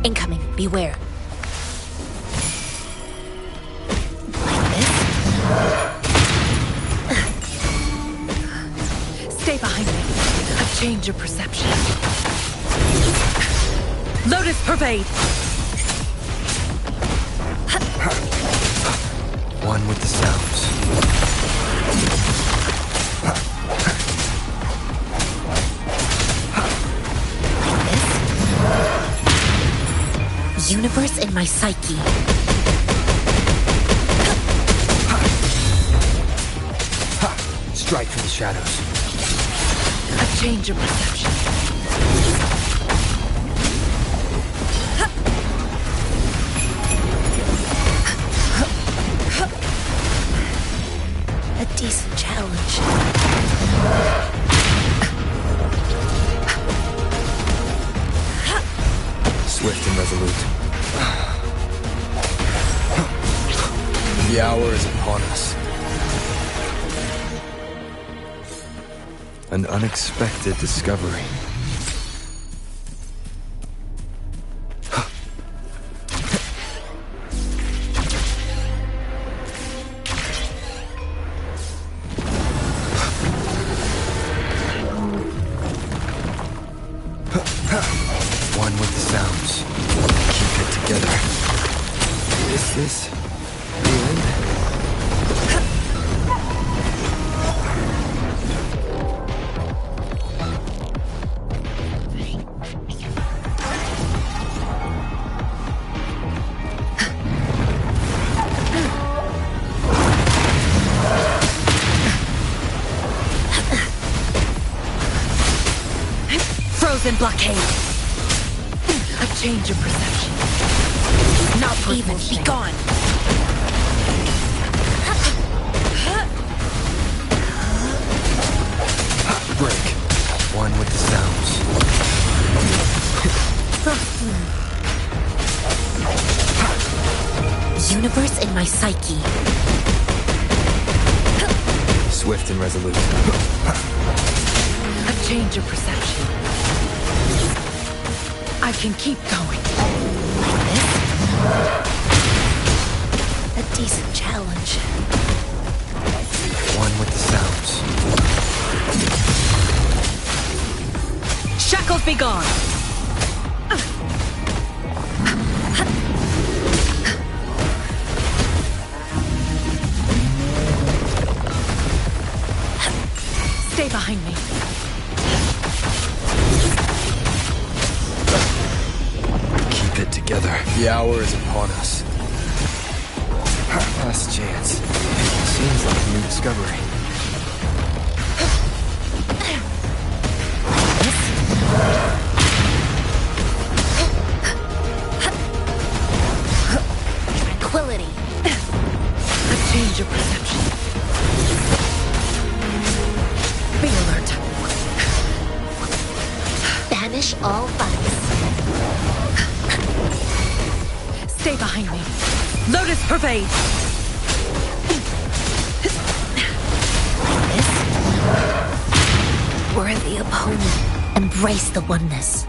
Incoming, beware. Stay behind me. A change of perception. Lotus pervade! One with the sounds. Universe in my psyche. Strike from the shadows. A change of perception. A decent challenge. Swift and resolute. The hour is upon us. An unexpected discovery. One with the sounds. Keep it together. Is this the end? Frozen blockade. A change of perception. Not even. Be gone. Break. One with the sounds. Universe in my psyche. Swift and resolute. A change of perception. I can keep going. A decent challenge. One with the sounds. Shackles be gone. Stay behind me. Keep it together. The hour is upon us. Last chance. Seems like a new discovery. Tranquility. A change of perception. Be alert. Banish all vice. Stay behind me. Lotus pervade. Worthy opponent. Embrace the oneness.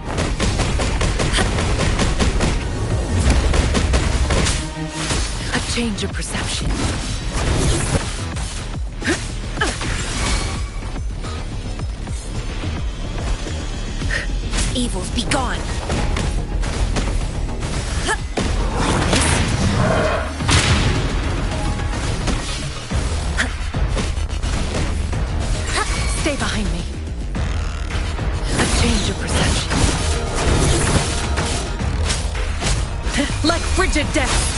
A change of perception. Evils be gone. Stay behind me. A change of perception. Like frigid death.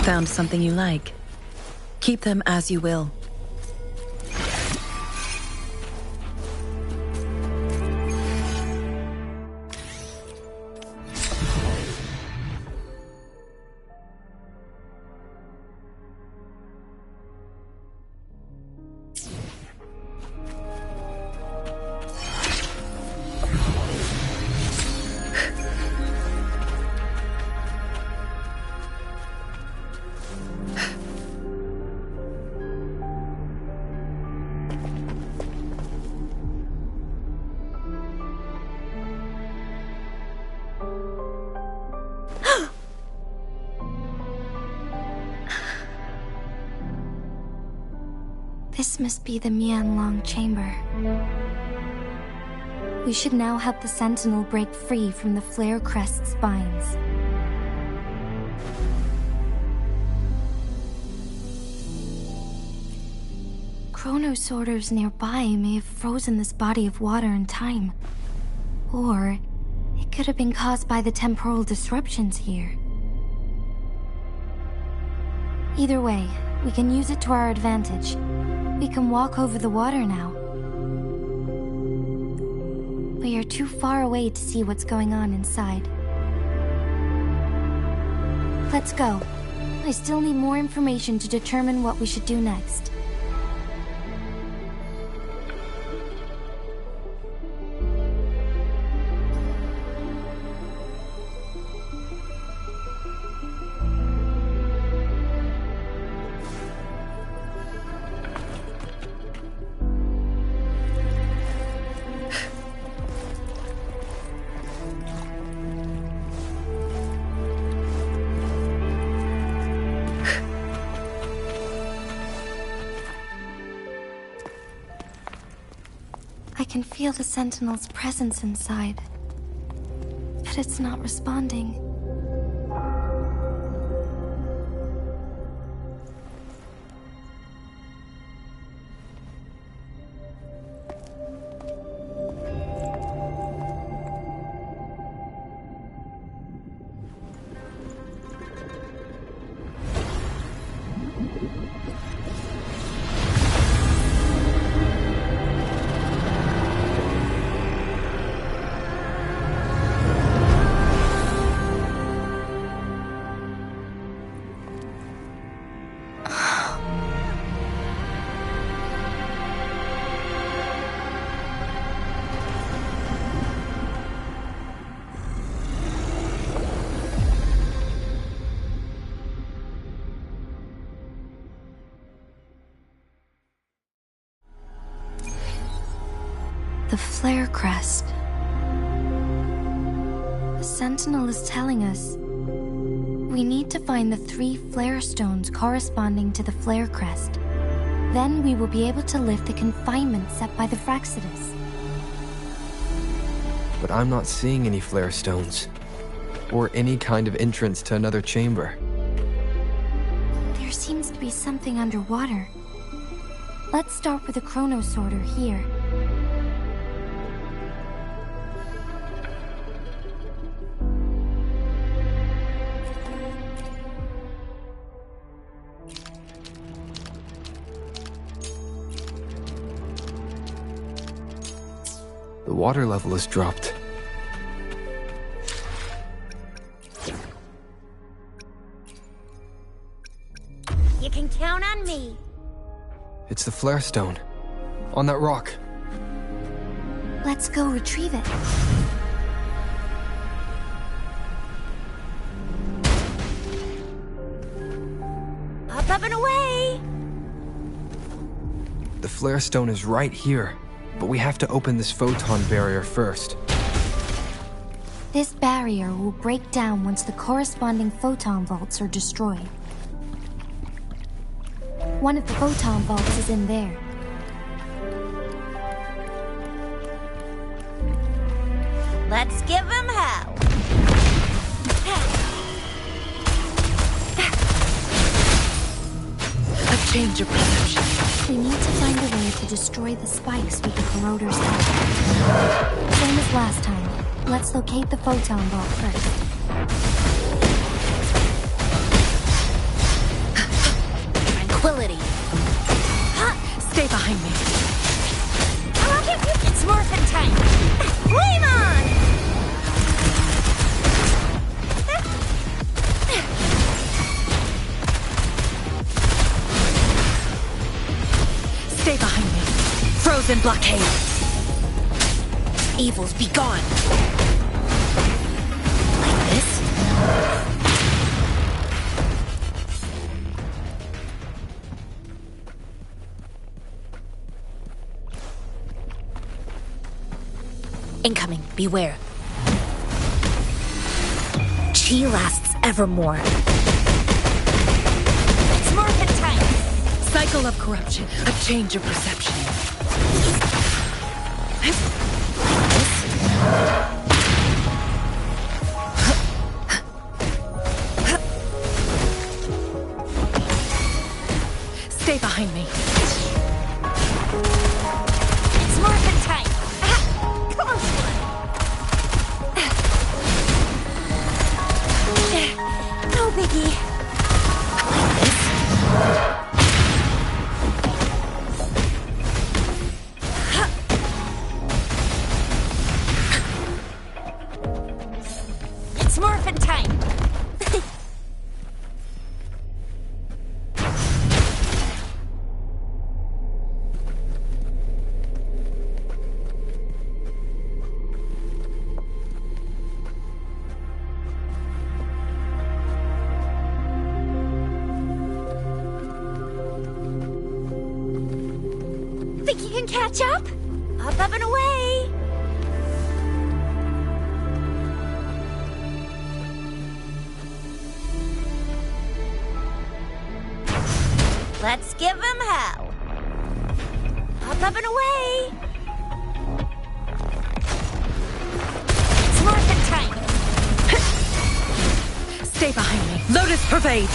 Found something you like? Keep them as you will. This must be the Mianlong chamber. We should now help the Sentinel break free from the Flare Crest spines. Chronosorters nearby may have frozen this body of water in time. Or it could have been caused by the temporal disruptions here. Either way, we can use it to our advantage. We can walk over the water now. We are too far away to see what's going on inside. Let's go. I still need more information to determine what we should do next. I can feel the Sentinel's presence inside, but it's not responding. The Flare Crest. The Sentinel is telling us we need to find the 3 flare stones corresponding to the Flare Crest. Then we will be able to lift the confinement set by the Fraxidus. But I'm not seeing any flare stones, or any kind of entrance to another chamber. There seems to be something underwater. Let's start with the Chronosorter here. The water level has dropped. You can count on me. It's the flare stone. On that rock. Let's go retrieve it. Up and away! The flare stone is right here, but we have to open this photon barrier first. This barrier will break down once the corresponding photon vaults are destroyed. One of the photon vaults is in there. Let's give him hell. A change of perception. We need to find a way to destroy the spikes with the corroder's help. Same as last time. Let's locate the photon vault first. Shackles in blockade. Evils be gone. Like this? Incoming, beware. Chi lasts evermore. It's Morphin time! Cycle of corruption, a change of perception. Stay behind me. It's Morphin time! Close one! No biggie. It's Morphin time! Think you can catch up? Up and away! Let's give him hell. Up and away! It's Morphin time! Stay behind me. Lotus pervade.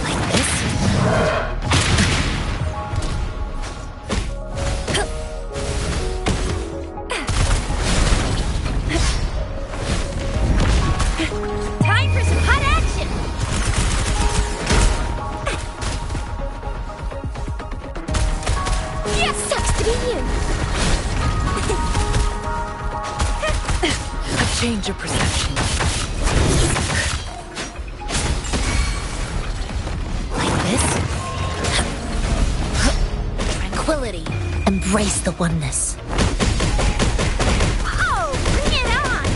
Like this? Time for some hot action! Yes, sucks to be you! A change of perception. Like this? Tranquility. Embrace the oneness. Oh, bring it on!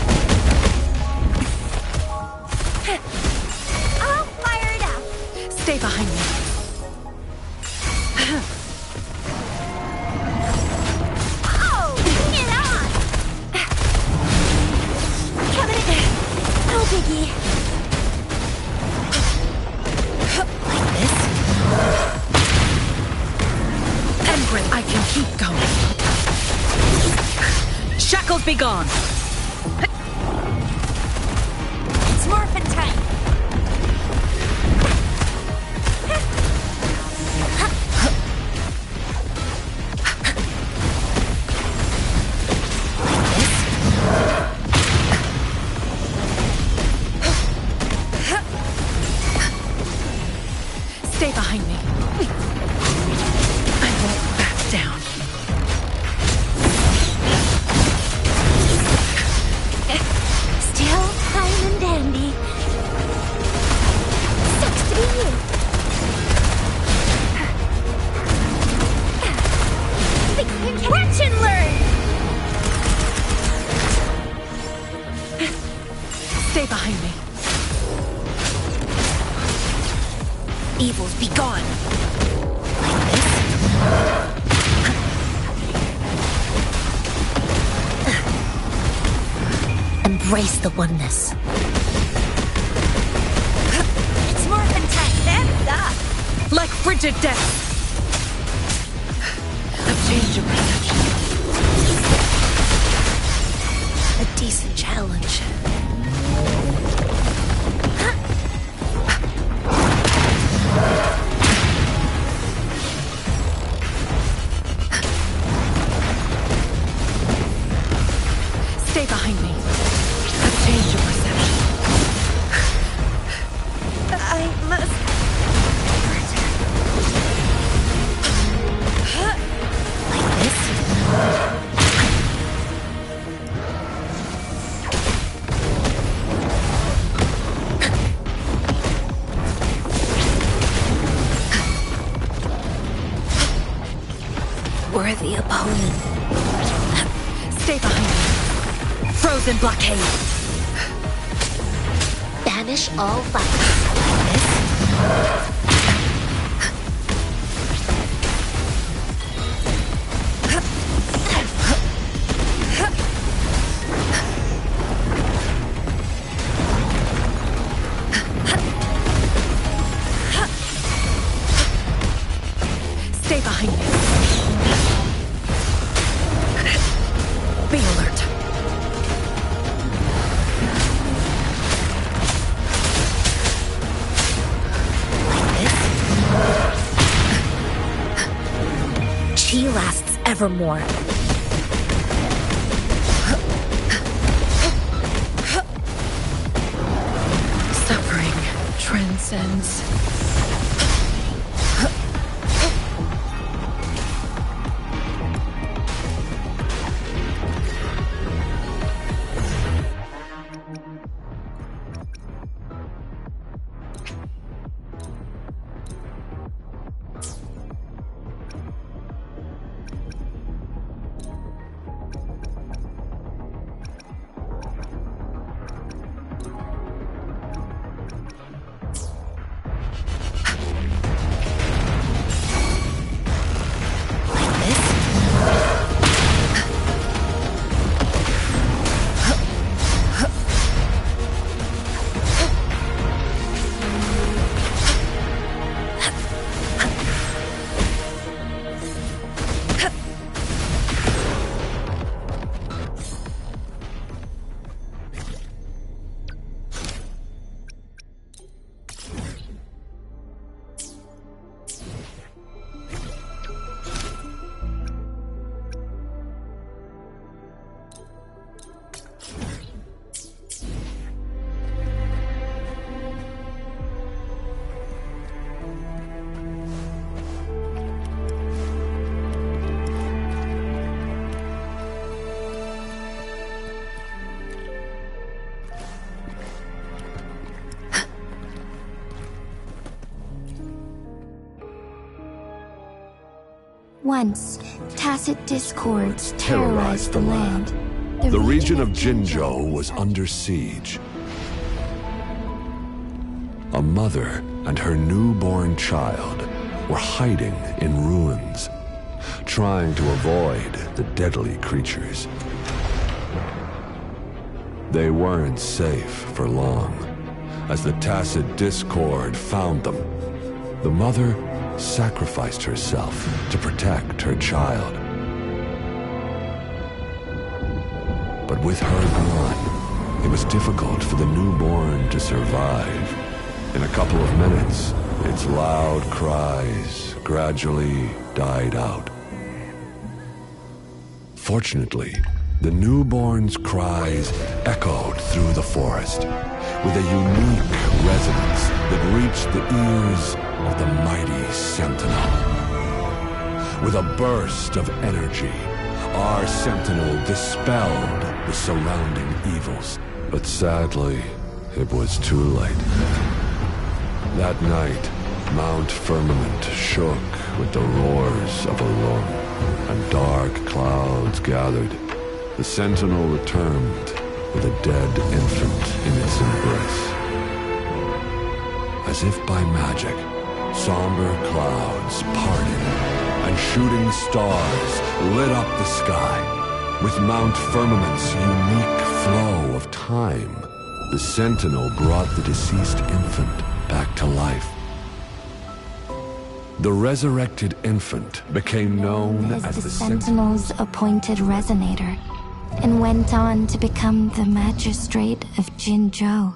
I'll fire it up. Stay behind me. Oh, bring it on! Coming in. No biggie. Like this? Emgrand, I can keep going. Shackles be gone. It's Morphin time. Stay behind me. I won't back down. Still fine and dandy. Sucks to be you. Think you can catch and learn. Stay behind me. Evils be gone. Embrace the oneness. It's Morphin time. That's up. Like frigid death. A change of perception. A decent challenge. Stay behind me. A change of perception. I must. Like this? unworthy opponent. Stay behind me. Frozen blockade. Banish all fighters. Stay behind me. Be alert. Chi lasts evermore. Suffering transcends. Once, tacit discords terrorized the land. The region of Jinzhou was under siege. A mother and her newborn child were hiding in ruins, trying to avoid the deadly creatures. They weren't safe for long, as the tacit discord found them. The mother sacrificed herself to protect her child. But with her gone, it was difficult for the newborn to survive. In a couple of minutes, its loud cries gradually died out. Fortunately, the newborn's cries echoed through the forest with a unique resonance that reached the ears of the mighty Sentinel. With a burst of energy, our Sentinel dispelled the surrounding evils. But sadly, it was too late. That night, Mount Firmament shook with the roars of a Lung, and dark clouds gathered. The Sentinel returned with a dead infant in its embrace. As if by magic, somber clouds parted, and shooting stars lit up the sky. With Mount Firmament's unique flow of time, the Sentinel brought the deceased infant back to life. The resurrected infant became known as the Sentinel's appointed resonator, and went on to become the magistrate of Jinzhou.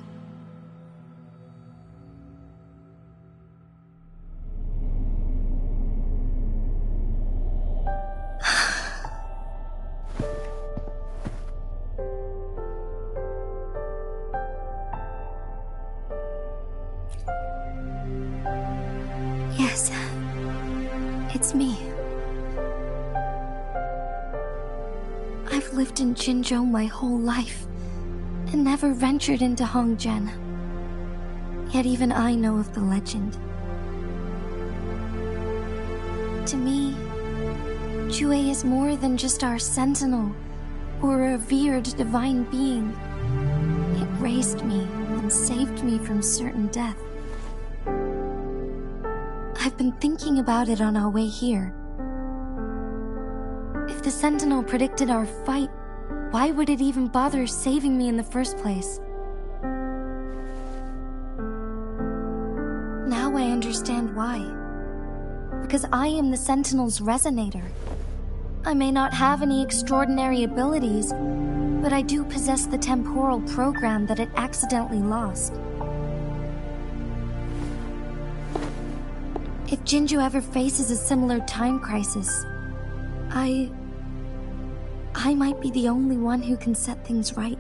Yes, it's me. I've lived in Jinzhou my whole life, and never ventured into Hongzhen. Yet even I know of the legend. To me, Jue is more than just our sentinel, or a revered divine being. It raised me and saved me from certain death. I've been thinking about it on our way here. If the sentinel predicted our fight, why would it even bother saving me in the first place? Now I understand why. Because I am the Sentinel's resonator. I may not have any extraordinary abilities, but I do possess the temporal program that it accidentally lost. If Jinju ever faces a similar time crisis, I might be the only one who can set things right.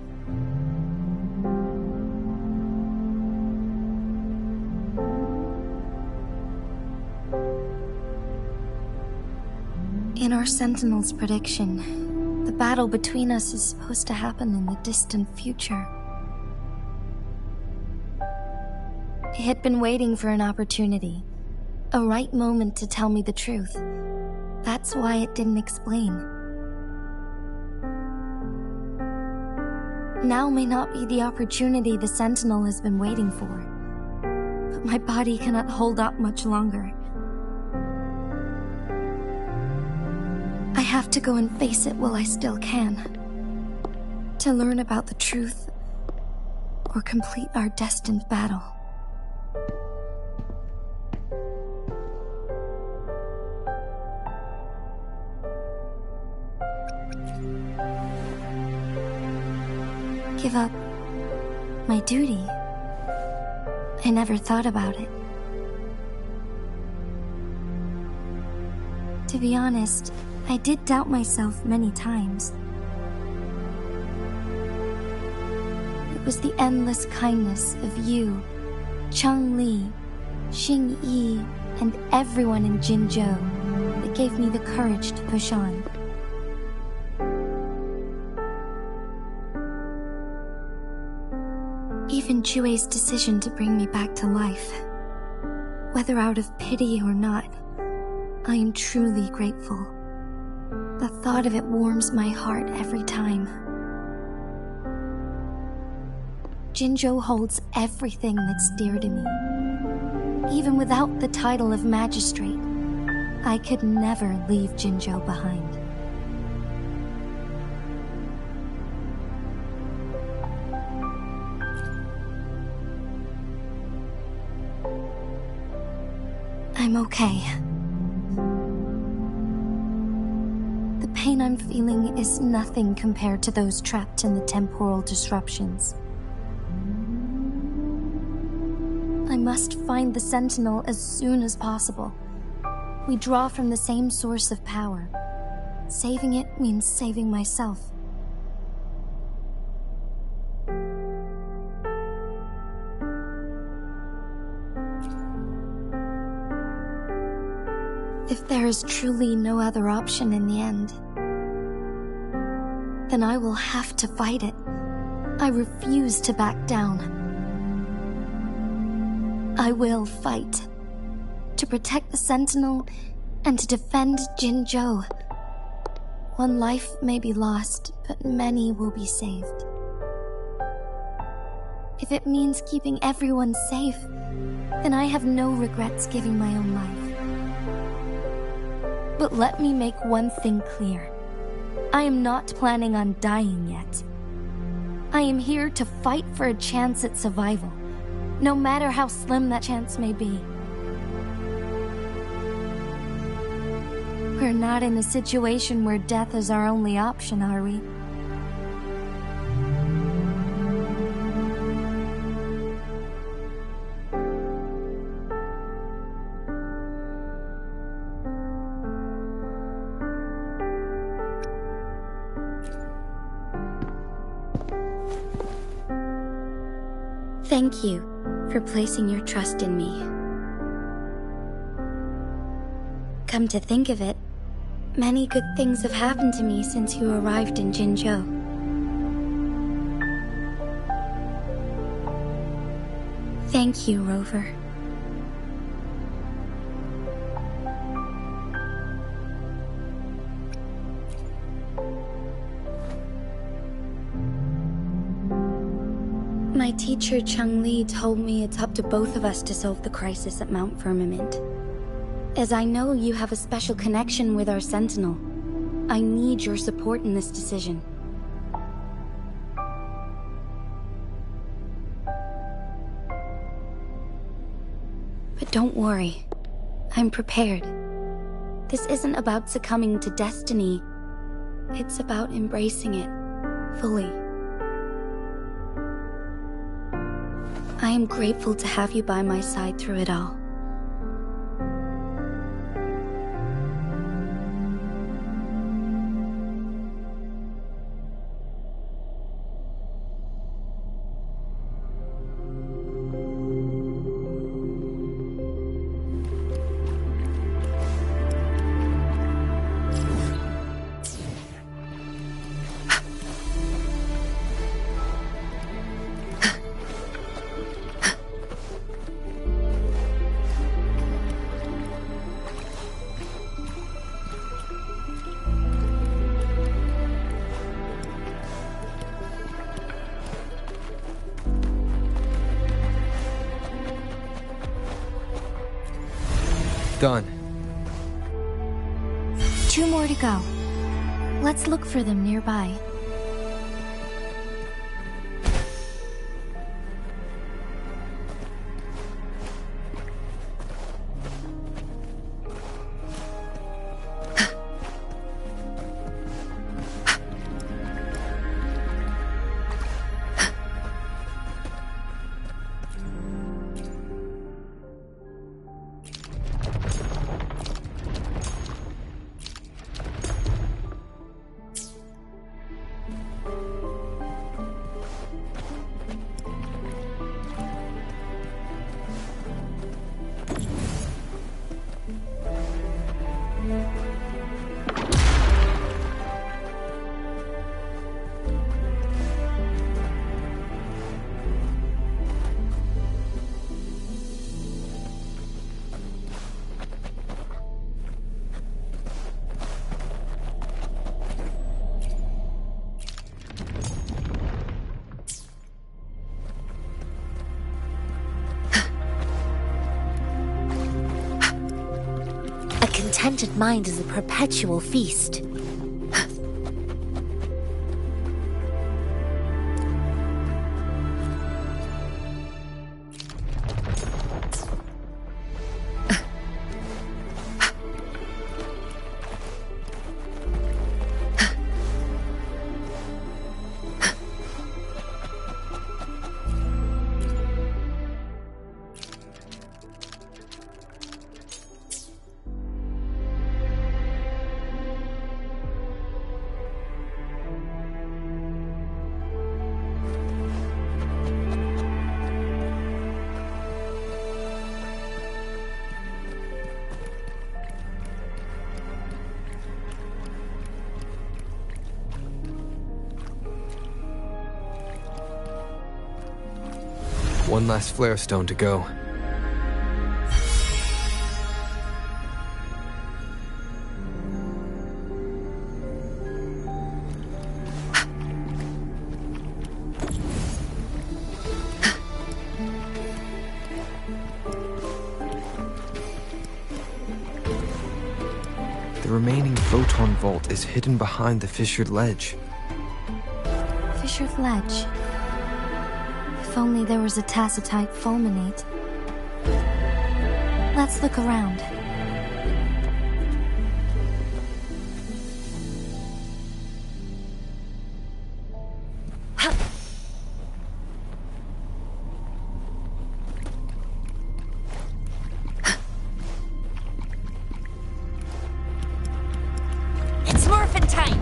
In our Sentinel's prediction, the battle between us is supposed to happen in the distant future. It had been waiting for an opportunity, a right moment to tell me the truth. That's why it didn't explain. Now may not be the opportunity the Sentinel has been waiting for, but my body cannot hold up much longer. I have to go and face it while I still can, to learn about the truth or complete our destined battle. Give up my duty? I never thought about it. To be honest, I did doubt myself many times. It was the endless kindness of you, Cheng Li, Xing Yi, and everyone in Jinzhou that gave me the courage to push on. Even Jue's decision to bring me back to life, whether out of pity or not, I am truly grateful. The thought of it warms my heart every time. Jinzhou holds everything that's dear to me. Even without the title of magistrate, I could never leave Jinzhou behind. I'm okay. The pain I'm feeling is nothing compared to those trapped in the temporal disruptions. I must find the Sentinel as soon as possible. We draw from the same source of power. Saving it means saving myself. If there is truly no other option in the end, then I will have to fight it. I refuse to back down. I will fight. To protect the Sentinel and to defend Jinzhou. One life may be lost, but many will be saved. If it means keeping everyone safe, then I have no regrets giving my own life. But let me make one thing clear. I am not planning on dying yet. I am here to fight for a chance at survival, no matter how slim that chance may be. We're not in a situation where death is our only option, are we? Thank you for placing your trust in me. Come to think of it, many good things have happened to me since you arrived in Jinzhou. Thank you, Rover. teacher, Chung Li, told me it's up to both of us to solve the crisis at Mount Firmament. As I know you have a special connection with our Sentinel, I need your support in this decision. But don't worry, I'm prepared. This isn't about succumbing to destiny. It's about embracing it fully. I am grateful to have you by my side through it all. Done. 2 more to go. Let's look for them nearby. A contented mind is a perpetual feast. One last flare stone to go. The remaining photon vault is hidden behind the fissured ledge. Fissured ledge. If only there was a tacitite fulminate. Let's look around. It's morphin' time!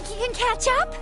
Think you can catch up?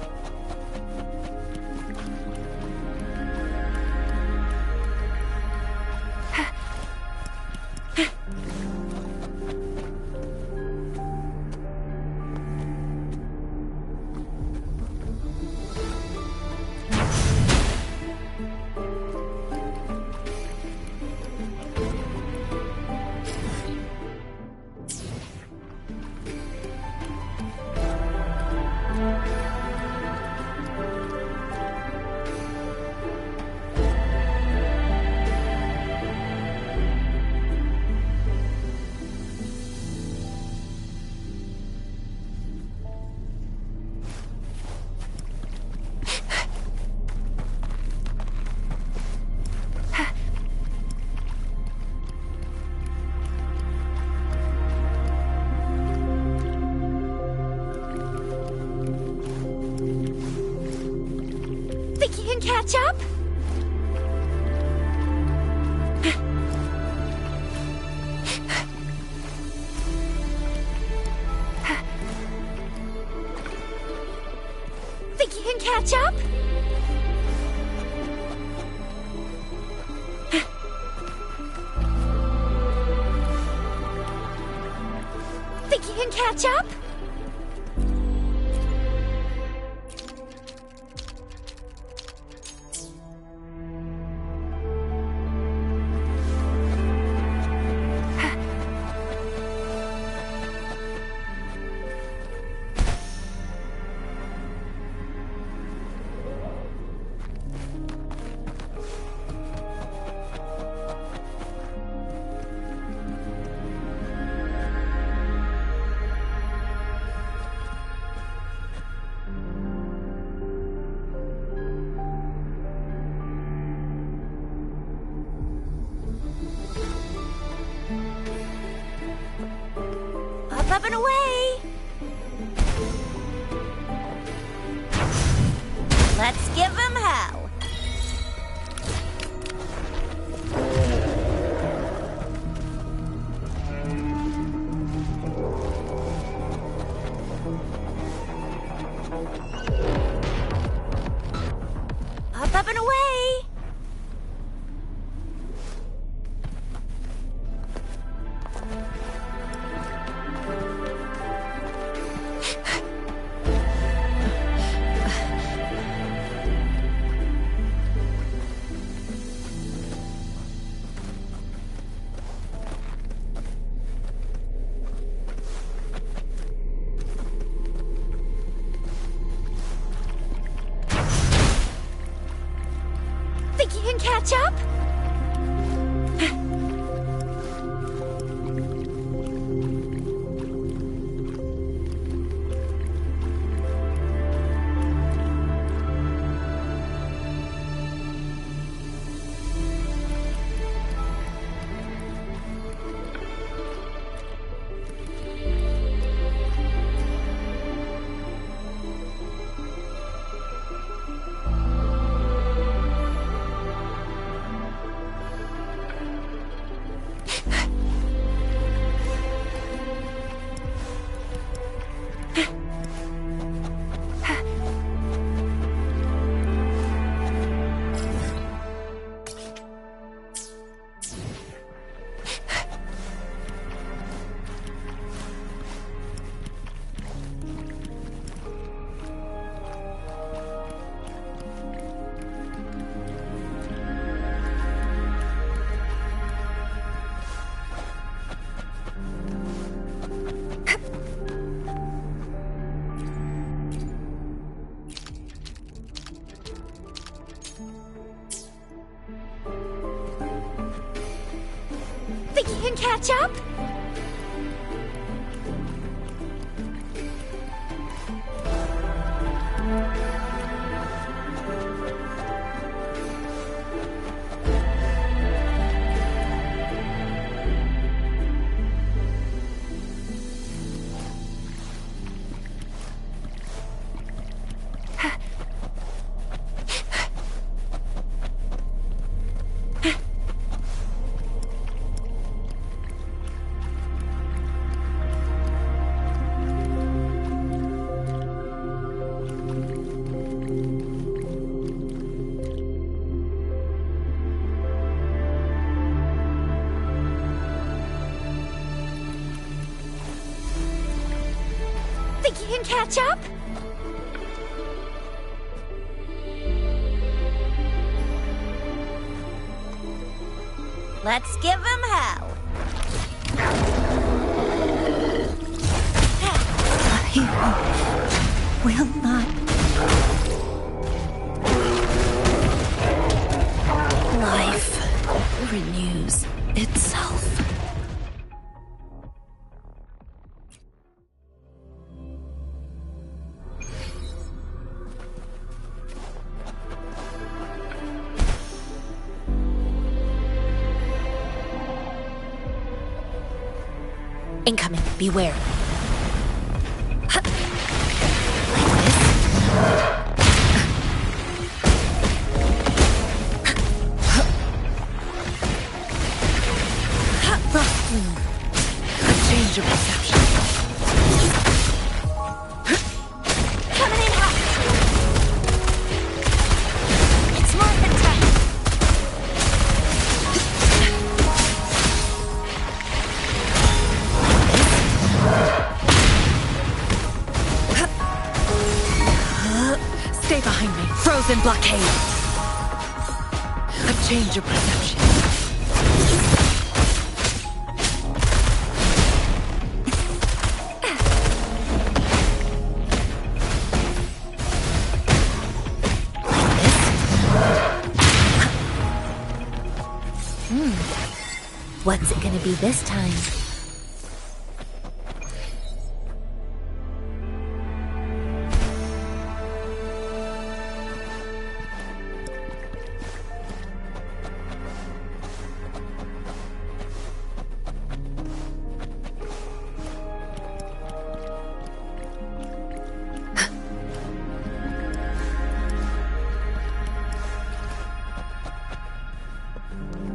Think you can catch up? Think you can catch up? Think you can catch up? Up and away! Let's give him hell! Up and away! Think you can catch up? Think you can catch up? Think you can catch up? Let's give him hell. Will not. Life renews itself. Incoming. Beware. A change of perception. Coming in hot. It's morphin' time. Stay behind me. Frozen blockade. A change of perception. What's it gonna be this time?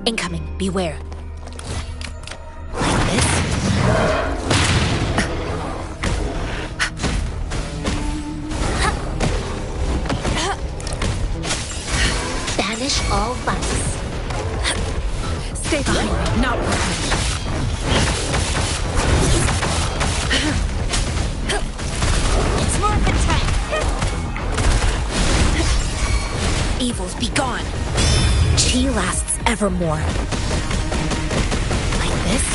Incoming. Beware. Banish all vice. Stay behind me. Not with me. It's morphin' time. Evils be gone. Chi lasts evermore. Like this?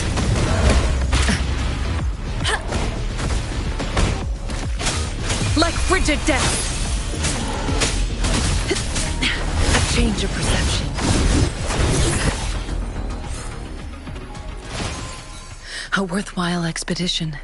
Like frigid death. A change of perception. A worthwhile expedition.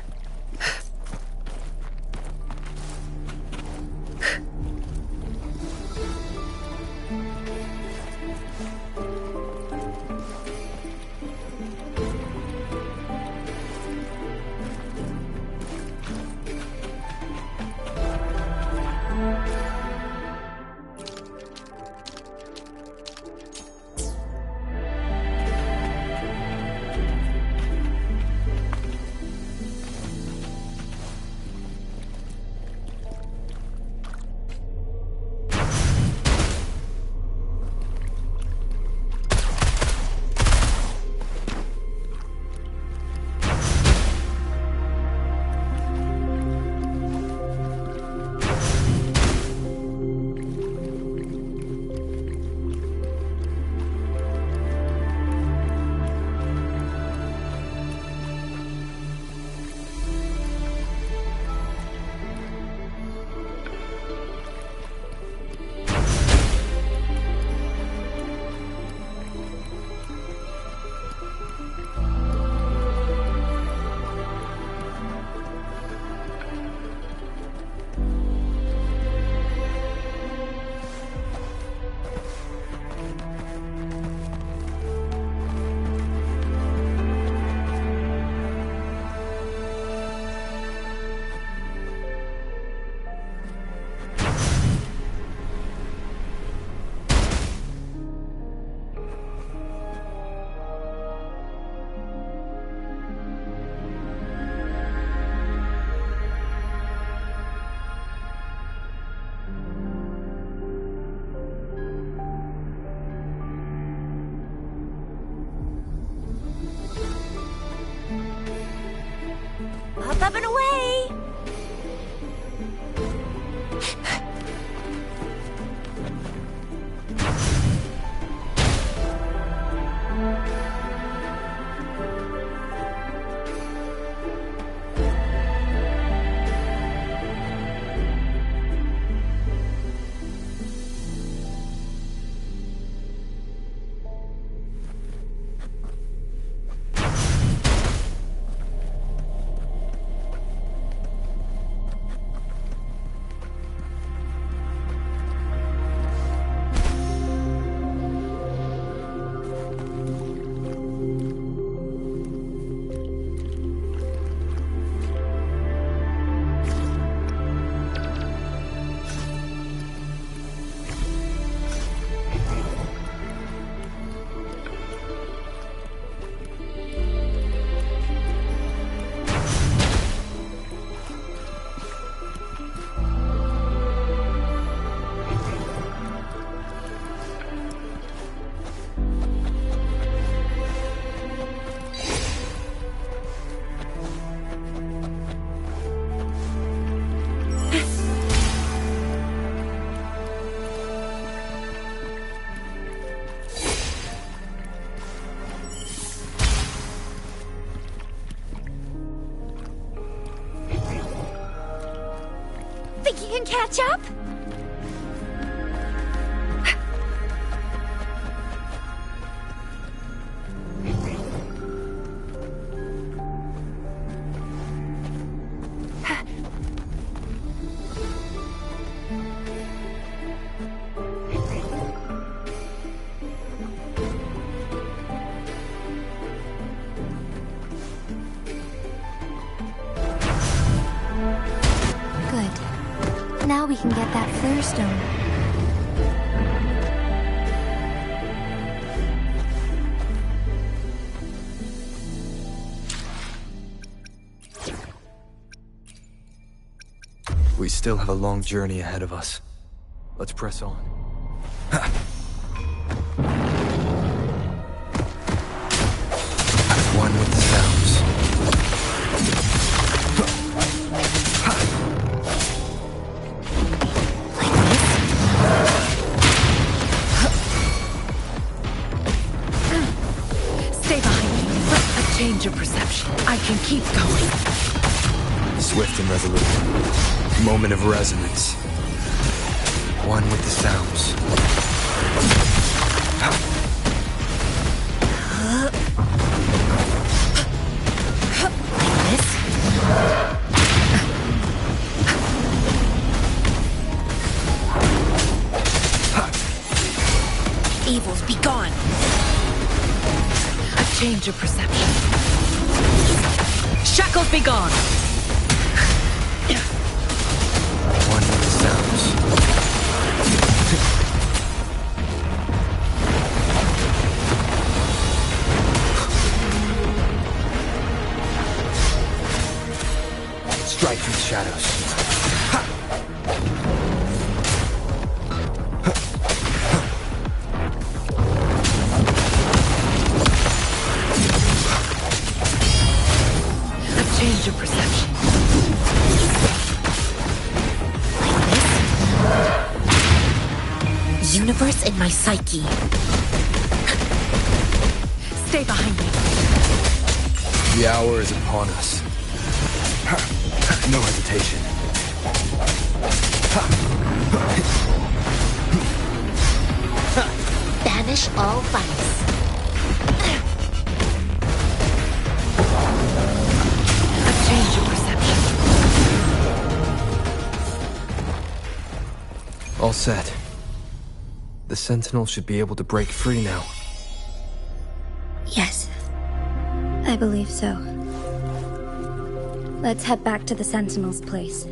can catch up? Now we can get that flare stone. We still have a long journey ahead of us. Let's press on. One with the sounds. Stay behind me. A change of perception. I can keep going. Swift and resolute. Moment of resonance. One with the sounds. Evils, be gone. A change of perception. Shackles, be gone. One with the sounds. Strike through the shadows. Change of perception. Universe in my psyche. Stay behind me. The hour is upon us. No hesitation. Banish all vice. Change of perception. All set. The Sentinel should be able to break free now. Yes, I believe so. Let's head back to the Sentinel's place.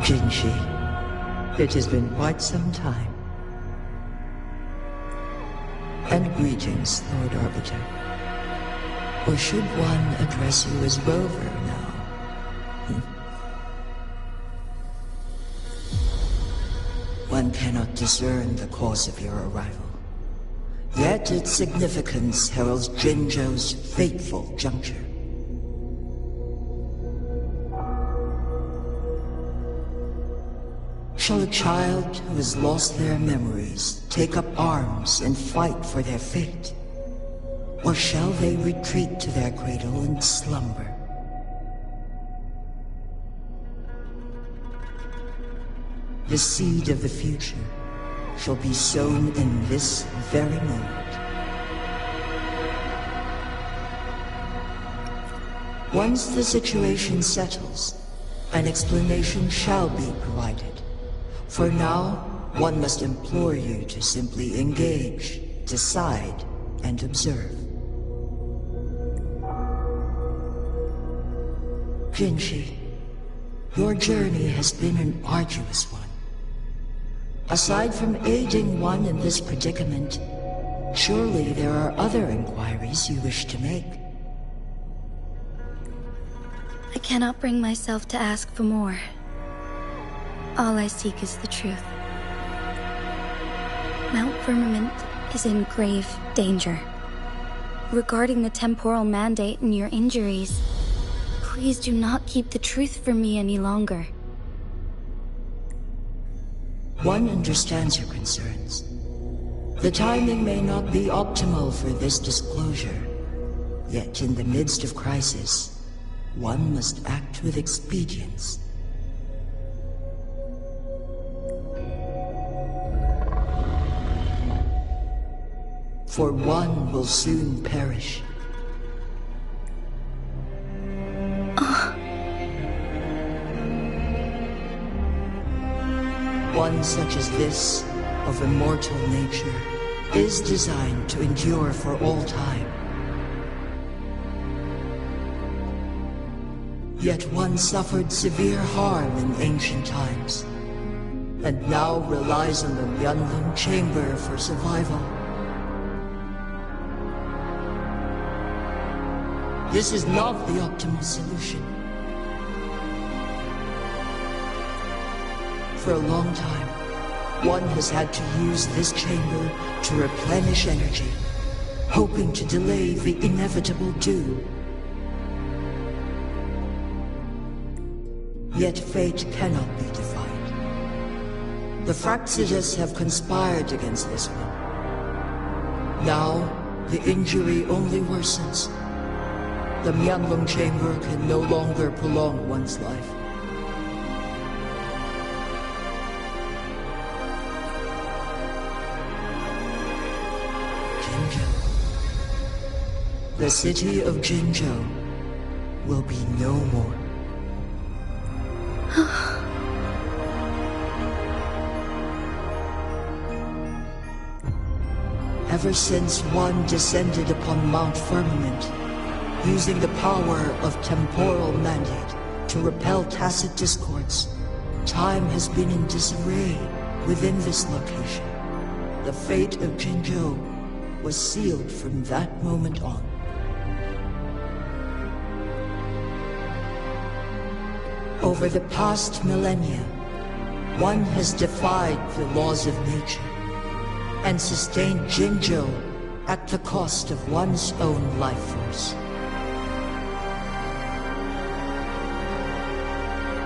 Jinshi, it has been quite some time. And greetings, Lord Arbiter. Or should one address you as Rover now? One cannot discern the cause of your arrival. Yet its significance heralds Jinzhou's fateful juncture. Shall a child who has lost their memories take up arms and fight for their fate? Or shall they retreat to their cradle and slumber? The seed of the future shall be sown in this very moment. Once the situation settles, an explanation shall be provided. For now, one must implore you to simply engage, decide, and observe. Jinshi, your journey has been an arduous one. Aside from aiding one in this predicament, surely there are other inquiries you wish to make. I cannot bring myself to ask for more. All I seek is the truth. Mount Firmament is in grave danger. Regarding the temporal mandate and your injuries, please do not keep the truth from me any longer. One understands your concerns. The timing may not be optimal for this disclosure, yet in the midst of crisis, one must act with expedience. For one will soon perish. One such as this, of immortal nature, is designed to endure for all time. Yet one suffered severe harm in ancient times, and now relies on the Myeonlung Chamber for survival. This is not the optimal solution. For a long time, one has had to use this chamber to replenish energy, hoping to delay the inevitable doom. Yet fate cannot be defied. The Fraxidas have conspired against this one. Now, the injury only worsens. The Myeonlung Chamber can no longer prolong one's life. Jinzhou. The city of Jinzhou will be no more. Ever since one descended upon Mount Firmament, using the power of temporal mandate to repel tacit discords, time has been in disarray within this location. The fate of Jinzhou was sealed from that moment on. Over the past millennia, one has defied the laws of nature and sustained Jinzhou at the cost of one's own life force.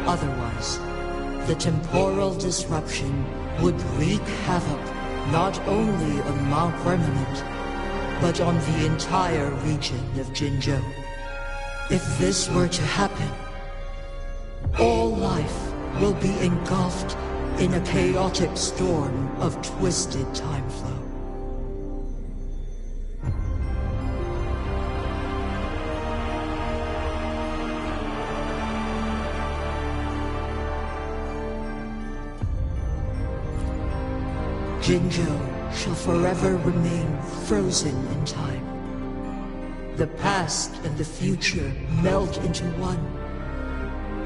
Otherwise, the temporal disruption would wreak havoc not only on Mount Firmament, but on the entire region of Jinzhou. If this were to happen, all life will be engulfed in a chaotic storm of twisted time flow. Jinzhou shall forever remain frozen in time. The past and the future melt into one,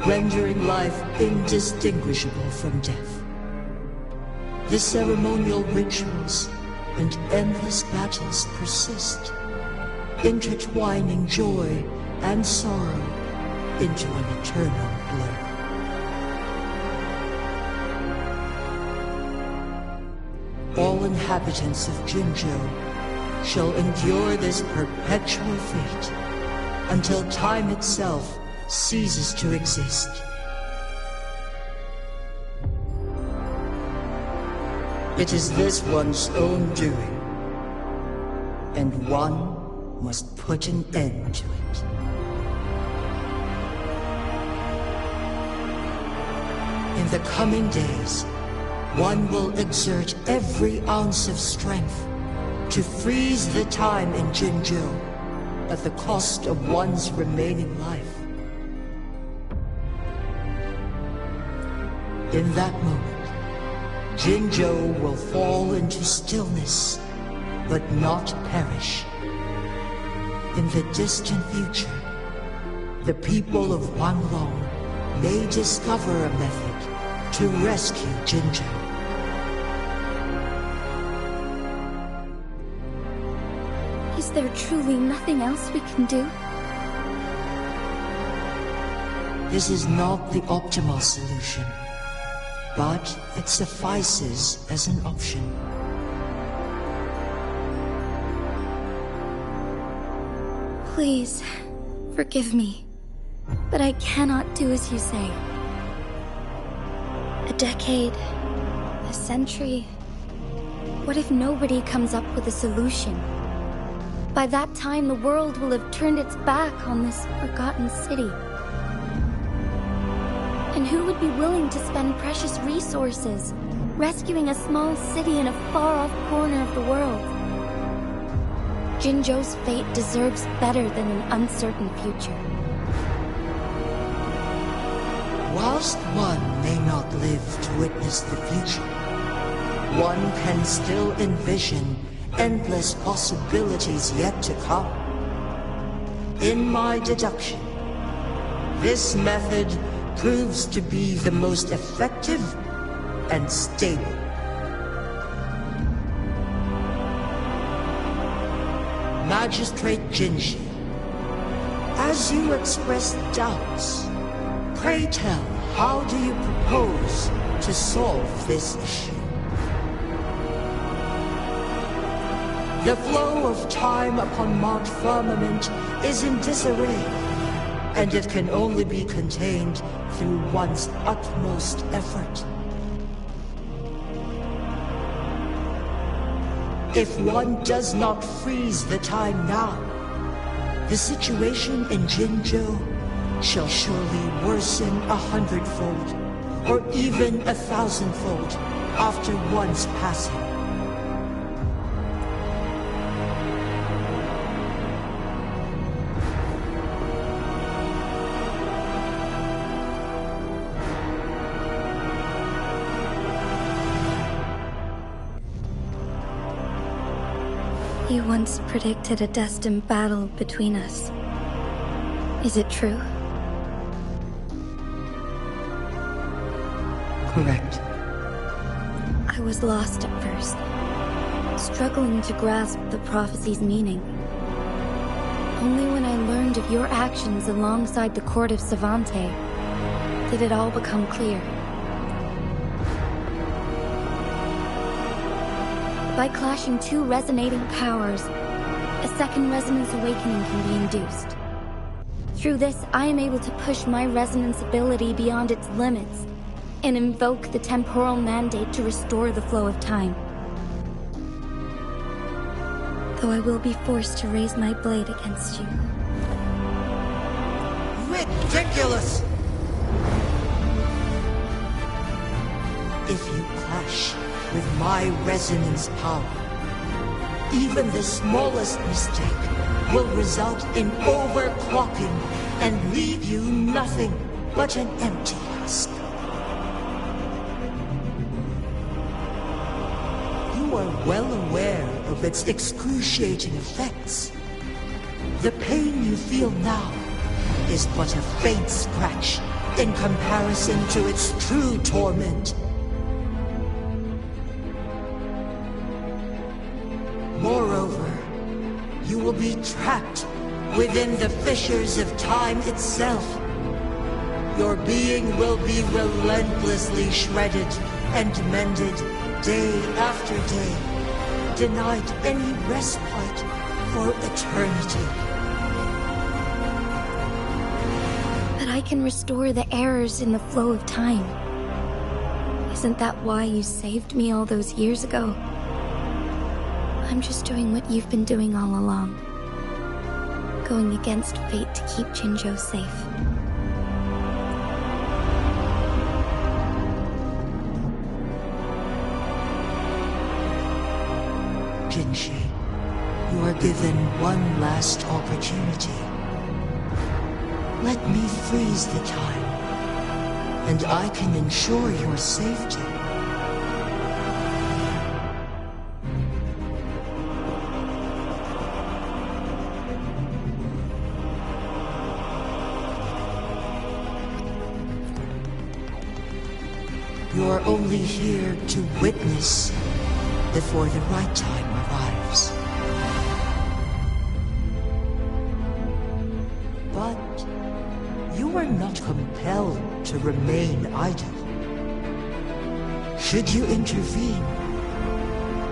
rendering life indistinguishable from death. The ceremonial rituals and endless battles persist, intertwining joy and sorrow into an eternal blur. All inhabitants of Jinzhou shall endure this perpetual fate until time itself ceases to exist. It is this one's own doing, and one must put an end to it. In the coming days, one will exert every ounce of strength to freeze the time in Jinzhou at the cost of one's remaining life. In that moment, Jinzhou will fall into stillness, but not perish. In the distant future, the people of Wanlong may discover a method to rescue Jinzhou. Is there truly nothing else we can do? This is not the optimal solution, but it suffices as an option. Please, forgive me, but I cannot do as you say. A decade, a century. What if nobody comes up with a solution? By that time, the world will have turned its back on this forgotten city. And who would be willing to spend precious resources rescuing a small city in a far-off corner of the world? Jinzhou's fate deserves better than an uncertain future. Whilst one may not live to witness the future, one can still envision endless possibilities yet to come. In my deduction, this method proves to be the most effective and stable. Magistrate Jinshi, as you express doubts, pray tell, how do you propose to solve this issue? The flow of time upon Mount Firmament is in disarray, and it can only be contained through one's utmost effort. If one does not freeze the time now, the situation in Jinzhou shall surely worsen 100-fold, or even 1,000-fold, after one's passing. You once predicted a destined battle between us. Is it true? Correct. I was lost at first, struggling to grasp the prophecy's meaning. Only when I learned of your actions alongside the court of Savante did it all become clear. By clashing two resonating powers, a second resonance awakening can be induced. Through this, I am able to push my resonance ability beyond its limits and invoke the temporal mandate to restore the flow of time. Though I will be forced to raise my blade against you. Ridiculous! If you clash with my resonance power, even the smallest mistake will result in overclocking and leave you nothing but an empty husk. You are well aware of its excruciating effects. The pain you feel now is but a faint scratch in comparison to its true torment. Moreover, you will be trapped within the fissures of time itself. Your being will be relentlessly shredded and mended day after day, denied any respite for eternity. But I can restore the errors in the flow of time. Isn't that why you saved me all those years ago? I'm just doing what you've been doing all along. Going against fate to keep Jinzhou safe. Jinshi, you are given one last opportunity. Let me freeze the time, and I can ensure your safety. You're only here to witness before the right time arrives. But you are not compelled to remain idle. Should you intervene,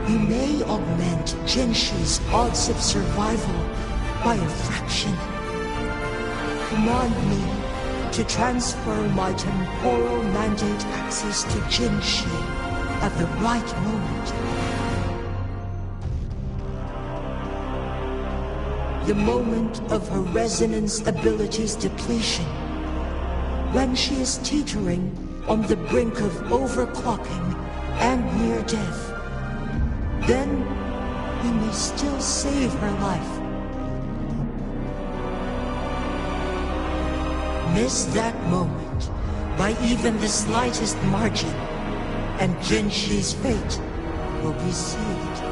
you may augment Jinshi's odds of survival by a fraction. Command me to transfer my temporal mandate access to Jinshi at the right moment. The moment of her resonance ability's depletion, when she is teetering on the brink of overclocking and near death. Then we may still save her life. Miss that moment by even the slightest margin, and Jinshi's fate will be sealed.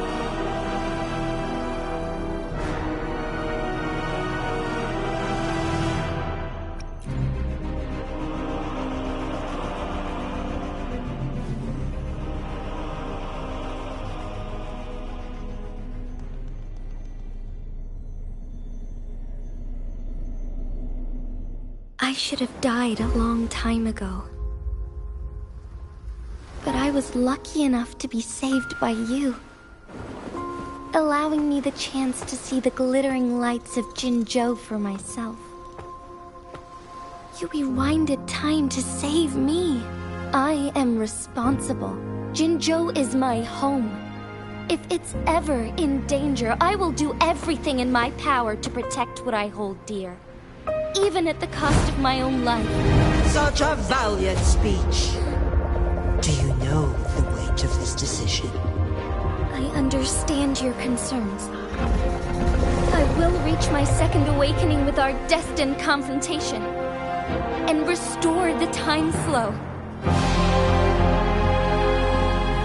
I should have died a long time ago. But I was lucky enough to be saved by you, allowing me the chance to see the glittering lights of Jinzhou for myself. You rewinded time to save me. I am responsible. Jinzhou is my home. If it's ever in danger, I will do everything in my power to protect what I hold dear, even at the cost of my own life. Such a valiant speech. Do you know the weight of this decision? I understand your concerns. I will reach my second awakening with our destined confrontation and restore the time flow.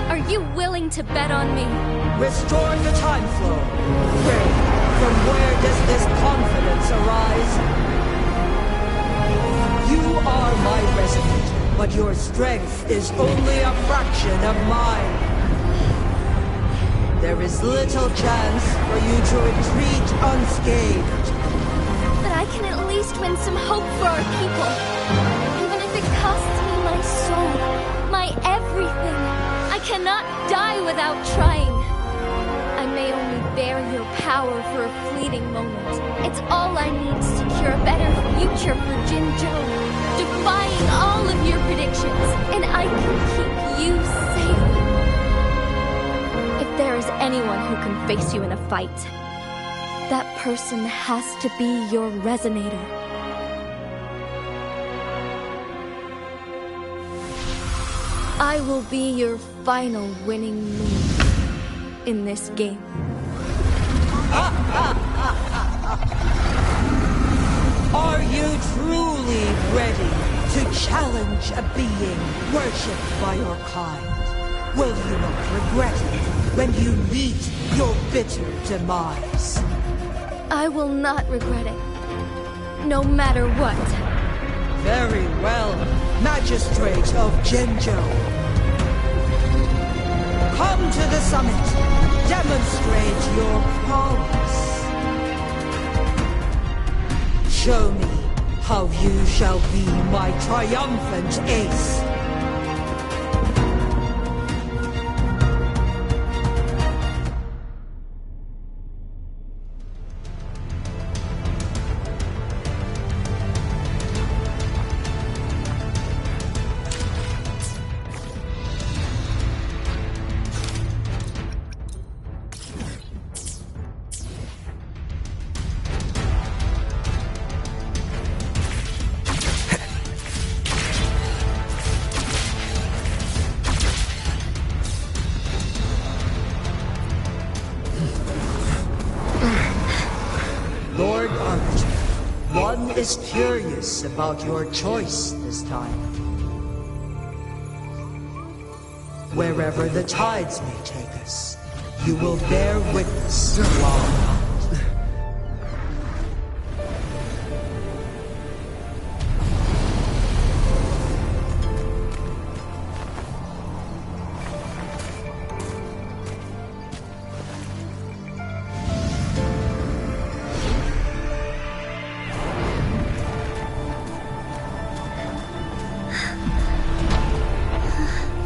Are you willing to bet on me? Restore the time flow. Pray, from where does this confidence arise? You are my resident, but your strength is only a fraction of mine. There is little chance for you to retreat unscathed. But I can at least win some hope for our people. Even if it costs me my soul, my everything. I cannot die without trying. I may only bear your power for a fleeting moment. It's all I need to secure a better future for Jinzhou, defying all of your predictions, and I can keep you safe. If there is anyone who can face you in a fight, that person has to be your resonator. I will be your final winning move in this game. Are you truly ready to challenge a being worshipped by your kind? Will you not regret it when you meet your bitter demise? I will not regret it, no matter what. Very well, Magistrate of Jinzhou. Come to the summit. Demonstrate your prowess. Show me how you shall be my triumphant ace. None is curious about your choice this time. Wherever the tides may take us, you will bear witness to our might.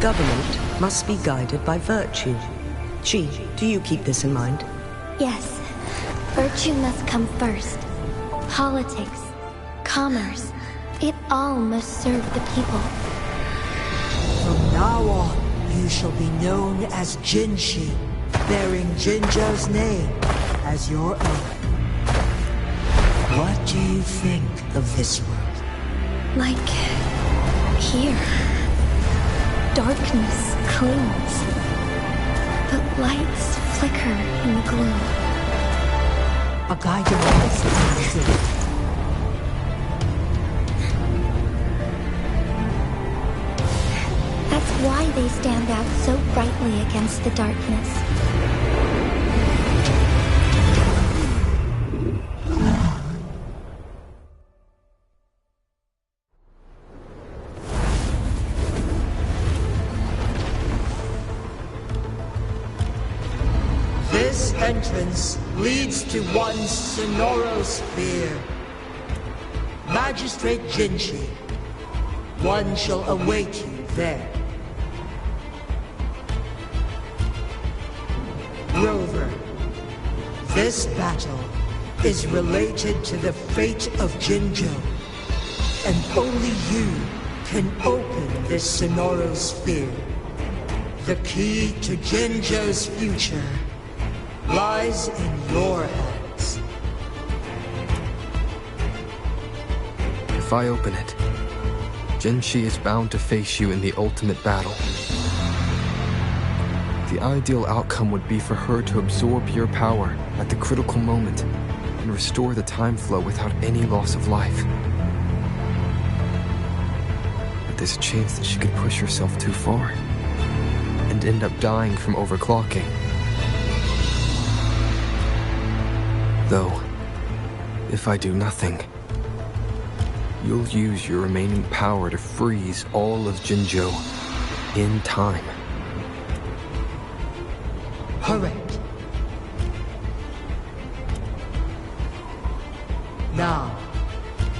Government must be guided by virtue. Chi, do you keep this in mind? Yes. Virtue must come first. Politics, commerce, it all must serve the people. From now on, you shall be known as Jinshi, bearing Jinzhou's name as your own. What do you think of this world? Like here. Darkness clings, but lights flicker in the gloom. A guiding light is it. That's why they stand out so brightly against the darkness. This entrance leads to one Sonoro sphere. Magistrate Jinshi, one shall await you there. Rover, this battle is related to the fate of Jinzhou, and only you can open this Sonoro sphere. The key to Jinzhou's future lies in your hands. If I open it, Jinshi is bound to face you in the ultimate battle. The ideal outcome would be for her to absorb your power at the critical moment and restore the time flow without any loss of life. But there's a chance that she could push herself too far and end up dying from overclocking. Though, if I do nothing, you'll use your remaining power to freeze all of Jinzhou in time. Correct. Now,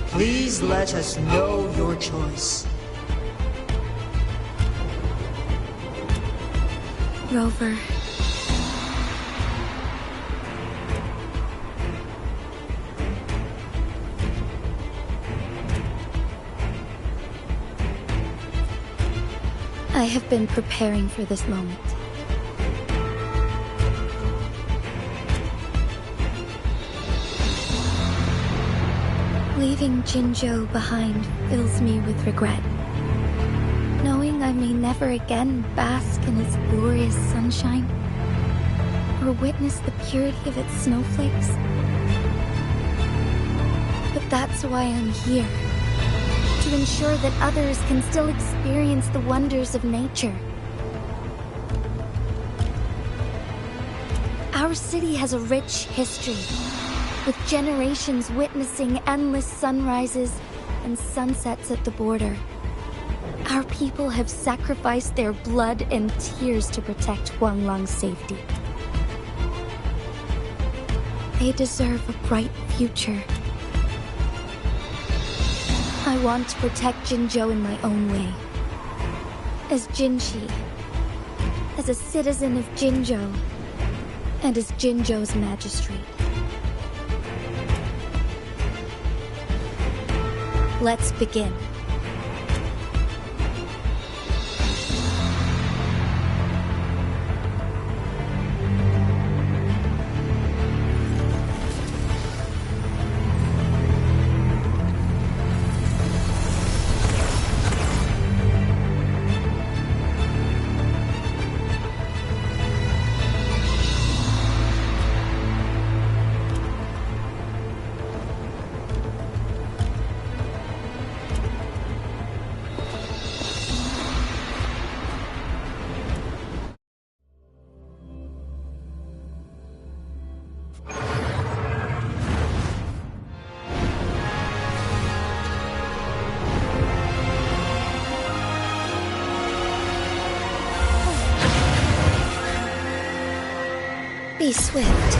please let us know your choice. Rover. I have been preparing for this moment. Leaving Jinzhou behind fills me with regret. Knowing I may never again bask in its glorious sunshine, or witness the purity of its snowflakes. But that's why I'm here. To ensure that others can still experience the wonders of nature. Our city has a rich history, with generations witnessing endless sunrises and sunsets at the border. Our people have sacrificed their blood and tears to protect Huanglang's safety. They deserve a bright future. I want to protect Jinzhou in my own way. As Jinshi, as a citizen of Jinzhou, and as Jinzhou's magistrate. Let's begin. Be swift.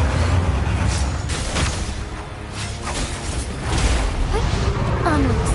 Onwards.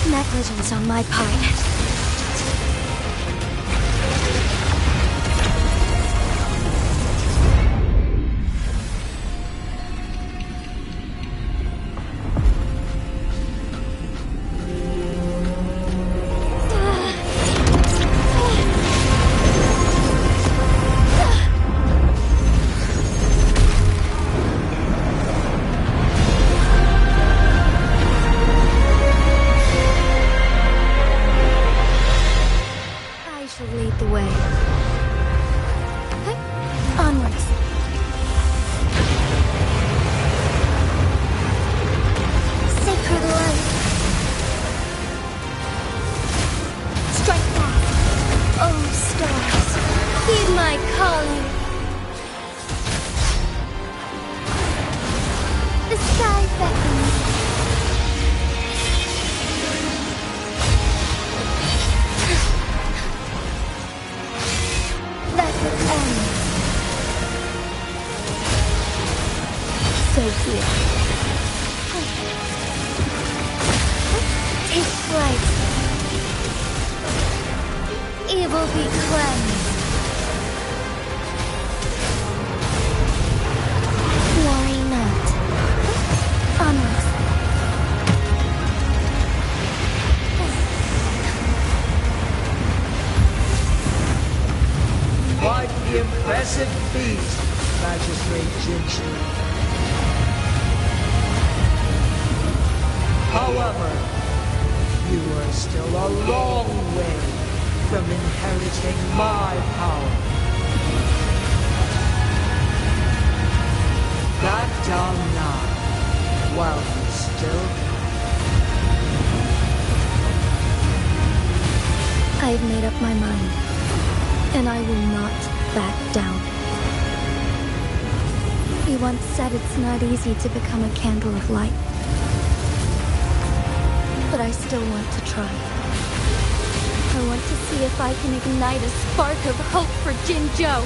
Negligence on my part. Lead the way. Onwards. Sacred light. Strike fast. Oh, stars, heed my calling. The sky beckons. So here. Take flight. Evil be cleansed. Worry not. Onwards. Quite the impressive feat, Magistrate Jinshi. However, you are still a long way from inheriting my power. Back down now, while you still can. I've made up my mind, and I will not back down. You once said it's not easy to become a candle of light. But I still want to try. I want to see if I can ignite a spark of hope for Jinzhou.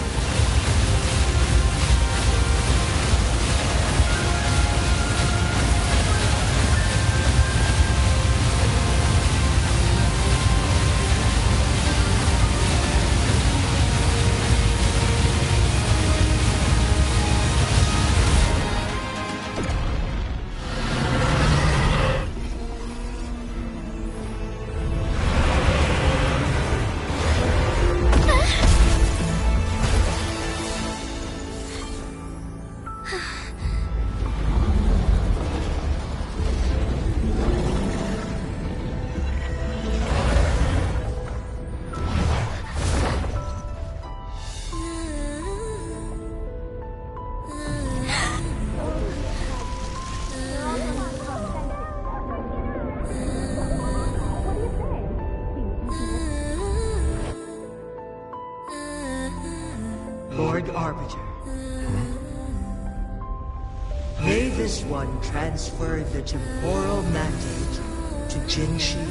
Lord Arbiter. May this one transfer the temporal mandate to Jinshi.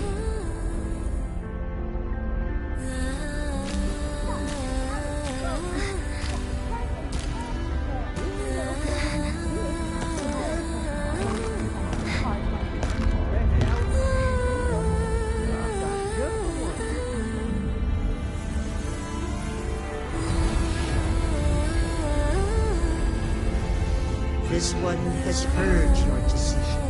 this one has heard your decision.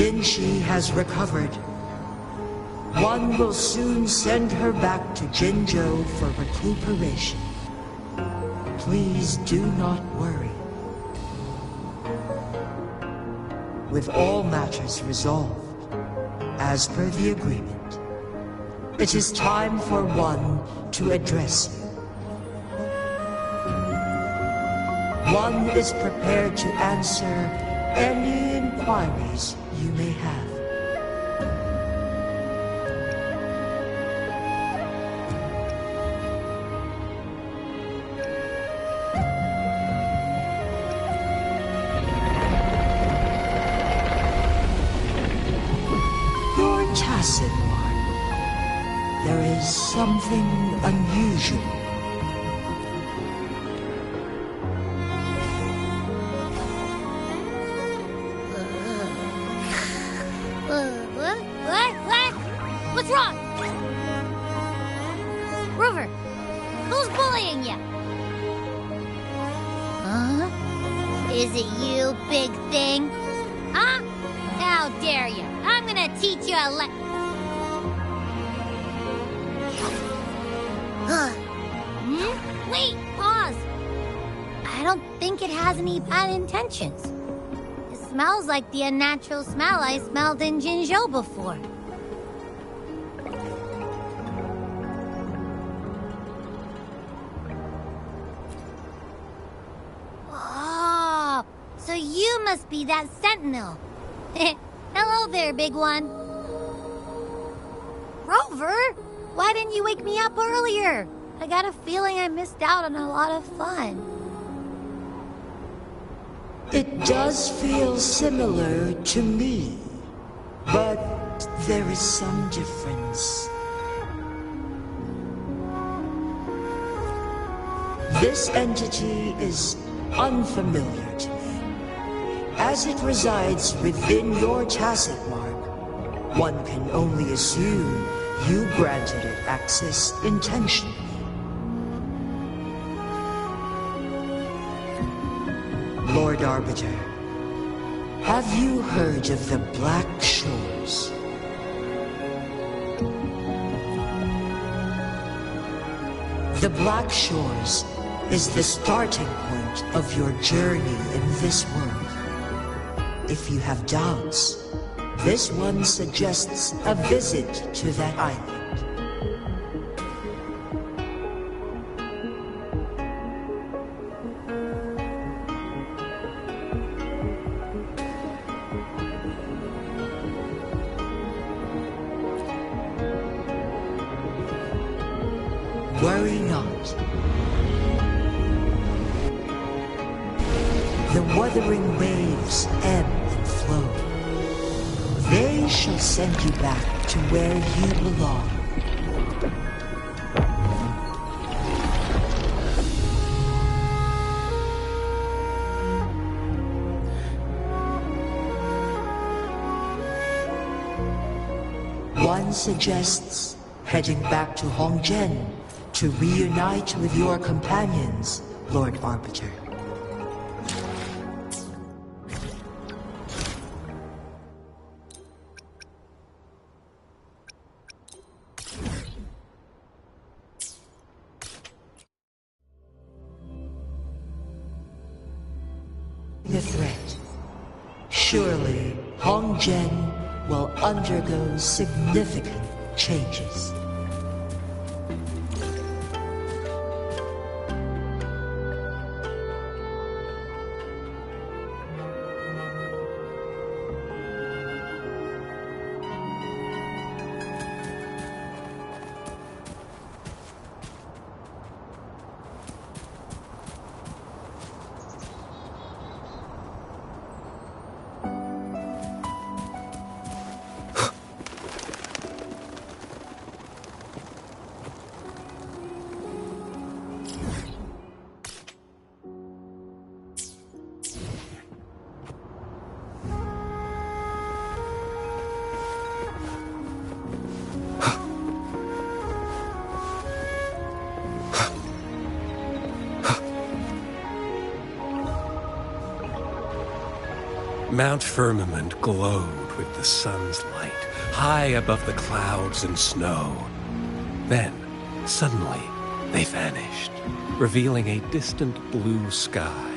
Jinshi has recovered. One will soon send her back to Jinzhou for recuperation. Please do not worry. With all matters resolved, as per the agreement, it is time for one to address you. One is prepared to answer any inquiries you may have. Your tacit one. There is something unusual. What's wrong? Rover, who's bullying you? Huh? Is it you, big thing? Huh? How dare you? I'm gonna teach you a Wait, pause. I don't think it has any bad intentions. It smells like the unnatural smell I smelled in Jinzhou before. So you must be that sentinel. Hello there, big one. Rover, why didn't you wake me up earlier? I got a feeling I missed out on a lot of fun. It does feel similar to me, but there is some difference. This entity is unfamiliar to me. As it resides within your tacit mark, one can only assume you granted it access intentionally. Lord Arbiter, have you heard of the Black Shores? The Black Shores is the starting point of your journey in this world. if you have doubts, this one suggests a visit to that island. Worry not. The Wuthering Waves ebb and flow. They shall send you back to where you belong. One suggests heading back to Hongzhen to reunite with your companions, Lord Arbiter. The threat. Surely, Hongzhen will undergo significant changes. Mount Firmament glowed with the sun's light, high above the clouds and snow. Then, suddenly, they vanished, revealing a distant blue sky.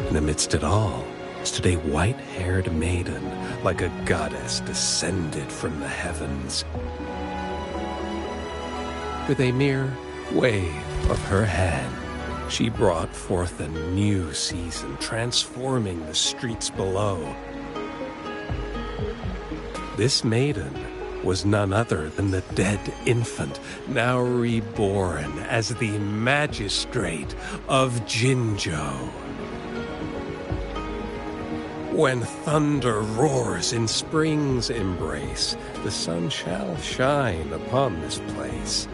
And amidst it all stood a white-haired maiden, like a goddess descended from the heavens. With a mere wave of her hand, she brought forth a new season, transforming the streets below. This maiden was none other than the dead infant, now reborn as the magistrate of Jinzhou. When thunder roars in spring's embrace, the sun shall shine upon this place.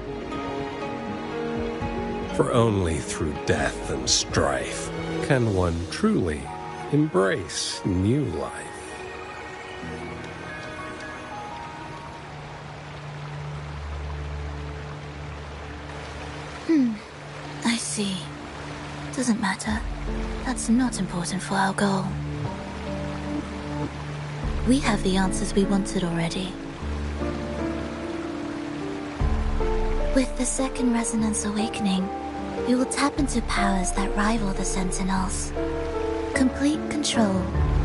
For only through death and strife can one truly embrace new life. I see. Doesn't matter. That's not important for our goal. We have the answers we wanted already. With the second resonance awakening, we will tap into powers that rival the Sentinels. Complete control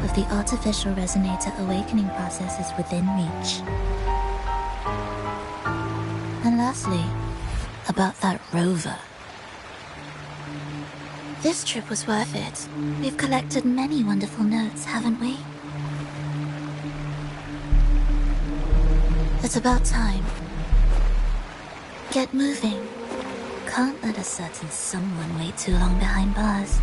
of the artificial resonator awakening process is within reach. And lastly, about that rover. This trip was worth it. We've collected many wonderful notes, haven't we? It's about time. Get moving. Can't let a certain someone wait too long behind bars.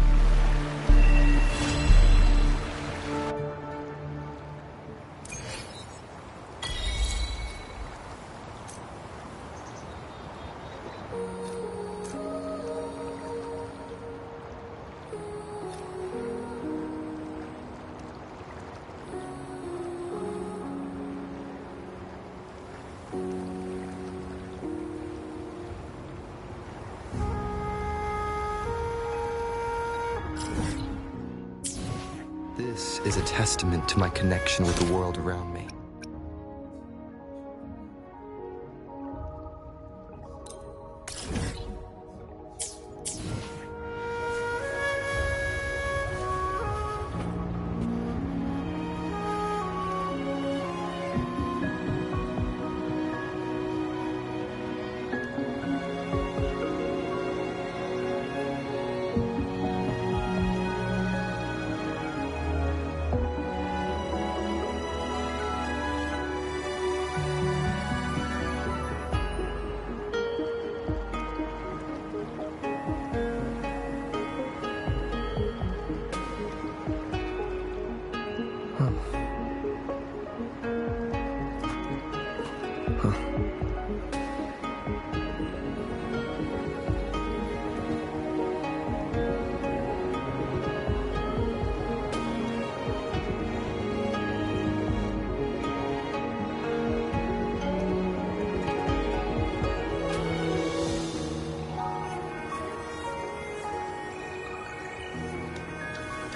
This is a testament to my connection with the world around me.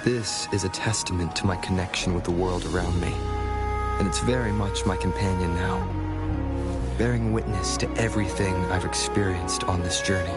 This is a testament to my connection with the world around me, and it's very much my companion now, bearing witness to everything I've experienced on this journey.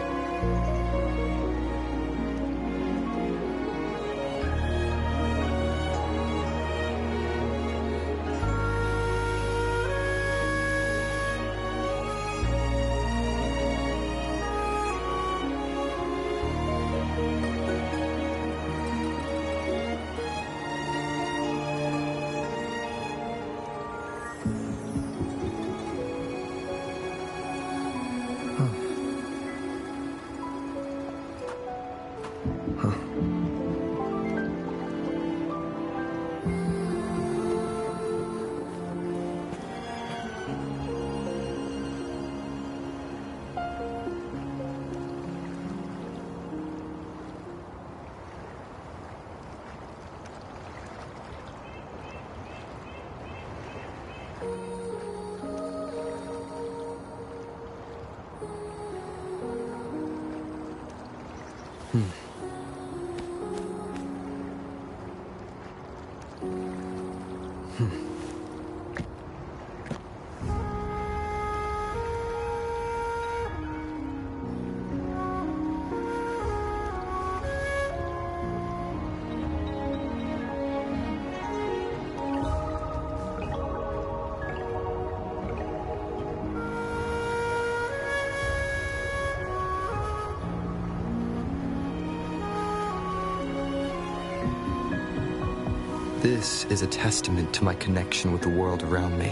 This is a testament to my connection with the world around me,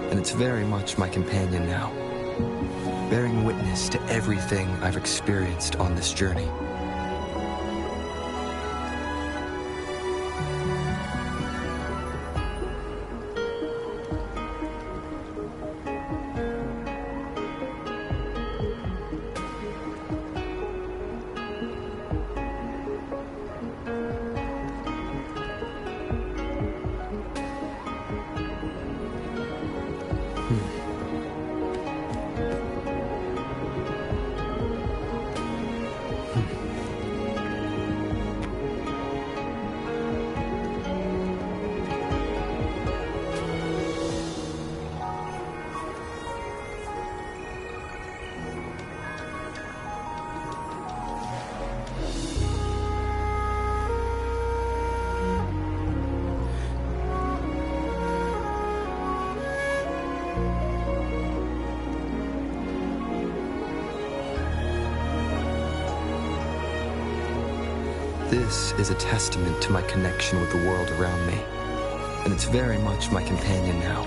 and it's very much my companion now, bearing witness to everything I've experienced on this journey. This is a testament to my connection with the world around me, and it's very much my companion now,